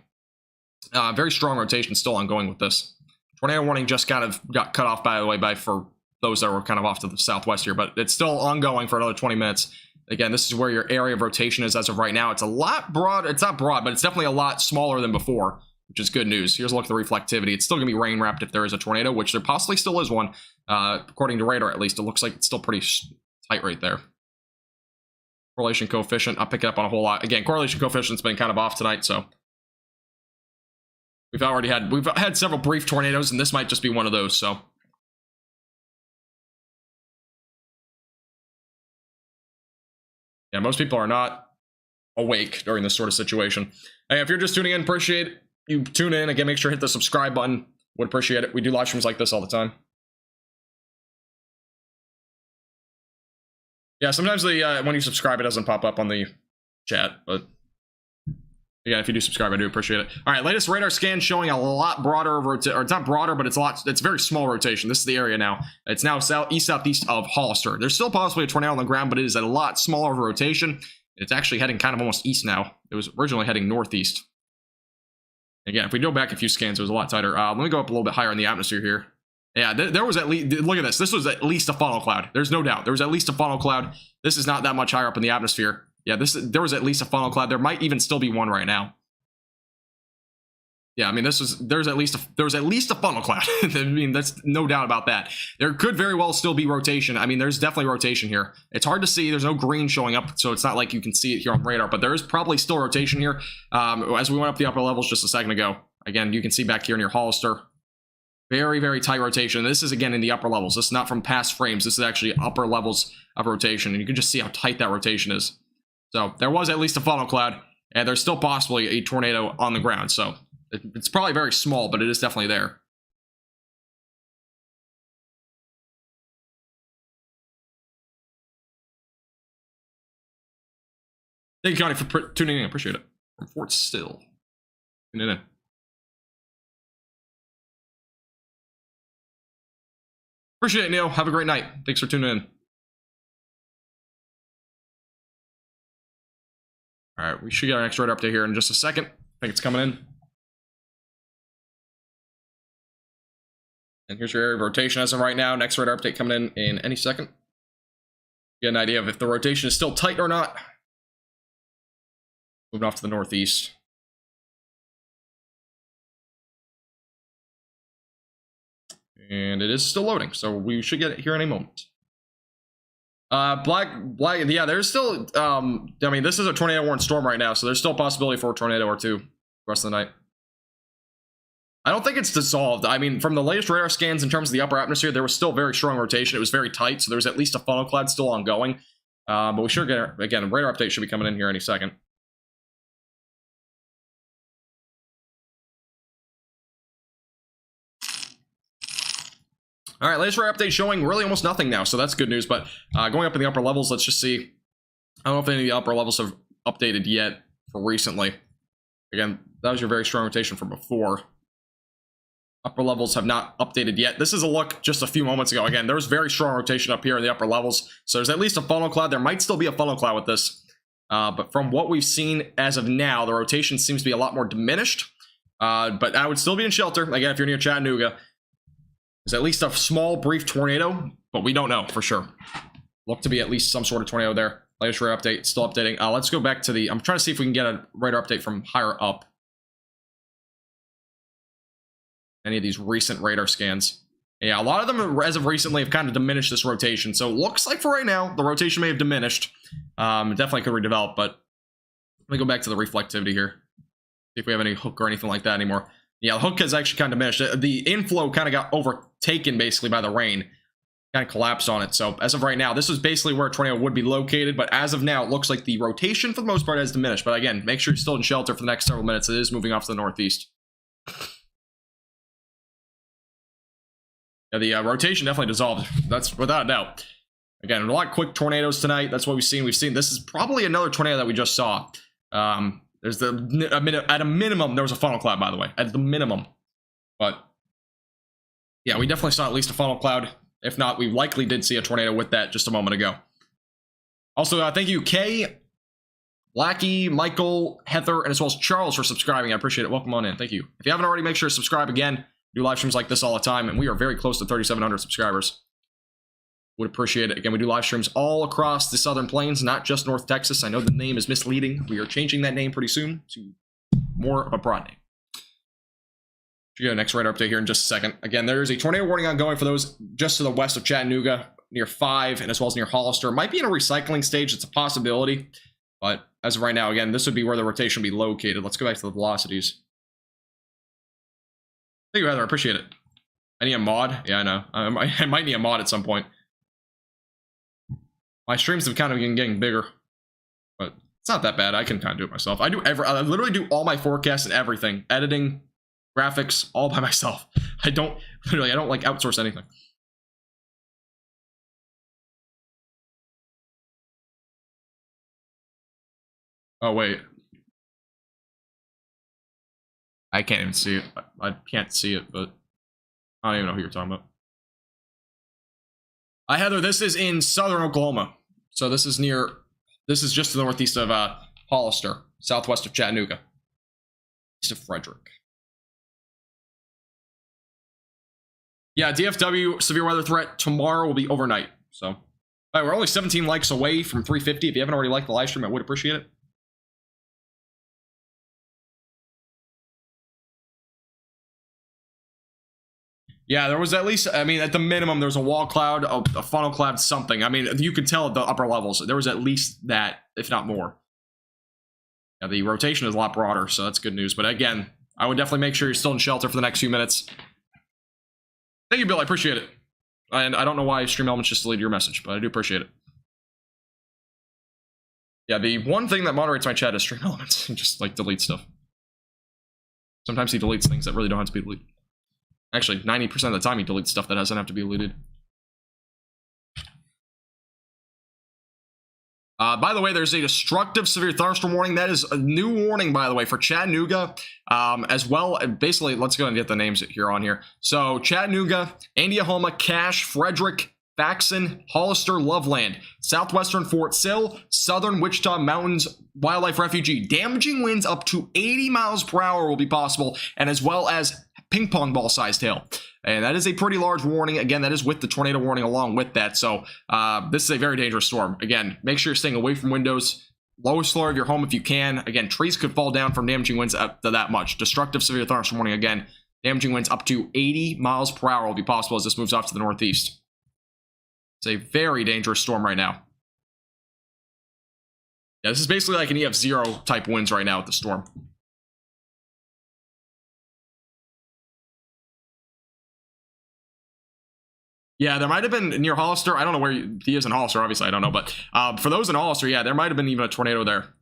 Very strong rotation still ongoing with this. Tornado warning just kind of got cut off, by the way, for those that were kind of off to the southwest here, but it's still ongoing for another 20 minutes. Again, this is where your area of rotation is as of right now. It's a lot broad. It's not broad, but it's definitely a lot smaller than before, which is good news. Here's a look at the reflectivity. It's still going to be rain wrapped if there is a tornado, which there possibly still is one. According to radar, at least, it looks like it's still pretty tight right there. Correlation coefficient, I'll pick it up on a whole lot. Again, correlation coefficient's been kind of off tonight, so we've had several brief tornadoes, and this might just be one of those, so. Yeah, most people are not awake during this sort of situation. Hey, if you're just tuning in, appreciate you tune in. Again, make sure to hit the subscribe button. Would appreciate it. We do live streams like this all the time. Yeah, sometimes when you subscribe, it doesn't pop up on the chat, but yeah, if you do subscribe, I do appreciate it. All right, latest radar scan showing a lot broader, or it's not broader, but it's very small rotation. This is the area now. It's now southeast of Hollister. There's still possibly a tornado on the ground, but it is a lot smaller of a rotation. It's actually heading kind of almost east now. It was originally heading northeast. Again, if we go back a few scans, it was a lot tighter. Let me go up a little bit higher in the atmosphere here. Yeah, there was at least, look at this. This was at least a funnel cloud. There's no doubt. There was at least a funnel cloud. This is not that much higher up in the atmosphere. Yeah, there was at least a funnel cloud. There might even still be one right now. Yeah, I mean, there was at least a funnel cloud. I mean, that's no doubt about that. There could very well still be rotation. I mean, there's definitely rotation here. It's hard to see. There's no green showing up, so it's not like you can see it here on radar, but there is probably still rotation here. As we went up the upper levels just a second ago, again, you can see back here near Hollister, very, very tight rotation. This is, again, in the upper levels. This is not from past frames. This is actually upper levels of rotation, and you can just see how tight that rotation is. So there was at least a funnel cloud, and there's still possibly a tornado on the ground. So it's probably very small, but it is definitely there. Thank you, Connie, for tuning in. I appreciate it. From Fort Still. Tuning in. Appreciate it, Neil. Have a great night. Thanks for tuning in. All right, we should get our next radar update here in just a second. I think it's coming in. And here's your area of rotation as of right now. Next radar update coming in any second. Get an idea of if the rotation is still tight or not. Moving off to the northeast. And it is still loading, so we should get it here in a moment. Black, yeah, there's still, I mean, this is a tornado-warned storm right now, so there's still a possibility for a tornado or two the rest of the night. I don't think it's dissolved. I mean, from the latest radar scans in terms of the upper atmosphere, there was still very strong rotation. It was very tight, so there was at least a funnel cloud still ongoing. But we should get, again, a radar update should be coming in here any second. All right, latest radar update showing really almost nothing now, so that's good news. But going up in the upper levels, let's just see. I don't know if any of the upper levels have updated yet for recently. Again, that was your very strong rotation from before. Upper levels have not updated yet. This is a look just a few moments ago. Again, there was very strong rotation up here in the upper levels, so there's at least a funnel cloud. There might still be a funnel cloud with this, but from what we've seen as of now, the rotation seems to be a lot more diminished. But I would still be in shelter. Again, if you're near Chattanooga, there's at least a small, brief tornado, but we don't know for sure. Look to be at least some sort of tornado there. Latest radar update, still updating. Let's go back to the... I'm trying to see if we can get a radar update from higher up. Any of these recent radar scans. Yeah, a lot of them, as of recently, have kind of diminished this rotation. So it looks like for right now, the rotation may have diminished. It definitely could redevelop, but let me go back to the reflectivity here. See if we have any hook or anything like that anymore. Yeah, the hook has actually kind of diminished. The inflow kind of got overtaken, basically, by the rain. Kind of collapsed on it. So as of right now, this is basically where a tornado would be located. But as of now, it looks like the rotation, for the most part, has diminished. But again, make sure you're still in shelter for the next several minutes. It is moving off to the northeast. Yeah, the rotation definitely dissolved. That's without a doubt. Again, a lot of quick tornadoes tonight. That's what we've seen. This is probably another tornado that we just saw. There's at a minimum, there was a funnel cloud, by the way, at the minimum. But yeah, we definitely saw at least a funnel cloud. If not, we likely did see a tornado with that just a moment ago. Also, thank you, Kay, Lackey, Michael, Heather, and as well as Charles for subscribing. I appreciate it. Welcome on in. Thank you. If you haven't already, make sure to subscribe again. We do live streams like this all the time, and we are very close to 3,700 subscribers. Would appreciate it. Again, we do live streams all across the Southern Plains, not just North Texas. I know the name is misleading. We are changing that name pretty soon to more of a broad name. Should get a next radar update here in just a second. Again, there is a tornado warning ongoing for those just to the west of Chattanooga, near 5, and as well as near Hollister. Might be in a recycling stage. It's a possibility. But as of right now, again, this would be where the rotation would be located. Let's go back to the velocities. Thank you, Heather. I appreciate it. I need a mod. Yeah, I know. I might need a mod at some point. My streams have kind of been getting bigger, but it's not that bad. I can kind of do it myself. I literally do all my forecasts and everything, editing, graphics, all by myself. I don't like outsource anything. Oh wait, I can't even see it. I can't see it, but I don't even know who you're talking about. Heather, this is in southern Oklahoma. So this is just to the northeast of Hollister, southwest of Chattanooga, east of Frederick. Yeah, DFW severe weather threat tomorrow will be overnight. So, all right, we're only 17 likes away from 350. If you haven't already liked the live stream, I would appreciate it. Yeah, there was at least, I mean, at the minimum, there was a wall cloud, a funnel cloud, something. I mean, you could tell at the upper levels, there was at least that, if not more. Yeah, the rotation is a lot broader, so that's good news. But again, I would definitely make sure you're still in shelter for the next few minutes. Thank you, Bill. I appreciate it. And I don't know why Stream Elements just deleted your message, but I do appreciate it. Yeah, the one thing that moderates my chat is Stream Elements. He just, like, deletes stuff. Sometimes he deletes things that really don't have to be deleted. Actually, 90% of the time he deletes stuff that doesn't have to be deleted. By the way, there's a destructive severe thunderstorm warning. That is a new warning, by the way, for Chattanooga, as well. Basically, let's go and get the names here on here. So Chattanooga, Indiahoma, Cache, Frederick, Faxon, Hollister, Loveland, southwestern Fort Sill, southern Wichita Mountains Wildlife Refuge. Damaging winds up to 80 miles per hour will be possible, and as well as ping pong ball sized hail. And that is a pretty large warning. Again, that is with the tornado warning along with that. So this is a very dangerous storm. Again, make sure you're staying away from windows. Lowest floor of your home if you can. Again, trees could fall down from damaging winds up to that much. Destructive severe thunderstorm warning again. Damaging winds up to 80 miles per hour will be possible as this moves off to the northeast. It's a very dangerous storm right now. Yeah, this is basically like an EF0 type winds right now with the storm. Yeah, there might have been near Hollister. I don't know where he is in Hollister, obviously, I don't know. But for those in Hollister, yeah, there might have been even a tornado there.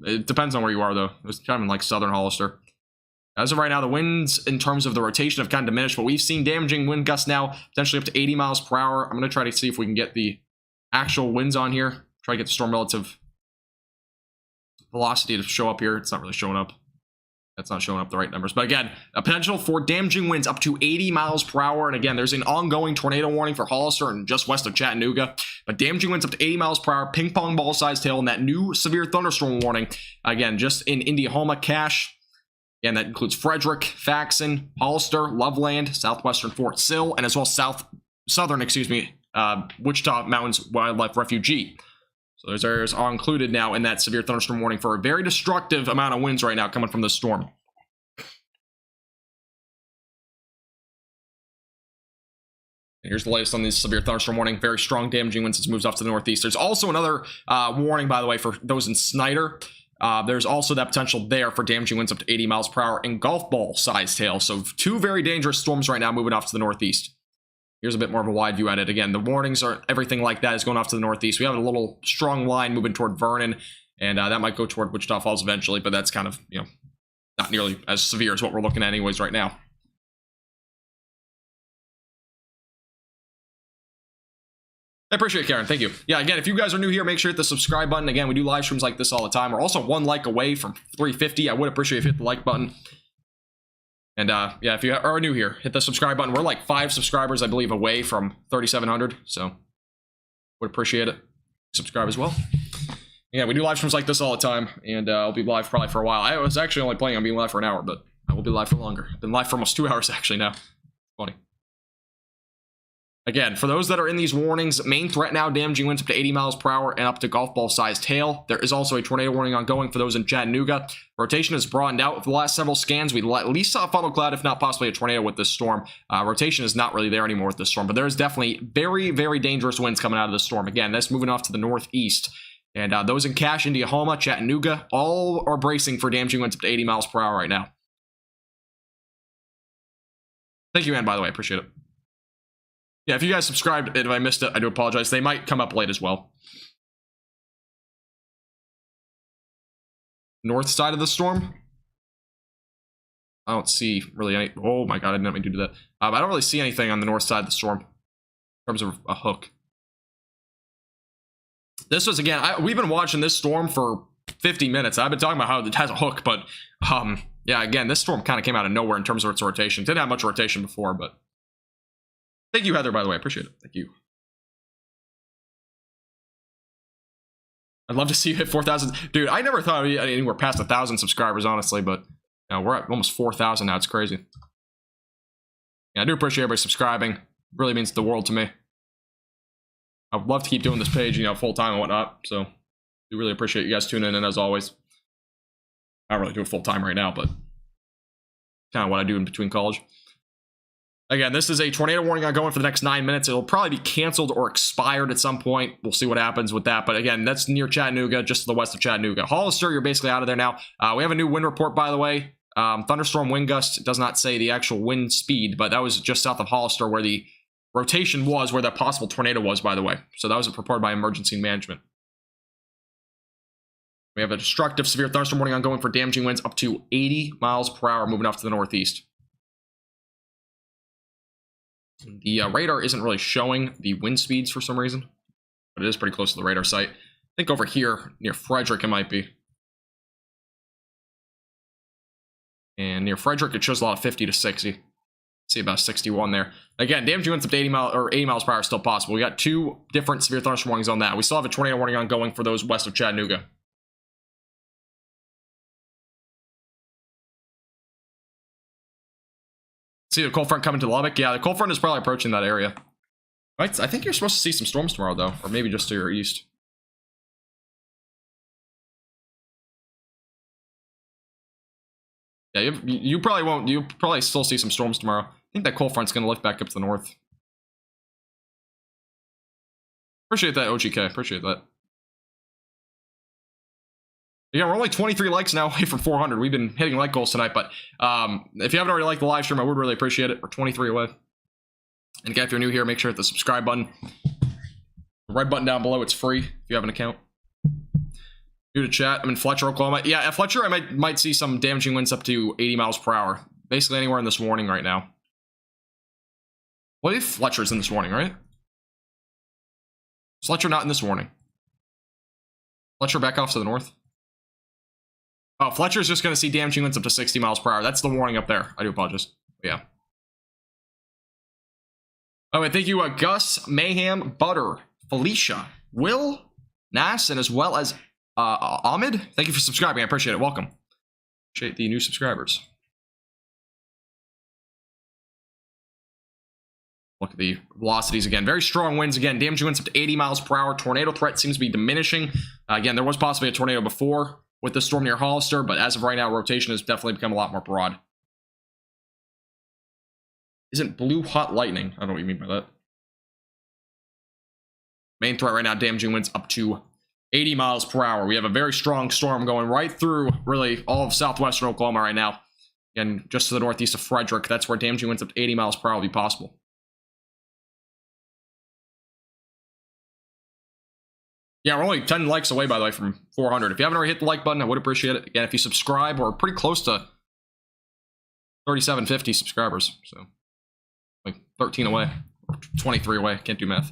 It depends on where you are, though. It was kind of in like southern Hollister. As of right now, the winds in terms of the rotation have kind of diminished, but we've seen damaging wind gusts now, potentially up to 80 miles per hour. I'm going to try to see if we can get the actual winds on here. Try to get the storm relative velocity to show up here. It's not really showing up. That's not showing up the right numbers. But again, a potential for damaging winds up to 80 miles per hour. And again, there's an ongoing tornado warning for Hollister and just west of Chattanooga. But damaging winds up to 80 miles per hour, ping pong ball sized hail, and that new severe thunderstorm warning. Again, just in Indiahoma, Cache. Again, that includes Frederick, Faxon, Hollister, Loveland, southwestern Fort Sill, and as well southern, Wichita Mountains Wildlife Refuge. So those areas are included now in that severe thunderstorm warning for a very destructive amount of winds right now coming from this storm. And here's the latest on this severe thunderstorm warning. Very strong damaging winds as it moves off to the northeast. There's also another warning, by the way, for those in Snyder. There's also that potential there for damaging winds up to 80 miles per hour and golf ball sized hail. So two very dangerous storms right now moving off to the northeast. Here's a bit more of a wide view at it. Again, the warnings are everything like that is going off to the northeast. We have a little strong line moving toward Vernon, and that might go toward Wichita Falls eventually, but that's kind of, not nearly as severe as what we're looking at anyways right now. I appreciate it, Karen. Thank you. Yeah, again, if you guys are new here, make sure to hit the subscribe button. Again, we do live streams like this all the time. We're also 1 like away from 350. I would appreciate if you hit the like button. And yeah, if you are new here, hit the subscribe button. We're like 5 subscribers, I believe, away from 3,700. So would appreciate it. Subscribe as well. Yeah, we do live streams like this all the time, and I'll be live probably for a while. I was actually only planning on being live for an hour, but I will be live for longer. I've been live for almost 2 hours actually now. Funny. Again, for those that are in these warnings, main threat now, damaging winds up to 80 miles per hour and up to golf ball sized hail. There is also a tornado warning ongoing for those in Chattanooga. Rotation is broadened out with the last several scans. We at least saw a funnel cloud, if not possibly a tornado with this storm. Rotation is not really there anymore with this storm, but there is definitely very, very dangerous winds coming out of this storm. Again, that's moving off to the northeast. And those in Cache, Indiahoma, Chattanooga, all are bracing for damaging winds up to 80 miles per hour right now. Thank you, Ann, by the way. I appreciate it. Yeah, if you guys subscribed and if I missed it, I do apologize. They might come up late as well. North side of the storm? I don't see really any... Oh my god, I didn't mean to do that. I don't really see anything on the north side of the storm in terms of a hook. This was, again, we've been watching this storm for 50 minutes. I've been talking about how it has a hook, but yeah, again, this storm kind of came out of nowhere in terms of its rotation. Didn't have much rotation before, but... Thank you, Heather, by the way. I appreciate it. Thank you. I'd love to see you hit 4,000. Dude, I never thought I'd be anywhere past 1,000 subscribers, honestly, but you know, we're at almost 4,000 now. It's crazy. Yeah, I do appreciate everybody subscribing. It really means the world to me. I would love to keep doing this page, you know, full time and whatnot. So, I really appreciate you guys tuning in as always. I don't really do it full time right now, but kind of what I do in between college. Again, this is a tornado warning ongoing for the next 9 minutes. It'll probably be canceled or expired at some point. We'll see what happens with that. But again, that's near Chattanooga, just to the west of Chattanooga. Hollister, you're basically out of there now. We have a new wind report, by the way. Thunderstorm wind gust does not say the actual wind speed, but that was just south of Hollister where the rotation was, where that possible tornado was, by the way. So that was reported by emergency management. We have a destructive severe thunderstorm warning ongoing for damaging winds up to 80 miles per hour moving off to the northeast. The radar isn't really showing the wind speeds for some reason, but it is pretty close to the radar site. I think over here near Frederick it might be. And near Frederick it shows a lot of 50 to 60. See about 61 there. Again, damaging winds up to 80 miles per hour is still possible. We got 2 different severe thunderstorm warnings on that. We still have a tornado warning ongoing for those west of Chattanooga. See the cold front coming to Lubbock? Yeah, the cold front is probably approaching that area. I think you're supposed to see some storms tomorrow, though. Or maybe just to your east. Yeah, you probably won't. You'll probably still see some storms tomorrow. I think that cold front's going to lift back up to the north. Appreciate that, OGK. Appreciate that. Yeah, we're only 23 likes now away from 400. We've been hitting like goals tonight, but if you haven't already liked the live stream, I would really appreciate it. We're 23 away. And again, if you're new here, make sure to hit the subscribe button. The red button down below, it's free if you have an account. New to chat. I'm in Fletcher, Oklahoma. Yeah, at Fletcher, I might see some damaging winds up to 80 miles per hour. Basically anywhere in this warning right now. What if Fletcher's in this warning, right? Is Fletcher not in this warning? Fletcher back off to the north? Oh, Fletcher's just going to see damaging winds up to 60 miles per hour. That's the warning up there. I do apologize. But yeah. Oh, and thank you, Gus, Mayhem, Butter, Felicia, Will, Nass, and as well as Ahmed. Thank you for subscribing. I appreciate it. Welcome. Appreciate the new subscribers. Look at the velocities again. Very strong winds again. Damaging winds up to 80 miles per hour. Tornado threat seems to be diminishing. Again, there was possibly a tornado before with the storm near Hollister, but as of right now, rotation has definitely become a lot more broad. Isn't blue hot lightning? I don't know what you mean by that. Main threat right now, damaging winds up to 80 miles per hour. We have a very strong storm going right through, really, all of southwestern Oklahoma right now. And just to the northeast of Frederick, that's where damaging winds up to 80 miles per hour will be possible. Yeah, we're only 10 likes away, by the way, from 400. If you haven't already hit the like button, I would appreciate it. Again, if you subscribe, we're pretty close to 3750 subscribers. So, like 13 away, or 23 away. Can't do math.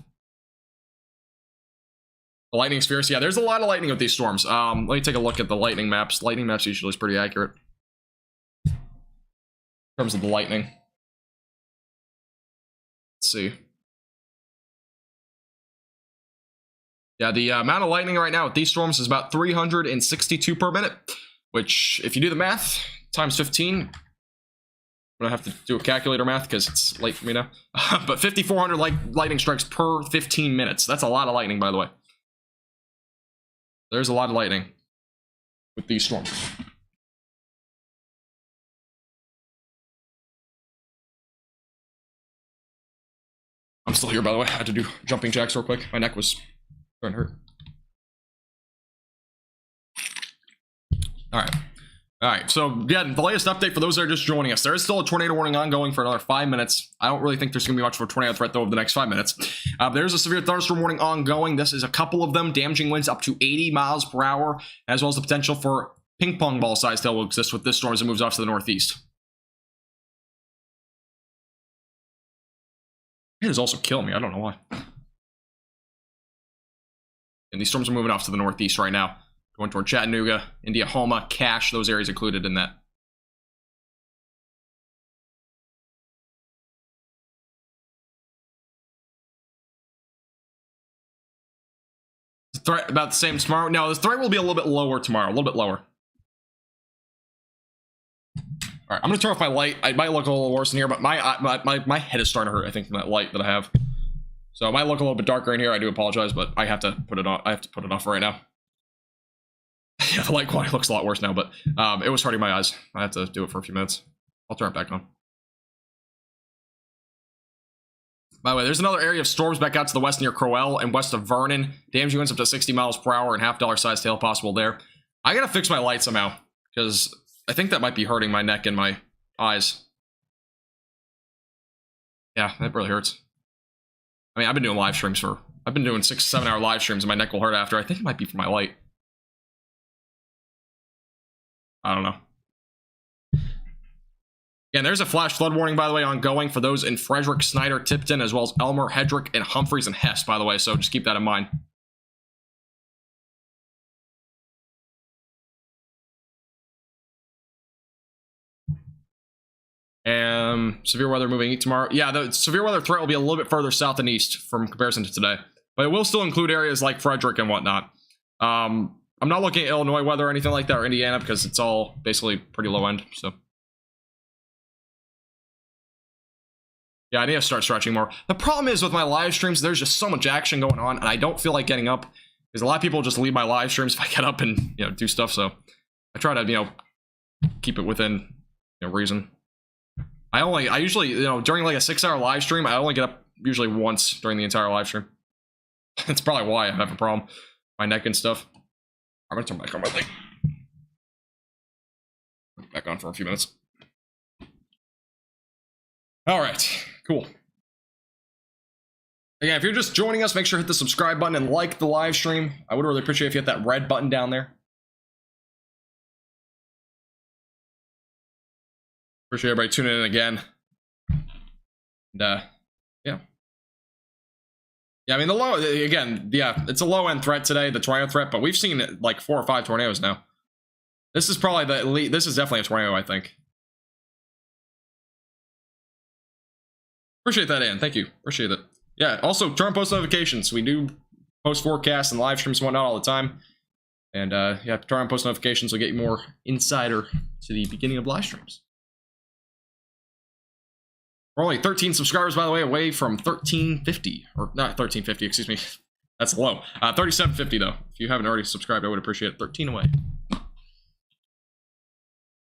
The lightning spheres. Yeah, there's a lot of lightning with these storms. Let me take a look at the lightning maps. Lightning maps usually is pretty accurate in terms of the lightning. Let's see. Yeah, the amount of lightning right now with these storms is about 362 per minute, which, if you do the math, times 15, I'm gonna have to do a calculator math because it's late for me now. But 5,400 lightning strikes per 15 minutes. That's a lot of lightning, by the way. There's a lot of lightning with these storms. I'm still here, by the way. I had to do jumping jacks real quick. My neck was starting to hurt. All right, so again, the latest update for those that are just joining us. There is still a tornado warning ongoing for another 5 minutes. I don't really think there's going to be much of a tornado threat, though, over the next 5 minutes. There's a severe thunderstorm warning ongoing. This is a couple of them. Damaging winds up to 80 miles per hour, as well as the potential for ping pong ball size hail will exist with this storm as it moves off to the northeast. It is also killing me. I don't know why. And these storms are moving off to the northeast right now. Going toward Chattanooga, Indiahoma, Cache, those areas included in that. The threat about the same tomorrow. No, the threat will be a little bit lower tomorrow, a little bit lower. All right, I'm gonna turn off my light. I might look a little worse in here, but my head is starting to hurt, I think, from that light that I have. So it might look a little bit darker in here. I do apologize, but I have to put it on. I have to put it off right now. Yeah, the light quality looks a lot worse now, but it was hurting my eyes. I have to do it for a few minutes. I'll turn it back on. By the way, there's another area of storms back out to the west near Crowell and west of Vernon. Damaging winds up to 60 miles per hour and $half size hail possible there. I gotta fix my light somehow, because I think that might be hurting my neck and my eyes. Yeah, that really hurts. I mean, I've been doing live streams for... I've been doing 6-7 hour live streams, and my neck will hurt after. I think it might be for my light. I don't know. Yeah, there's a flash flood warning, by the way, ongoing for those in Frederick, Snyder, Tipton, as well as Elmer, Hedrick, and Humphreys and Hess, by the way, so just keep that in mind. Severe weather moving tomorrow. Yeah, the severe weather threat will be a little bit further south and east from comparison to today, but it will still include areas like Frederick and whatnot. I'm not looking at Illinois weather or anything like that, or Indiana, because it's all basically pretty low end, so. Yeah, I need to start stretching more. The problem is with my live streams, there's just so much action going on, and I don't feel like getting up, because a lot of people just leave my live streams if I get up and, you know, do stuff, so I try to, you know, keep it within, you know, reason. I usually, you know, during like a 6 hour live stream, I only get up usually once during the entire live stream. That's probably why I have a problem. My neck and stuff. I'm gonna turn back on my light. Back on for a few minutes. All right, cool. Again, if you're just joining us, make sure to hit the subscribe button and like the live stream. I would really appreciate if you hit that red button down there. Appreciate everybody tuning in again. And, yeah. Yeah, I mean, the low, again, yeah, it's a low-end threat today, the tornado threat, but we've seen like 4 or 5 tornadoes now. This is probably the elite, this is definitely a tornado, I think. Appreciate that, Ann. Thank you. Appreciate it. Yeah, also, turn on post notifications. We do post forecasts and live streams and whatnot all the time. And, yeah, turn on post notifications will get you more insider to the beginning of live streams. We're only 13 subscribers, by the way, away from 1350. Or not 1350, excuse me. That's low. 3750, though. If you haven't already subscribed, I would appreciate it. 13 away.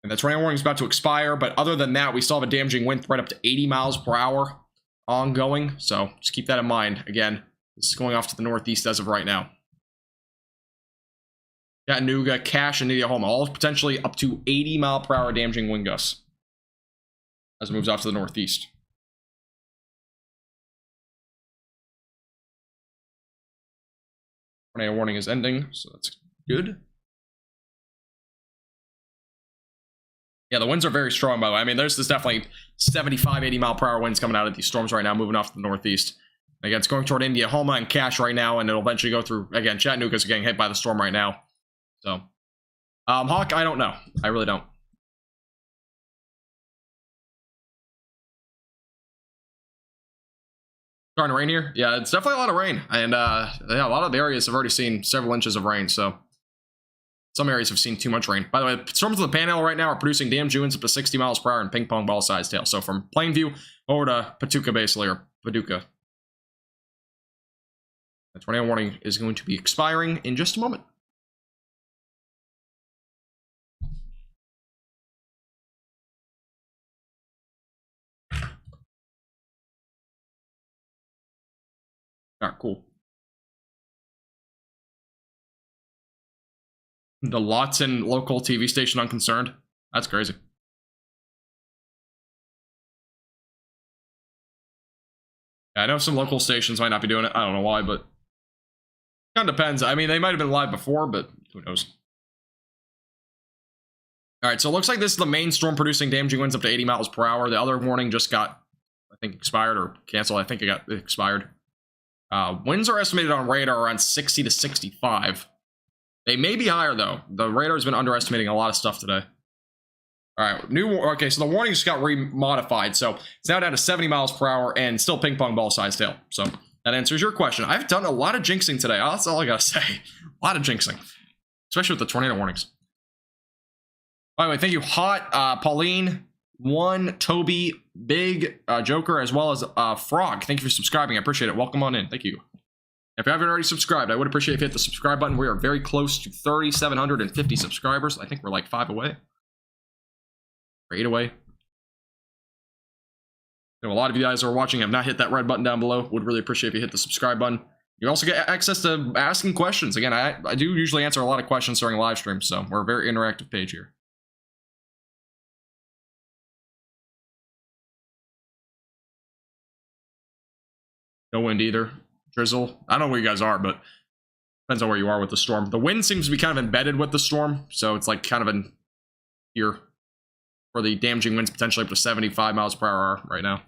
And the tornado warning is about to expire, but other than that, we still have a damaging wind threat up to 80 miles per hour ongoing. So just keep that in mind. Again, this is going off to the northeast as of right now. Chattanooga, Cache, and Indiahoma, all potentially up to 80 mile per hour damaging wind gusts as it moves off to the northeast. Tornado warning is ending, so that's good. Yeah, the winds are very strong, by the way. I mean, there's definitely 75, 80 mile per hour winds coming out of these storms right now, moving off to the northeast. Again, it's going toward Indiahoma and Cache right now, and it'll eventually go through, again, Chattanooga's getting hit by the storm right now. So, Hawk, I don't know. I really don't. Starting to rain here? Yeah, it's definitely a lot of rain. And, yeah, a lot of the areas have already seen several inches of rain, so some areas have seen too much rain. By the way, storms in the Panhandle right now are producing damaging winds up to 60 miles per hour in ping pong ball size tail. So from Plainview over to Paducah, basically, or Paducah. The tornado warning is going to be expiring in just a moment. All right, cool. The Lawton local TV station unconcerned. That's crazy. Yeah, I know some local stations might not be doing it. I don't know why, but kind of depends. I mean, they might have been live before, but who knows? All right, so it looks like this is the main storm producing damaging winds up to 80 miles per hour. The other warning just got, I think, expired or canceled. I think it got expired. Winds are estimated on radar around 60 to 65. They may be higher, though. The radar has been underestimating a lot of stuff today. All right, okay, so the warning just got remodified. So it's now down to 70 miles per hour and still ping pong ball size tail. So that answers your question. I've done a lot of jinxing today. That's all I got to say. A lot of jinxing, especially with the tornado warnings. By the way, thank you, Hot, Pauline, One, Toby, Big, Joker, as well as Frog. Thank you for subscribing. I appreciate it. Welcome on in. Thank you. If you haven't already subscribed, I would appreciate if you hit the subscribe button. We are very close to 3,750 subscribers. I think we're like 5 away. Or 8 away. You know, a lot of you guys who are watching have not hit that red button down below. Would really appreciate if you hit the subscribe button. You also get access to asking questions. Again, I do usually answer a lot of questions during live streams, so we're a very interactive page here. No wind either. Drizzle. I don't know where you guys are, but depends on where you are with the storm. The wind seems to be kind of embedded with the storm, so it's like kind of in here for the damaging winds potentially up to 75 miles per hour right now.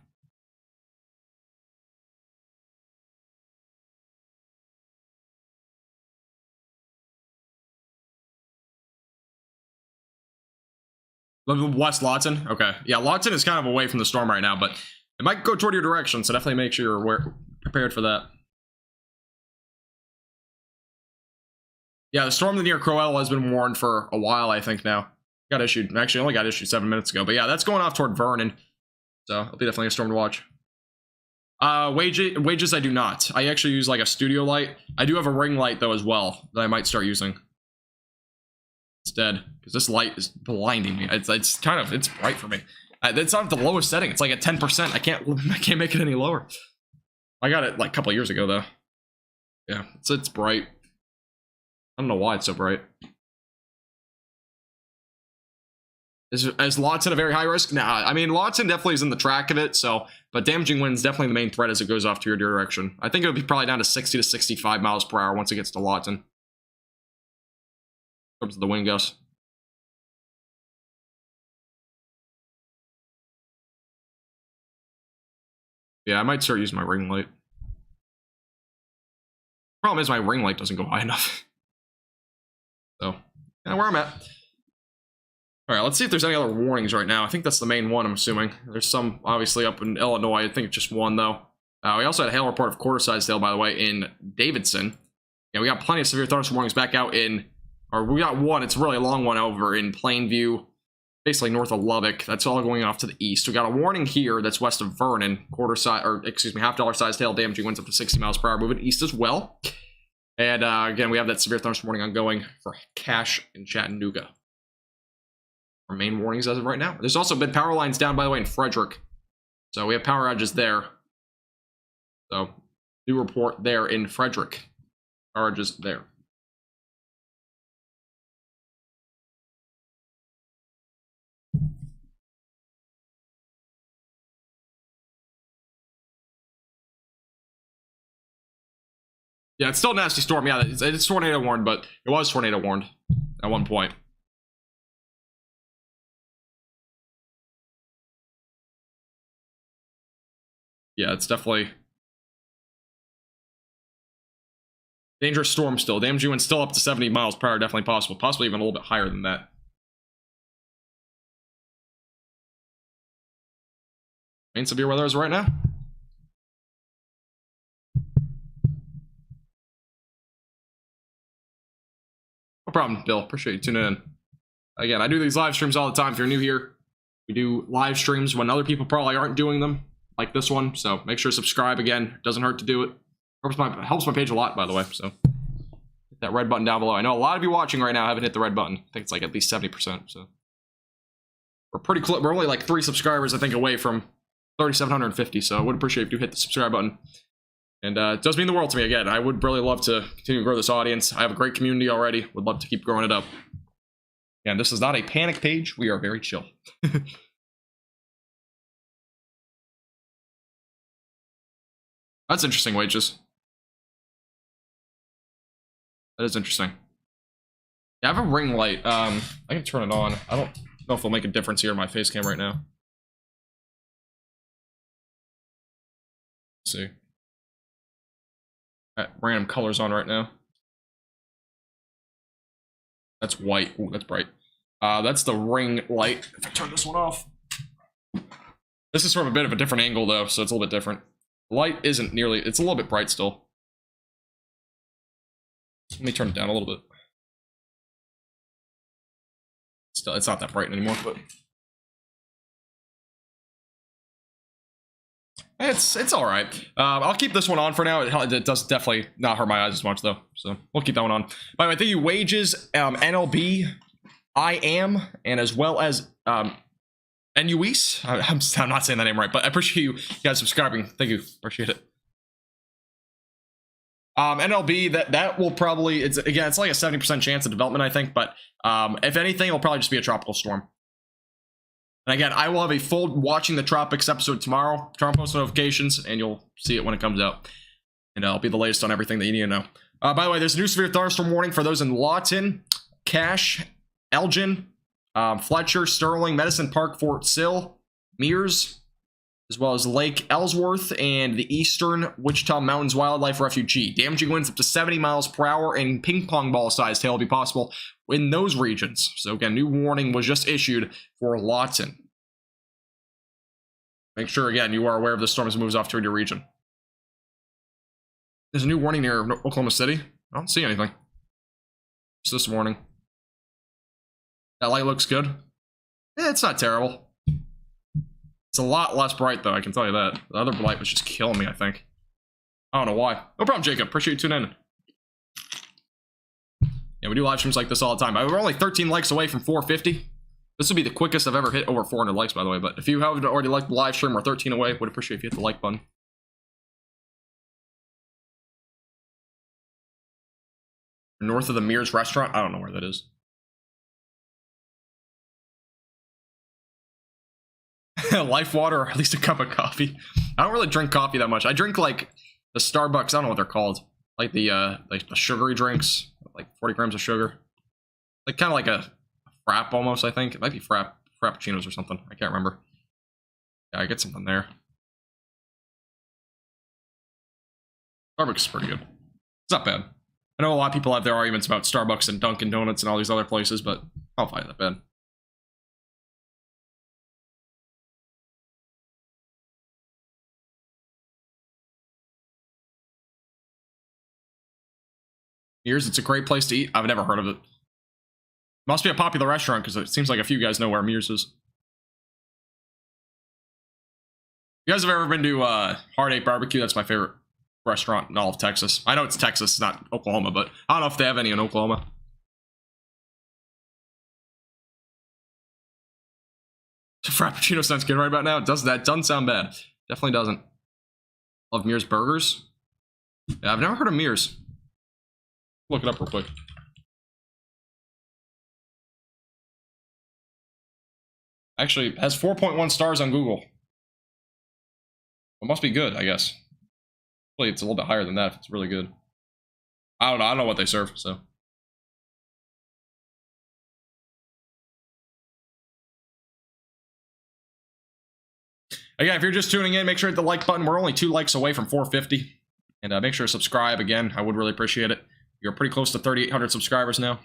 West Lawton? Okay. Yeah, Lawton is kind of away from the storm right now, but it might go toward your direction, so definitely make sure you're prepared for that. Yeah, the storm near Crowell has been warned for a while, I think, now. Got issued. Actually, only got issued 7 minutes ago. But yeah, that's going off toward Vernon. So it'll be definitely a storm to watch. Wages, I do not. I actually use like a studio light. I do have a ring light, though, as well, that I might start using instead. Because this light is blinding me. It's bright for me. It's not the lowest setting. It's like at 10%. I can't make it any lower. I got it like a couple of years ago, though. Yeah, it's bright. I don't know why it's so bright. Is Lawton a very high risk? Nah, I mean, Lawton definitely is in the track of it, so, but damaging winds definitely the main threat as it goes off to your direction. I think it would be probably down to 60 to 65 miles per hour once it gets to Lawton. In terms of the wind gusts. Yeah, I might start using my ring light. Problem is my ring light doesn't go high enough. So, yeah, where I'm at. All right, let's see if there's any other warnings right now. I think that's the main one, I'm assuming. There's some, obviously, up in Illinois. I think just one, though. We also had a hail report of quarter-size hail, by the way, in Davidson. Yeah, we got plenty of severe thunderstorm warnings back out in, or we got one. It's a really long one over in Plainview, basically north of Lubbock. That's all going off to the east. We got a warning here that's west of Vernon, half-dollar sized hail damaging winds up to 60 miles per hour, moving east as well. And again, we have that severe thunderstorm warning ongoing for Cache and Chattanooga. Our main warnings as of right now. There's also been power lines down, by the way, in Frederick. So we have power outages there. So, new report there in Frederick. Power outages there. Yeah, it's still a nasty storm. Yeah, it's tornado warned, but it was tornado warned at one point. Yeah, it's definitely Dangerous storm still. Damaging wind still up to 70 miles per hour. Definitely possible. Possibly even a little bit higher than that. Main severe weather is right now. No problem, Bill. Appreciate you tuning in. Again, I do these live streams all the time. If you're new here, we do live streams when other people probably aren't doing them, like this one. So make sure to subscribe. Again, it doesn't hurt to do it. Helps my page a lot, by the way. So hit that red button down below. I know a lot of you watching right now haven't hit the red button. I think it's like at least 70%. So we're pretty close. We're only like 3 subscribers, I think, away from 3,750. So I would appreciate if you hit the subscribe button. And it does mean the world to me. Again, I would really love to continue to grow this audience. I have a great community already. Would love to keep growing it up. And this is not a panic page. We are very chill. That's interesting, wages. That is interesting. Yeah, I have a ring light. I can turn it on. I don't know if it'll make a difference here in my face cam right now. Let's see. Got random colors on right now. That's white. Ooh, that's bright. That's the ring light. If I turn this one off. This is from a bit of a different angle, though, so it's a little bit different. The light isn't nearly... It's a little bit bright still. Let me turn it down a little bit. Still, it's not that bright anymore, but... It's all right. I'll keep this one on for now. It does definitely not hurt my eyes as much, though. So we'll keep that one on. By the way, thank you, Wages, NLB, I Am, and as well as NTXWC. I'm not saying that name right, but I appreciate you guys subscribing. Thank you. Appreciate it. NLB, that will probably... It's like a 70% chance of development, I think. But if anything, it'll probably just be a tropical storm. And again, I will have a full Watching the Tropics episode tomorrow. Turn on post notifications, and you'll see it when it comes out. And I'll be the latest on everything that you need to know. By the way, there's a new severe thunderstorm warning for those in Lawton, Cache, Elgin, Fletcher, Sterling, Medicine Park, Fort Sill, Mears, as well as Lake Ellsworth and the Eastern Wichita Mountains Wildlife Refuge. Damaging winds up to 70 miles per hour and ping pong ball sized hail will be possible in those regions. So again, new warning was just issued for Lawton. Make sure, again, you are aware of the storm as it moves off toward your region. There's a new warning near Oklahoma City. I don't see anything. Just this warning. That light looks good. It's not terrible. It's a lot less bright, though, I can tell you that. The other light was just killing me, I think. I don't know why. No problem, Jacob. Appreciate you tuning in. Yeah, we do live streams like this all the time. We're only 13 likes away from 450. This will be the quickest I've ever hit over 400 likes, by the way. But if you haven't already liked the live stream, we're 13 away. Would appreciate if you hit the like button. North of the Mears restaurant. I don't know where that is. Life water, or at least a cup of coffee. I don't really drink coffee that much. I drink like the Starbucks. I don't know what they're called. Like the sugary drinks, like 40 grams of sugar. Like kind of like a frap almost. I think it might be frappuccinos or something. I can't remember. Yeah, I get something there. Starbucks is pretty good. It's not bad. I know a lot of people have their arguments about Starbucks and Dunkin' Donuts and all these other places, but I don't find it that bad. Mears, it's a great place to eat. I've never heard of it. Must be a popular restaurant because it seems like a few guys know where Mears is. You guys have ever been to Hard Eight Barbecue? That's my favorite restaurant in all of Texas. I know it's Texas, not Oklahoma, but I don't know if they have any in Oklahoma. Frappuccino sounds good right about now. Doesn't sound bad. Definitely doesn't. Love Mears burgers. Yeah, I've never heard of Mears. Look it up real quick. Actually, it has 4.1 stars on Google. It must be good, I guess. Hopefully it's a little bit higher than that if it's really good. I don't know. I don't know what they serve, so. Again, if you're just tuning in, make sure to hit the like button. We're only 2 likes away from 450. And make sure to subscribe again. I would really appreciate it. You're pretty close to 3,800 subscribers now.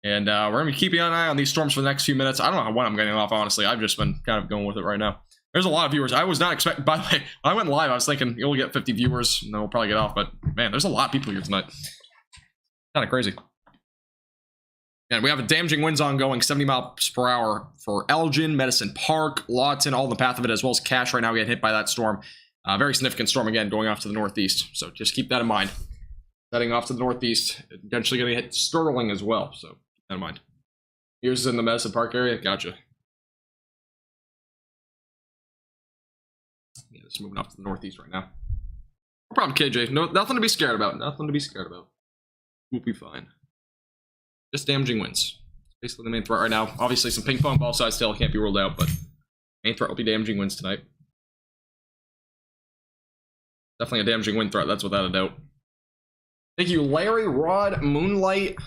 And we're going to be keeping an eye on these storms for the next few minutes. I don't know when I'm getting off, honestly. I've just been kind of going with it right now. There's a lot of viewers. I was not expecting, by the way, when I went live, I was thinking you'll get 50 viewers and then we'll probably get off. But man, there's a lot of people here tonight. Kind of crazy. And we have a damaging winds ongoing, 70 miles per hour for Elgin, Medicine Park, Lawton, all in the path of it, as well as Cache right now getting hit by that storm. Very significant storm again going off to the northeast. So just keep that in mind. Heading off to the northeast, eventually going to hit Sterling as well. So keep that in mind. Here's in the Medicine Park area. Gotcha. Yeah, just moving off to the northeast right now. No problem, KJ. No, nothing to be scared about. Nothing to be scared about. We'll be fine. Just damaging winds. Basically the main threat right now. Obviously some ping pong ball size still can't be ruled out, but main threat will be damaging winds tonight. Definitely a damaging wind threat, that's without a doubt. Thank you, Larry, Rod, Moonlight,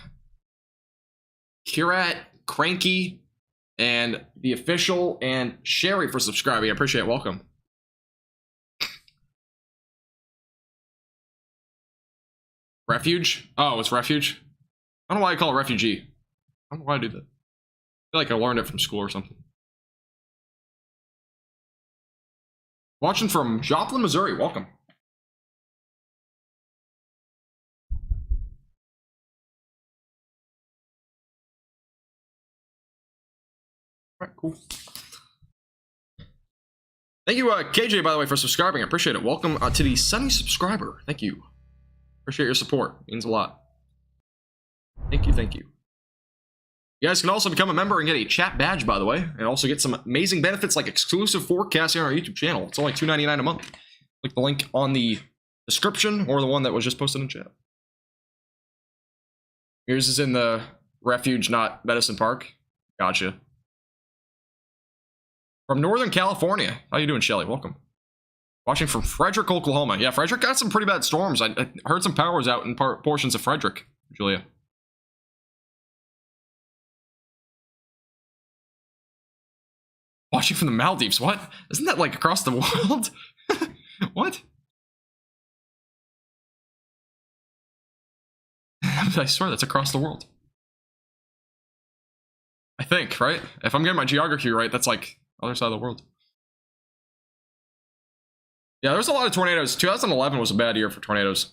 Kirat, Cranky, and the official, and Sherry for subscribing. I appreciate it. Welcome. Refuge? Oh, it's Refuge? I don't know why I call it refugee. I don't know why I do that. I feel like I learned it from school or something. Watching from Joplin, Missouri. Welcome. All right, cool. Thank you, KJ, by the way, for subscribing. I appreciate it. Welcome to the Sunny subscriber. Thank you. Appreciate your support. It means a lot. Thank you, thank you. You guys can also become a member and get a chat badge, by the way, and also get some amazing benefits like exclusive forecasting on our YouTube channel. It's only $2.99 a month. Click the link on the description or the one that was just posted in chat. Yours is in the Refuge, not Medicine Park. Gotcha. From Northern California. How you doing, Shelly? Welcome. Watching from Frederick, Oklahoma. Yeah, Frederick got some pretty bad storms. I heard some power was out in portions of Frederick, Julia. Watching from the Maldives. What? Isn't that like across the world? What? I swear that's across the world. I think, right? If I'm getting my geography right, that's like other side of the world. Yeah, there's a lot of tornadoes. 2011 was a bad year for tornadoes.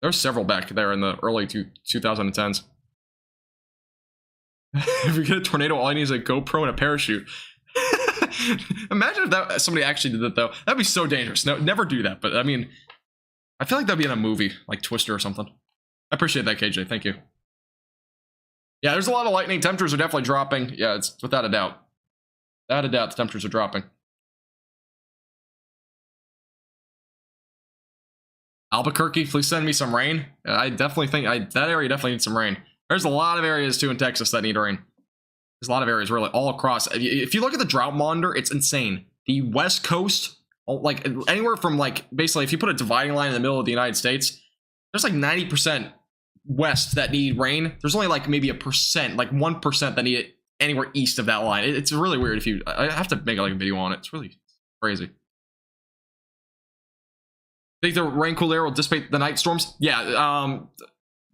There's several back there in the early 2010s. If you get a tornado, all you need is a GoPro and a parachute. Imagine if that somebody actually did that, though. That'd be so dangerous. No, never do that. But I mean, I feel like that'd be in a movie, like Twister or something. I appreciate that, KJ. Thank you. Yeah, there's a lot of lightning. Temperatures are definitely dropping. Yeah, it's without a doubt. Without a doubt, the temperatures are dropping. Albuquerque, please send me some rain. I definitely think that area definitely needs some rain. There's a lot of areas too in Texas that need rain. There's a lot of areas really all across. If you look at the drought monitor, it's insane. The West Coast, like anywhere from like basically if you put a dividing line in the middle of the United States, there's like 90% west that need rain. There's only like maybe a percent, like 1% that need it anywhere east of that line. It's really weird. If you, I have to make like a video on it. It's really crazy. Think the rain cool air will dissipate the night storms? Yeah,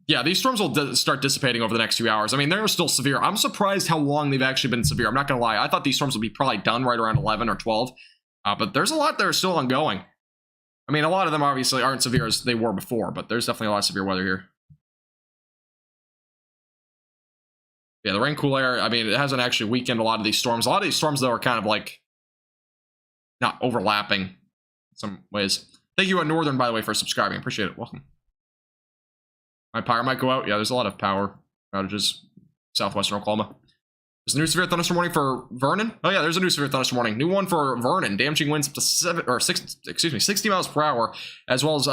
yeah, these storms will start dissipating over the next few hours. I mean, they're still severe. I'm surprised how long they've actually been severe. I'm not gonna lie. I thought these storms would be probably done right around 11 or 12, but there's a lot that are still ongoing. I mean, a lot of them obviously aren't severe as they were before, but there's definitely a lot of severe weather here. Yeah, the rain cool air, I mean, it hasn't actually weakened a lot of these storms. A lot of these storms, though, are kind of like not overlapping in some ways. Thank you, Northern, by the way, for subscribing. Appreciate it. Welcome. My power might go out. Yeah, there's a lot of power outages southwestern Oklahoma. There's a new severe thunderstorm warning for Vernon. Oh yeah, there's a new severe thunderstorm warning. New one for Vernon. Damaging winds up to 60 miles per hour, as well as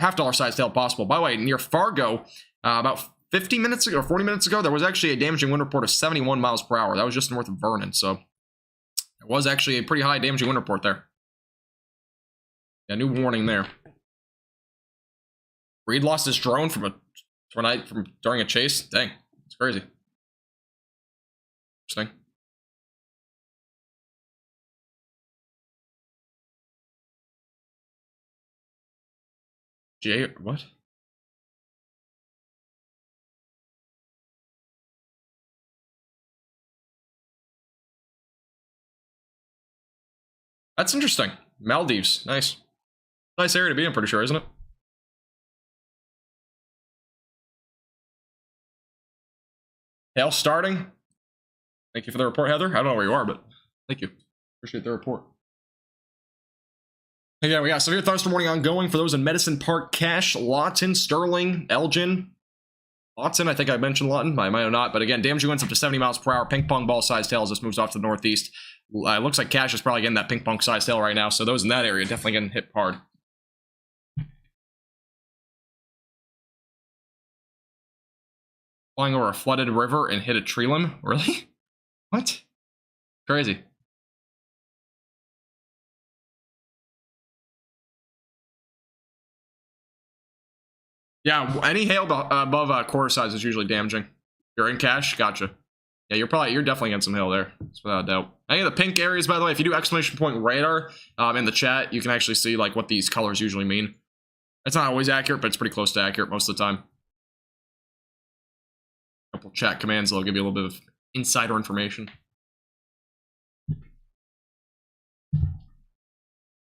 half-dollar size hail possible. By the way, near Fargo, about 50 minutes ago or 40 minutes ago, there was actually a damaging wind report of 71 miles per hour. That was just north of Vernon, so it was actually a pretty high damaging wind report there. Yeah, new warning there. Reed lost his drone from during a chase. Dang, it's crazy. Interesting. What? That's interesting. Maldives. Nice. Nice area to be in, pretty sure, isn't it? Hail starting. Thank you for the report, Heather. I don't know where you are, but thank you. Appreciate the report. Again, we got severe thunderstorm warning ongoing for those in Medicine Park, Cache, Lawton, Sterling, Elgin. Lawton, I think I mentioned Lawton. I might have not, but again, damaging winds up to 70 miles per hour. Ping pong ball sized hail as this moves off to the northeast. Looks like Cache is probably getting that ping pong sized hail right now, so those in that area definitely getting hit hard. Flying over a flooded river and hit a tree limb? Really? What? Crazy. Yeah, any hail above quarter size is usually damaging. You're in Cache? Gotcha. Yeah, you're definitely getting some hail there. That's without a doubt. Any of the pink areas, by the way, if you do exclamation point radar in the chat, you can actually see like what these colors usually mean. It's not always accurate, but it's pretty close to accurate most of the time. A couple chat commands that'll give you a little bit of insider information.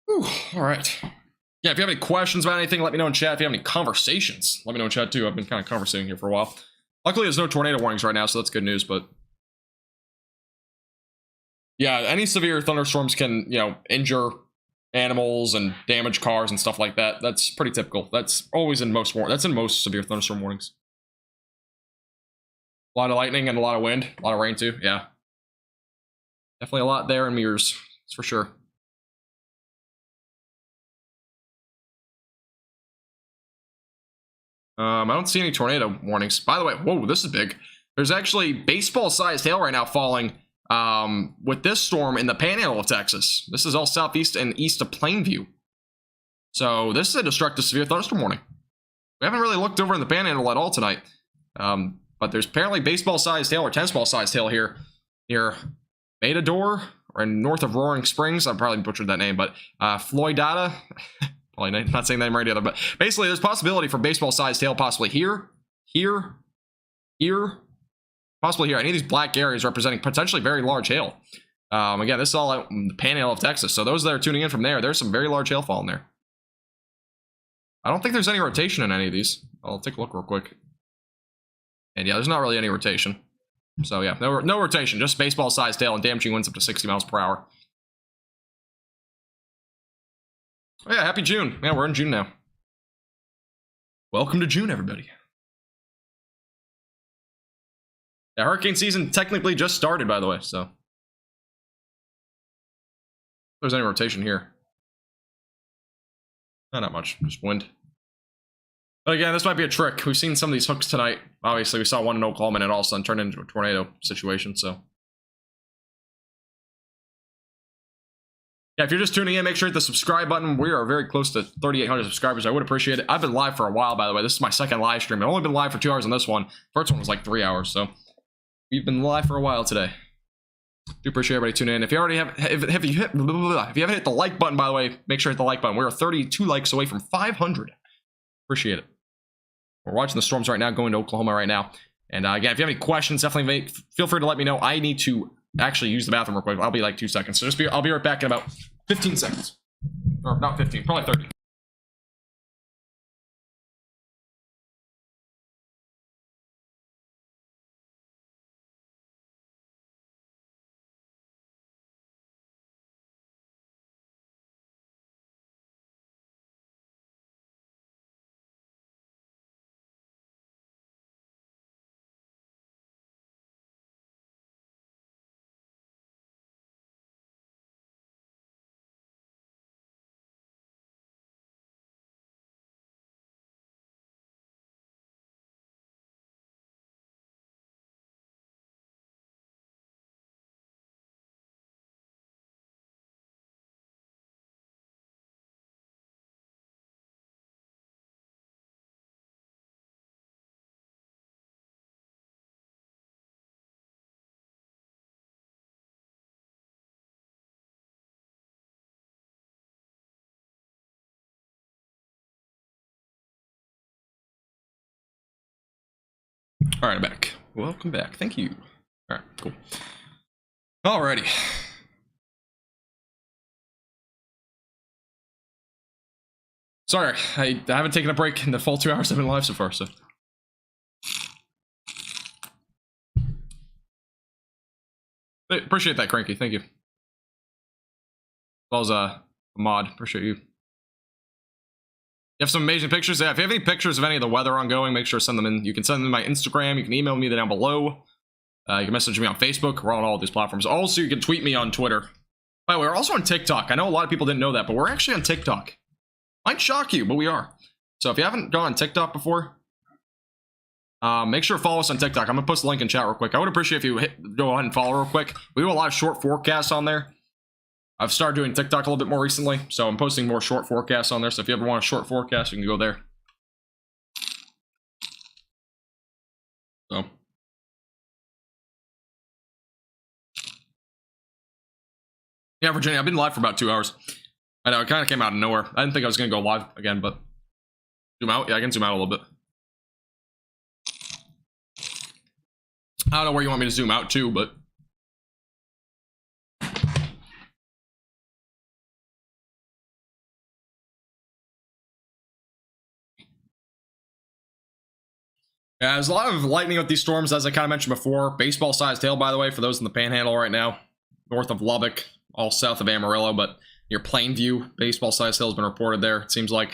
Whew, all right. Yeah, if you have any questions about anything, let me know in chat. If you have any conversations, let me know in chat too. I've been kind of conversating here for a while. Luckily, there's no tornado warnings right now, so that's good news, but yeah, any severe thunderstorms can, you know, injure animals and damage cars and stuff like that. That's pretty typical. That's always in most severe thunderstorm warnings. A lot of lightning and a lot of wind, a lot of rain too. Yeah, definitely a lot there in mirrors. That's for sure. I don't see any tornado warnings. By the way, whoa, this is big. There's actually baseball-sized hail right now falling with this storm in the panhandle of Texas. This is all southeast and east of Plainview. So this is a destructive severe thunderstorm warning. We haven't really looked over in the panhandle at all tonight. But there's apparently baseball-sized hail or tennis ball-sized hail here near Matador or north of Roaring Springs. I probably butchered that name, but Floydada. Probably not saying that name right either, but basically there's possibility for baseball-sized hail possibly here, possibly here. Any of these black areas representing potentially very large hail. Again, this is all out in the panhandle of Texas, so those that are tuning in from there, there's some very large hail falling there. I don't think there's any rotation in any of these. I'll take a look real quick. And yeah, there's not really any rotation. So yeah, no rotation, just baseball-sized hail and damaging winds up to 60 miles per hour. Oh yeah, happy June. Yeah, we're in June now. Welcome to June, everybody. Yeah, hurricane season technically just started, by the way, so. If there's any rotation here. Not much, just wind. But again, this might be a trick. We've seen some of these hooks tonight. Obviously, we saw one in Oklahoma and it all of a sudden turned into a tornado situation, so. Yeah, if you're just tuning in, make sure to hit the subscribe button. We are very close to 3,800 subscribers. I would appreciate it. I've been live for a while, by the way. This is my second live stream. I've only been live for 2 hours on this one. First one was like 3 hours, so we've been live for a while today. Do appreciate everybody tuning in. If you already have, if you haven't hit the like button, by the way, make sure to hit the like button. We're 32 likes away from 500. Appreciate it. We're watching the storms right now, going to Oklahoma right now. And again, if you have any questions, definitely feel free to let me know. I need to actually use the bathroom real quick. I'll be like 2 seconds. So I'll be right back in about 15 seconds. Or not 15, probably 30. All right, I'm back. Welcome back. Thank you. All right, cool. Alrighty. Sorry, I haven't taken a break in the full 2 hours I've been live so far, so. Hey, appreciate that, Cranky. Thank you. As well as a mod. Appreciate you. You have some amazing pictures. Yeah, if you have any pictures of any of the weather ongoing, make sure to send them in. You can send them to my Instagram. You can email me down below. You can message me on Facebook. We're on all of these platforms. Also, you can tweet me on Twitter. By the way, we're also on TikTok. I know a lot of people didn't know that, but we're actually on TikTok. Might shock you, but we are. So if you haven't gone on TikTok before, make sure to follow us on TikTok. I'm going to post the link in chat real quick. I would appreciate if you go ahead and follow real quick. We do a lot of short forecasts on there. I've started doing TikTok a little bit more recently, so I'm posting more short forecasts on there. So if you ever want a short forecast, you can go there. So. Yeah, Virginia, I've been live for about 2 hours. I know, it kind of came out of nowhere. I didn't think I was going to go live again, but... Zoom out? Yeah, I can zoom out a little bit. I don't know where you want me to zoom out to, but... Yeah, there's a lot of lightning with these storms, as I kind of mentioned before. Baseball-sized hail, by the way, for those in the Panhandle right now. North of Lubbock, all south of Amarillo, but near Plainview, baseball-sized hail has been reported there. It seems like...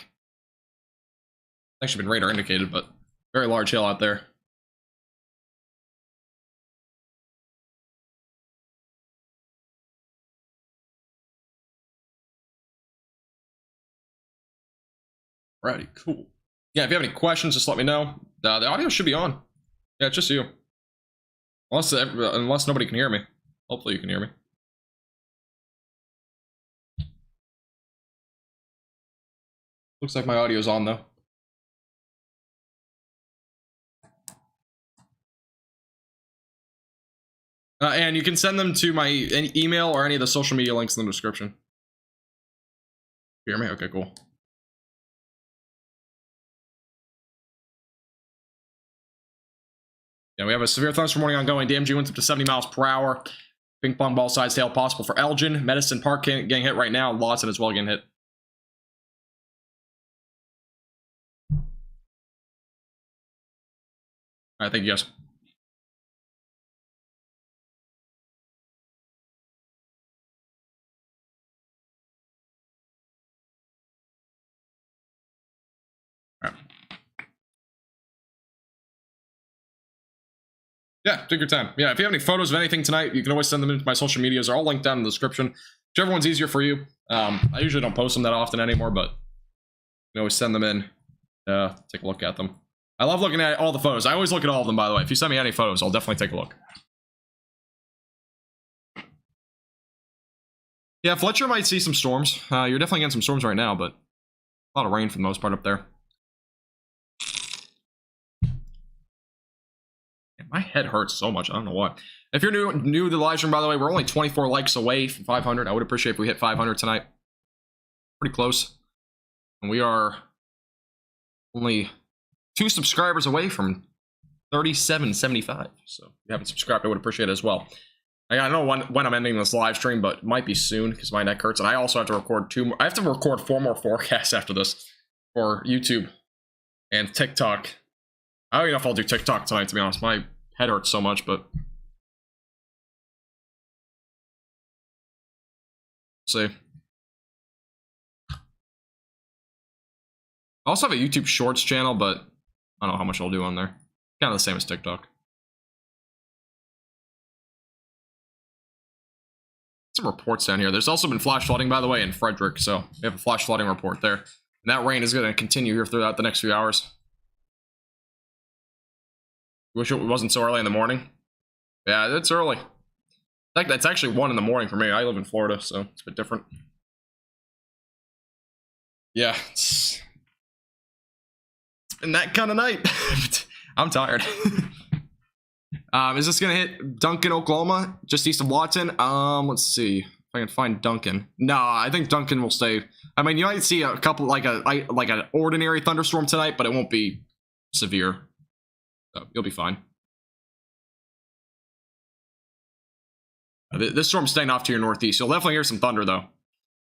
It's actually been radar indicated, but very large hail out there. Alrighty, cool. Yeah, if you have any questions, just let me know. The audio should be on. Yeah, it's just you. Unless nobody can hear me. Hopefully you can hear me. Looks like my audio's on, though. And you can send them to my email or any of the social media links in the description. You hear me? Okay, cool. Yeah, we have a severe thunderstorm warning ongoing. DMG winds up to 70 miles per hour. Ping pong ball size hail possible for Elgin. Medicine Park getting hit right now. Lawson as well getting hit. All right, thank you guys. All right. Yeah, take your time. Yeah, if you have any photos of anything tonight, you can always send them into my social medias. They're all linked down in the description. Whichever one's easier for you. I usually don't post them that often anymore, but you can always send them in. Take a look at them. I love looking at all the photos. I always look at all of them, by the way. If you send me any photos, I'll definitely take a look. Yeah, Fletcher might see some storms. You're definitely getting some storms right now, but a lot of rain for the most part up there. My head hurts so much. I don't know why. If you're new to the live stream, by the way, we're only 24 likes away from 500. I would appreciate if we hit 500 tonight. Pretty close. And we are only 2 subscribers away from 3775. So if you haven't subscribed, I would appreciate it as well. I don't know when I'm ending this live stream, but it might be soon because my neck hurts. And I also have to record 2 more. I have to record 4 more forecasts after this for YouTube and TikTok. I don't even know if I'll do TikTok tonight, to be honest. My head hurts so much, but... see. I also have a YouTube Shorts channel, but I don't know how much I'll do on there. Kind of the same as TikTok. Some reports down here. There's also been flash flooding, by the way, in Frederick, so we have a flash flooding report there. And that rain is going to continue here throughout the next few hours. Wish it wasn't so early in the morning. Yeah, it's early. I think that's actually 1 in the morning for me. I live in Florida, so it's a bit different. Yeah, it's been that kind of night. I'm tired. Is this gonna hit Duncan, Oklahoma, just east of Watson? Let's see if I can find Duncan. No, I think Duncan will stay. I mean, you might see a couple like an ordinary thunderstorm tonight, but it won't be severe. So you'll be fine. This storm's staying off to your northeast. You'll definitely hear some thunder, though.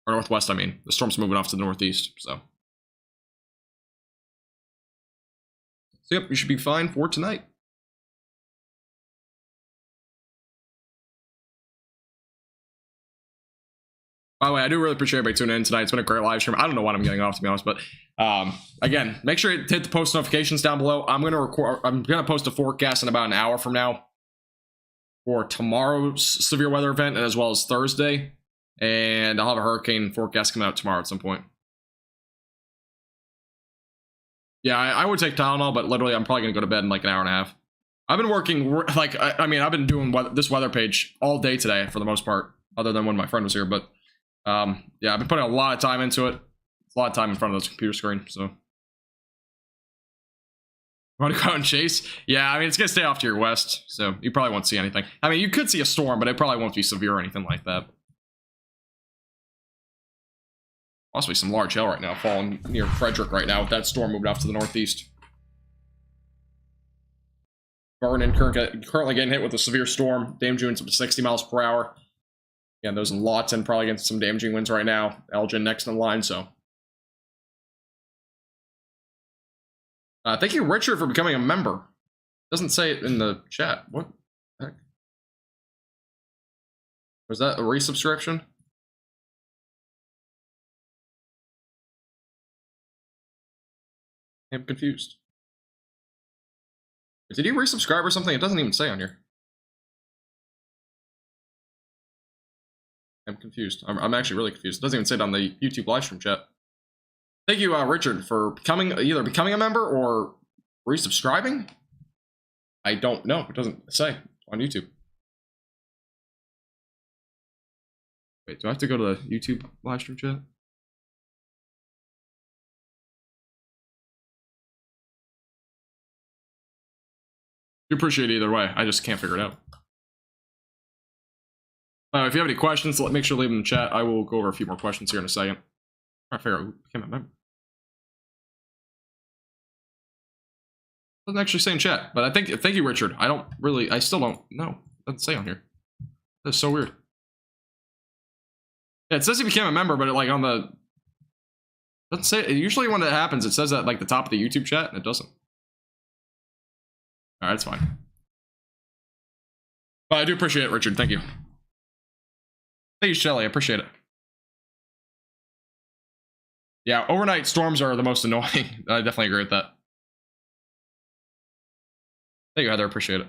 Or northwest, I mean. The storm's moving off to the northeast, so. So, yep, you should be fine for tonight. By the way, I do really appreciate everybody tuning in tonight. It's been a great live stream. I don't know what I'm getting off, to be honest, but again, make sure you hit the post notifications down below. I'm gonna post a forecast in about an hour from now for tomorrow's severe weather event, and as well as Thursday. And I'll have a hurricane forecast coming out tomorrow at some point. Yeah, I would take Tylenol, but literally I'm probably gonna go to bed in like an hour and a half. I've been working, like, I mean, I've been doing this weather page all day today for the most part, other than when my friend was here, but yeah, I've been putting a lot of time into it. It's a lot of time in front of this computer screen, so. Want to go out and chase? Yeah, I mean, it's gonna stay off to your west, so you probably won't see anything. I mean, you could see a storm, but it probably won't be severe or anything like that. Possibly some large hail right now falling near Frederick right now with that storm moving off to the northeast. Vernon currently getting hit with a severe storm. Damaging winds up to 60 miles per hour. Again, those in Lawton probably getting some damaging winds right now. Elgin next in line, so. Thank you, Richard, for becoming a member. Doesn't say it in the chat. What the heck? Was that a resubscription? I'm confused. Did you resubscribe or something? It doesn't even say on here. I'm confused. I'm actually really confused. It doesn't even say it on the YouTube livestream chat. Thank you, Richard, for either becoming a member or resubscribing. I don't know. It doesn't say on YouTube. Wait, do I have to go to the YouTube livestream chat? I appreciate it either way. I just can't figure it out. If you have any questions, make sure to leave them in the chat. I will go over a few more questions here in a second. I figure out who became a member. Doesn't actually say in chat, but thank you, Richard. I still don't know. It doesn't say on here. That's so weird. Yeah, it says he became a member, but like on the doesn't say. Usually when that happens, it says at like the top of the YouTube chat, and it doesn't. All right, it's fine. But I do appreciate it, Richard. Thank you. Thank you, Shelly. I appreciate it. Yeah, overnight storms are the most annoying. I definitely agree with that. Thank you, Heather. Appreciate it.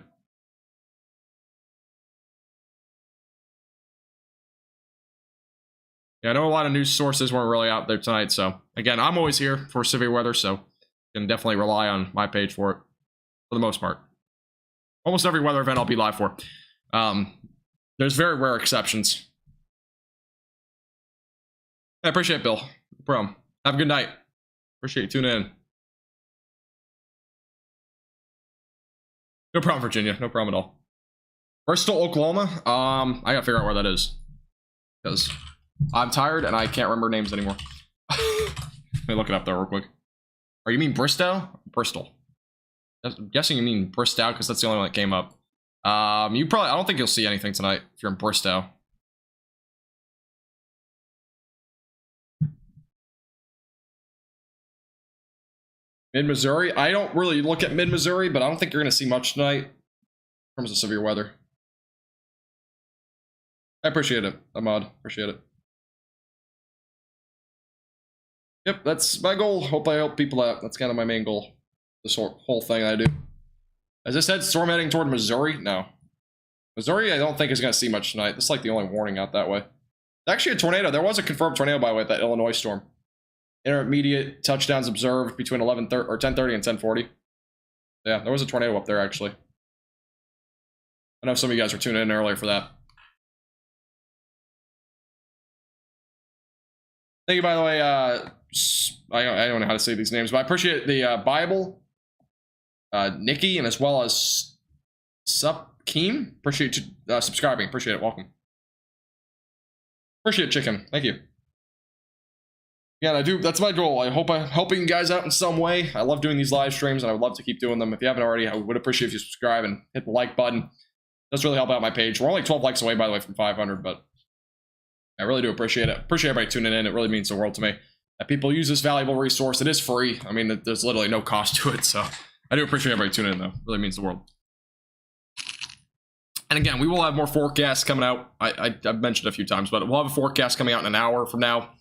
Yeah, I know a lot of news sources weren't really out there tonight, so again, I'm always here for severe weather, so you can definitely rely on my page for it, for the most part. Almost every weather event I'll be live for. There's very rare exceptions. I appreciate it, Bill. No problem. Have a good night. Appreciate you tuning in. No problem, Virginia. No problem at all. Bristol, Oklahoma. I gotta figure out where that is, because I'm tired and I can't remember names anymore. Let me look it up there real quick. Or you mean Bristow? Bristol. I'm guessing you mean Bristow because that's the only one that came up. I don't think you'll see anything tonight if you're in Bristow. Mid-Missouri? I don't really look at Mid-Missouri, but I don't think you're going to see much tonight in terms of severe weather. I appreciate it, Ahmad. Appreciate it. Yep, that's my goal. Hope I help people out. That's kind of my main goal. This whole thing I do. As I said, storm heading toward Missouri? No. Missouri, I don't think is going to see much tonight. This is like the only warning out that way. Actually, a tornado. There was a confirmed tornado, by the way, at that Illinois storm. Intermediate touchdowns observed between 10:30 and 10:40. Yeah, there was a tornado up there, actually. I know some of you guys were tuning in earlier for that. Thank you, by the way. I don't know how to say these names, but I appreciate the Bible, Nikki, and as well as Keem. Appreciate you subscribing. Appreciate it. Welcome. Appreciate it, Chicken. Thank you. Yeah, I do. That's my goal. I hope I'm helping you guys out in some way. I love doing these live streams, and I would love to keep doing them. If you haven't already, I would appreciate if you subscribe and hit the like button. Does really help out my page. We're only 12 likes away, by the way, from 500, but I really do appreciate it. Appreciate everybody tuning in. It really means the world to me that people use this valuable resource. It is free. I mean, there's literally no cost to it, so I do appreciate everybody tuning in, though. It really means the world. And again, we will have more forecasts coming out. I've mentioned it a few times, but we'll have a forecast coming out in an hour from now.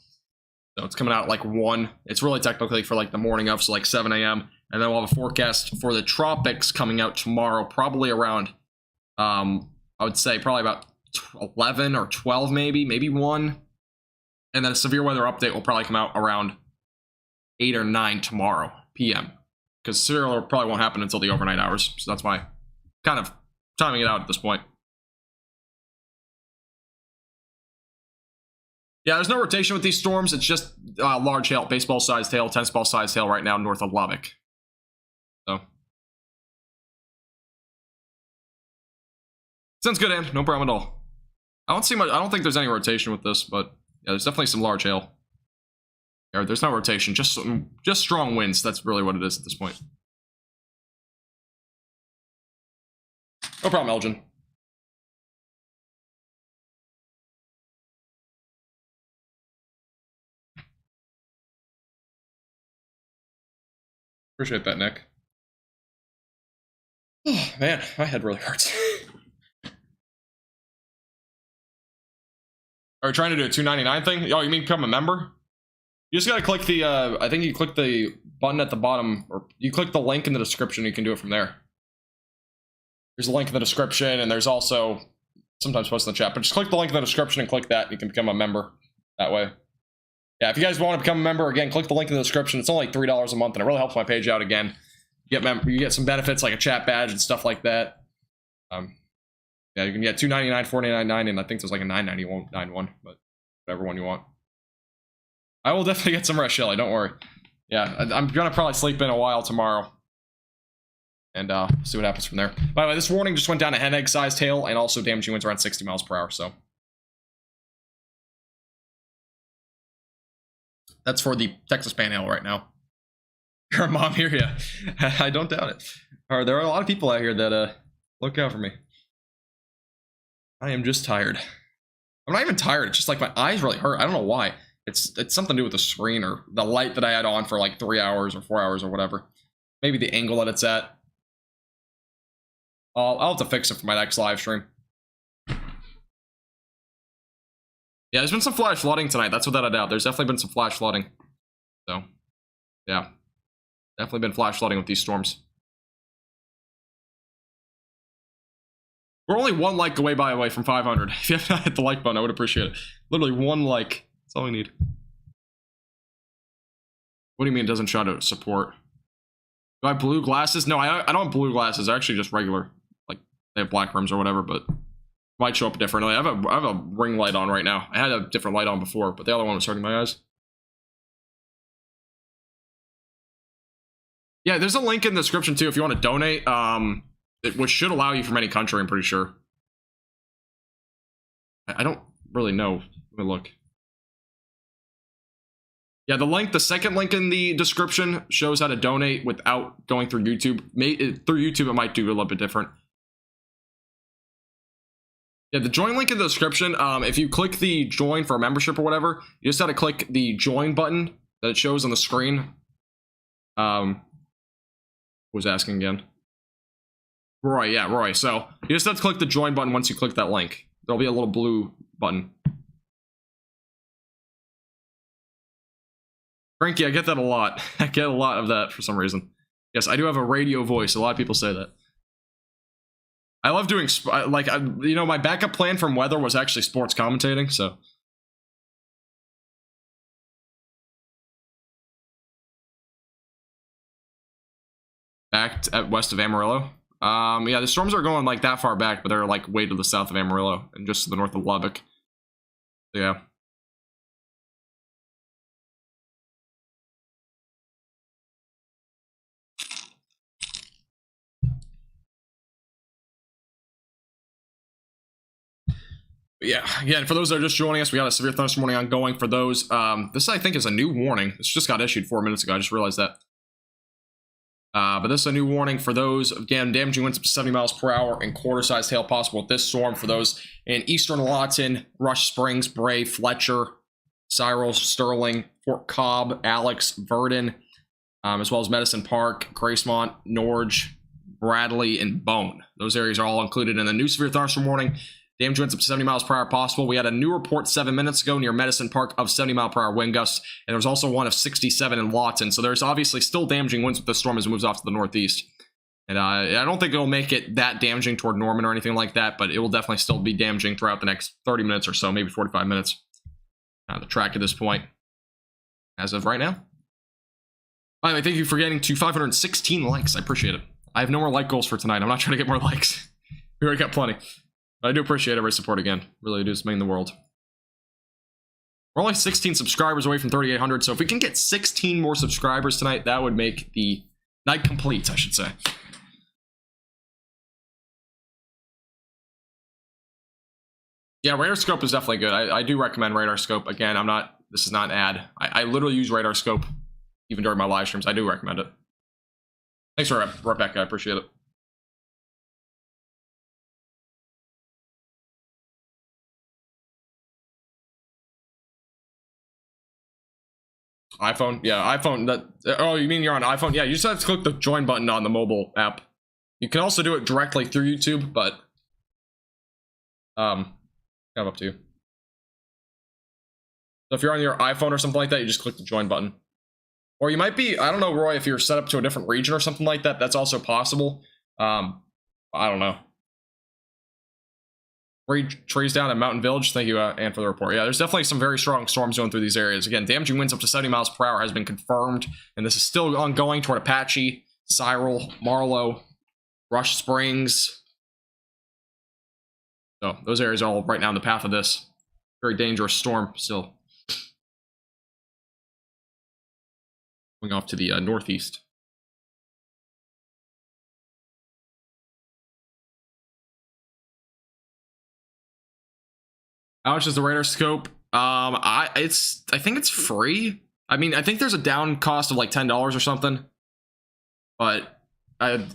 So it's coming out at like 1. It's really technically for like the morning of, so like 7 a.m. And then we'll have a forecast for the tropics coming out tomorrow, probably around, I would say probably about 11 or 12 maybe 1. And then a severe weather update will probably come out around 8 or 9 tomorrow p.m. Because severe weather probably won't happen until the overnight hours. So that's my kind of timing it out at this point. Yeah, there's no rotation with these storms. It's just large hail, baseball-sized hail, tennis ball-sized hail right now north of Lubbock. So. Sounds good, Am. No problem at all. I don't see much. I don't think there's any rotation with this, but yeah, there's definitely some large hail. Yeah, there's no rotation, just strong winds. That's really what it is at this point. No problem, Elgin. Appreciate that, Nick. Oh, man, my head really hurts. Are you trying to do a $2.99 thing? Oh, you mean become a member? You just gotta click the, I think you click the button at the bottom, or you click the link in the description, you can do it from there. There's a link in the description, and there's also sometimes posted in the chat, but just click the link in the description and click that, and you can become a member that way. Yeah, if you guys want to become a member, again, click the link in the description. It's only like $3 a month, and it really helps my page out again. You get some benefits like a chat badge and stuff like that. Yeah, you can get $2.99, $4.99, and I think there's like a $9.99 one, but whatever one you want. I will definitely get some rest, Shelly, don't worry. Yeah, I'm gonna probably sleep in a while tomorrow. And see what happens from there. By the way, this warning just went down to hen egg sized hail and also damaging winds around 60 miles per hour, so. That's for the Texas Panhandle right now. Your mom here, yeah. I don't doubt it. There are a lot of people out here that look out for me. I am just tired. I'm not even tired, it's just like my eyes really hurt. I don't know why. It's something to do with the screen or the light that I had on for like 3 hours or 4 hours or whatever. Maybe the angle that it's at. I'll have to fix it for my next live stream. Yeah, there's been some flash flooding tonight. That's without a doubt. There's definitely been some flash flooding. So, yeah. Definitely been flash flooding with these storms. We're only 1 like away, by the way, from 500. If you have not hit the like button, I would appreciate it. Literally 1 like. That's all we need. What do you mean it doesn't show to support? Do I have blue glasses? No, I don't have blue glasses. They're actually just regular. Like, they have black rims or whatever, but might show up differently. I have a ring light on right now. I had a different light on before, but the other one was hurting my eyes. Yeah, there's a link in the description too if you want to donate. Which should allow you from any country, I'm pretty sure. I don't really know. Let me look. Yeah, the second link in the description shows how to donate without going through YouTube. Through YouTube, it might do a little bit different. Yeah, the join link in the description, if you click the join for a membership or whatever, you just have to click the join button that it shows on the screen. Who was asking again? Roy, yeah, Roy. So you just have to click the join button once you click that link. There'll be a little blue button. Frankie, I get that a lot. I get a lot of that for some reason. Yes, I do have a radio voice. A lot of people say that. I love doing, you know, my backup plan from weather was actually sports commentating, so. Back at west of Amarillo. Yeah, the storms are going like that far back, but they're like way to the south of Amarillo and just to the north of Lubbock. So, yeah. But yeah, again, for those that are just joining us, we got a severe thunderstorm warning ongoing for those. This, I think, is a new warning. This just got issued 4 minutes ago. I just realized that. But this is a new warning for those. Again, damaging winds up to 70 miles per hour and quarter-sized hail possible with this storm for those in eastern Lawton, Rush Springs, Bray, Fletcher, Cyril, Sterling, Fort Cobb, Alex, Verdon, as well as Medicine Park, Gracemont, Norge, Bradley, and Bone. Those areas are all included in the new severe thunderstorm warning. Damage winds up to 70 miles per hour possible. We had a new report 7 minutes ago near Medicine Park of 70 mile per hour wind gusts, and there was also one of 67 in Lawton. So there's obviously still damaging winds with the storm as it moves off to the northeast. And I don't think it'll make it that damaging toward Norman or anything like that, but it will definitely still be damaging throughout the next 30 minutes or so, maybe 45 minutes. The track at this point, as of right now. By the way, thank you for getting to 516 likes. I appreciate it. I have no more like goals for tonight. I'm not trying to get more likes. We already got plenty. But I do appreciate every support again. Really does mean the world. We're only 16 subscribers away from 3,800, so if we can get 16 more subscribers tonight, that would make the night complete, I should say. Yeah, Radar Scope is definitely good. I do recommend Radar Scope. Again, this is not an ad. I literally use Radar Scope even during my live streams. I do recommend it. Thanks for Rebecca. I appreciate it. iPhone, yeah, iPhone. Oh, you mean you're on iPhone? Yeah, you just have to click the join button on the mobile app. You can also do it directly through YouTube, but kind of up to you. So if you're on your iPhone or something like that, you just click the join button. Or you might be, I don't know, Roy, if you're set up to a different region or something like that, that's also possible. I don't know. 3 trees down at Mountain Village. Thank you, Ann, for the report. Yeah, there's definitely some very strong storms going through these areas. Again, damaging winds up to 70 miles per hour has been confirmed, and this is still ongoing toward Apache, Cyril, Marlow, Rush Springs. So those areas are all right now in the path of this very dangerous storm still. Going off to the northeast. How much is the Radar Scope? I think it's free. I mean, I think there's a down cost of like $10 or something, but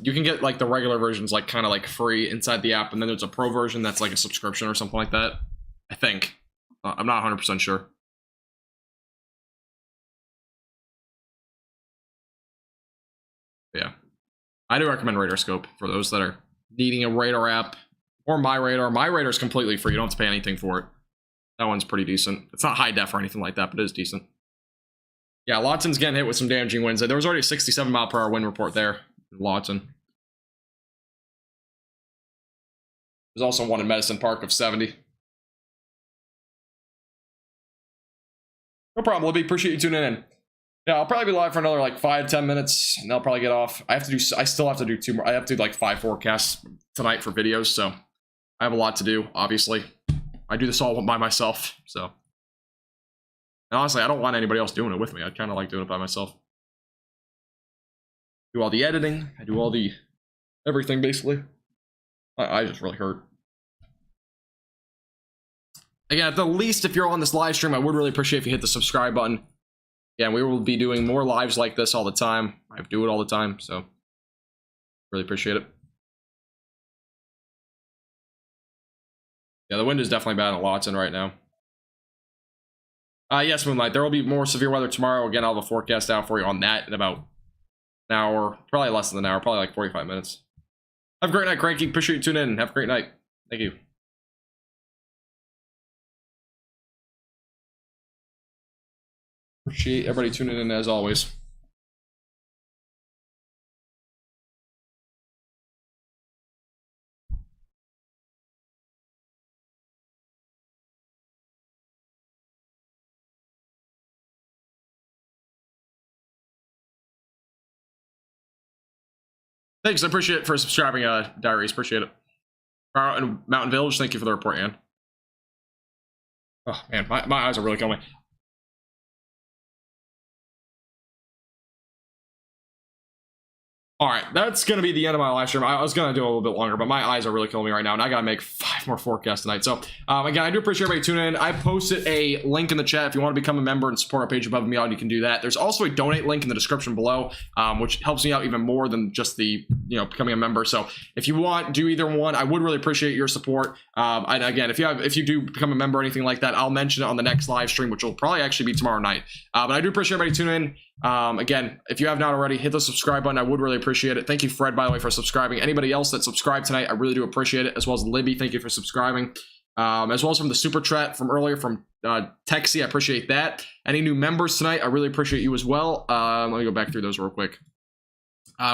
you can get like the regular versions like kind of like free inside the app, and then there's a pro version that's like a subscription or something like that. I think. I'm not 100% sure. Yeah, I do recommend Radar Scope for those that are needing a radar app, or My Radar. My Radar is completely free. You don't have to pay anything for it. That one's pretty decent. It's not high def or anything like that, but it is decent. Yeah, Lawton's getting hit with some damaging winds. There was already a 67 mile per hour wind report there in Lawton. There's also one in Medicine Park of 70. No problem, Libby. Appreciate you tuning in. Yeah, I'll probably be live for another like 5-10 minutes, and I'll probably get off. I still have to do 2 more. I have to do like 5 forecasts tonight for videos, so I have a lot to do, obviously. I do this all by myself, so. And honestly, I don't want anybody else doing it with me. I kind of like doing it by myself. Do all the editing. I do all the everything, basically. I just really hurt. Again, at the least, if you're on this live stream, I would really appreciate if you hit the subscribe button. Yeah, we will be doing more lives like this all the time. I do it all the time, so really appreciate it. Yeah, the wind is definitely bad in Lawton right now. Yes, Moonlight, there will be more severe weather tomorrow. Again, I'll have a forecast out for you on that in about an hour, probably less than an hour, probably like 45 minutes. Have a great night, Cranky. Appreciate you tuning in. Have a great night. Thank you. Appreciate everybody tuning in as always. Thanks, I appreciate it for subscribing, Diaries. Appreciate it. Mountain Village, thank you for the report, Ann. Oh man, my eyes are really killing me. All right, that's going to be the end of my live stream. I was going to do a little bit longer, but my eyes are really killing me right now, and I got to make 5 more forecasts tonight. So, again, I do appreciate everybody tuning in. I posted a link in the chat. If you want to become a member and support our page above and beyond, you can do that. There's also a donate link in the description below, which helps me out even more than just the, becoming a member. So, if you want, do either one. I would really appreciate your support. And again, if you do become a member or anything like that, I'll mention it on the next live stream, which will probably actually be tomorrow night. But I do appreciate everybody tuning in. Again, if you have not already, hit the subscribe button. I would really appreciate it. Thank you, Fred, by the way, for subscribing. Anybody else that subscribed tonight, I really do appreciate it, as well as Libby. Thank you for subscribing, as well as from the super chat from earlier from Texie. I appreciate that. Any new members tonight, I really appreciate you as well. Let me go back through those real quick.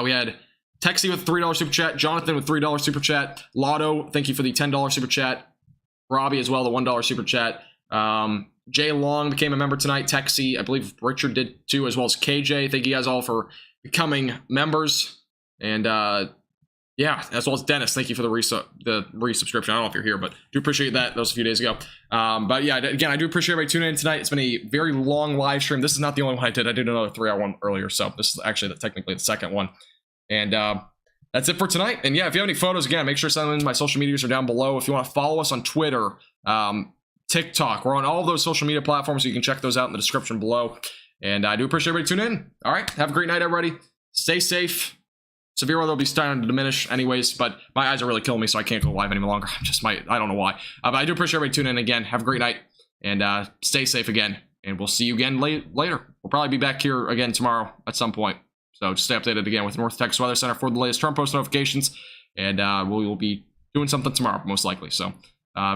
We had Texie with $3 super chat, Jonathan with $3 super chat, Lotto, thank you for the $10 super chat, Robbie as well, the $1 super chat. Jay Long became a member tonight. Texie, I believe Richard did too, as well as KJ. Thank you guys all for becoming members. And yeah, as well as Dennis. Thank you for the resubscription. I don't know if you're here, but do appreciate that. That was a few days ago. But yeah, again, I do appreciate everybody tuning in tonight. It's been a very long live stream. This is not the only one I did. I did another 3-hour one earlier, so this is actually technically the second one. And that's it for tonight. And yeah, if you have any photos, again, make sure to send them in. My social medias are down below. If you want to follow us on Twitter, TikTok, we're on all of those social media platforms, so you can check those out in the description below. And I do appreciate everybody tuning in. All right, have a great night, everybody. Stay safe. Severe weather will be starting to diminish anyways, but my eyes are really killing me, so I can't go live any longer. I don't know why. But I do appreciate everybody tuning in again. Have a great night, and stay safe again. And we'll see you again later. We'll probably be back here again tomorrow at some point. So just stay updated again with North Texas Weather Center for the latest Trump post notifications. And we will be doing something tomorrow, most likely. So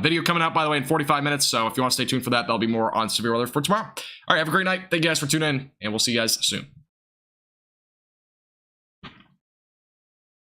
video coming out, by the way, in 45 minutes. So if you want to stay tuned for that, there'll be more on severe weather for tomorrow. All right, have a great night. Thank you guys for tuning in, and we'll see you guys soon.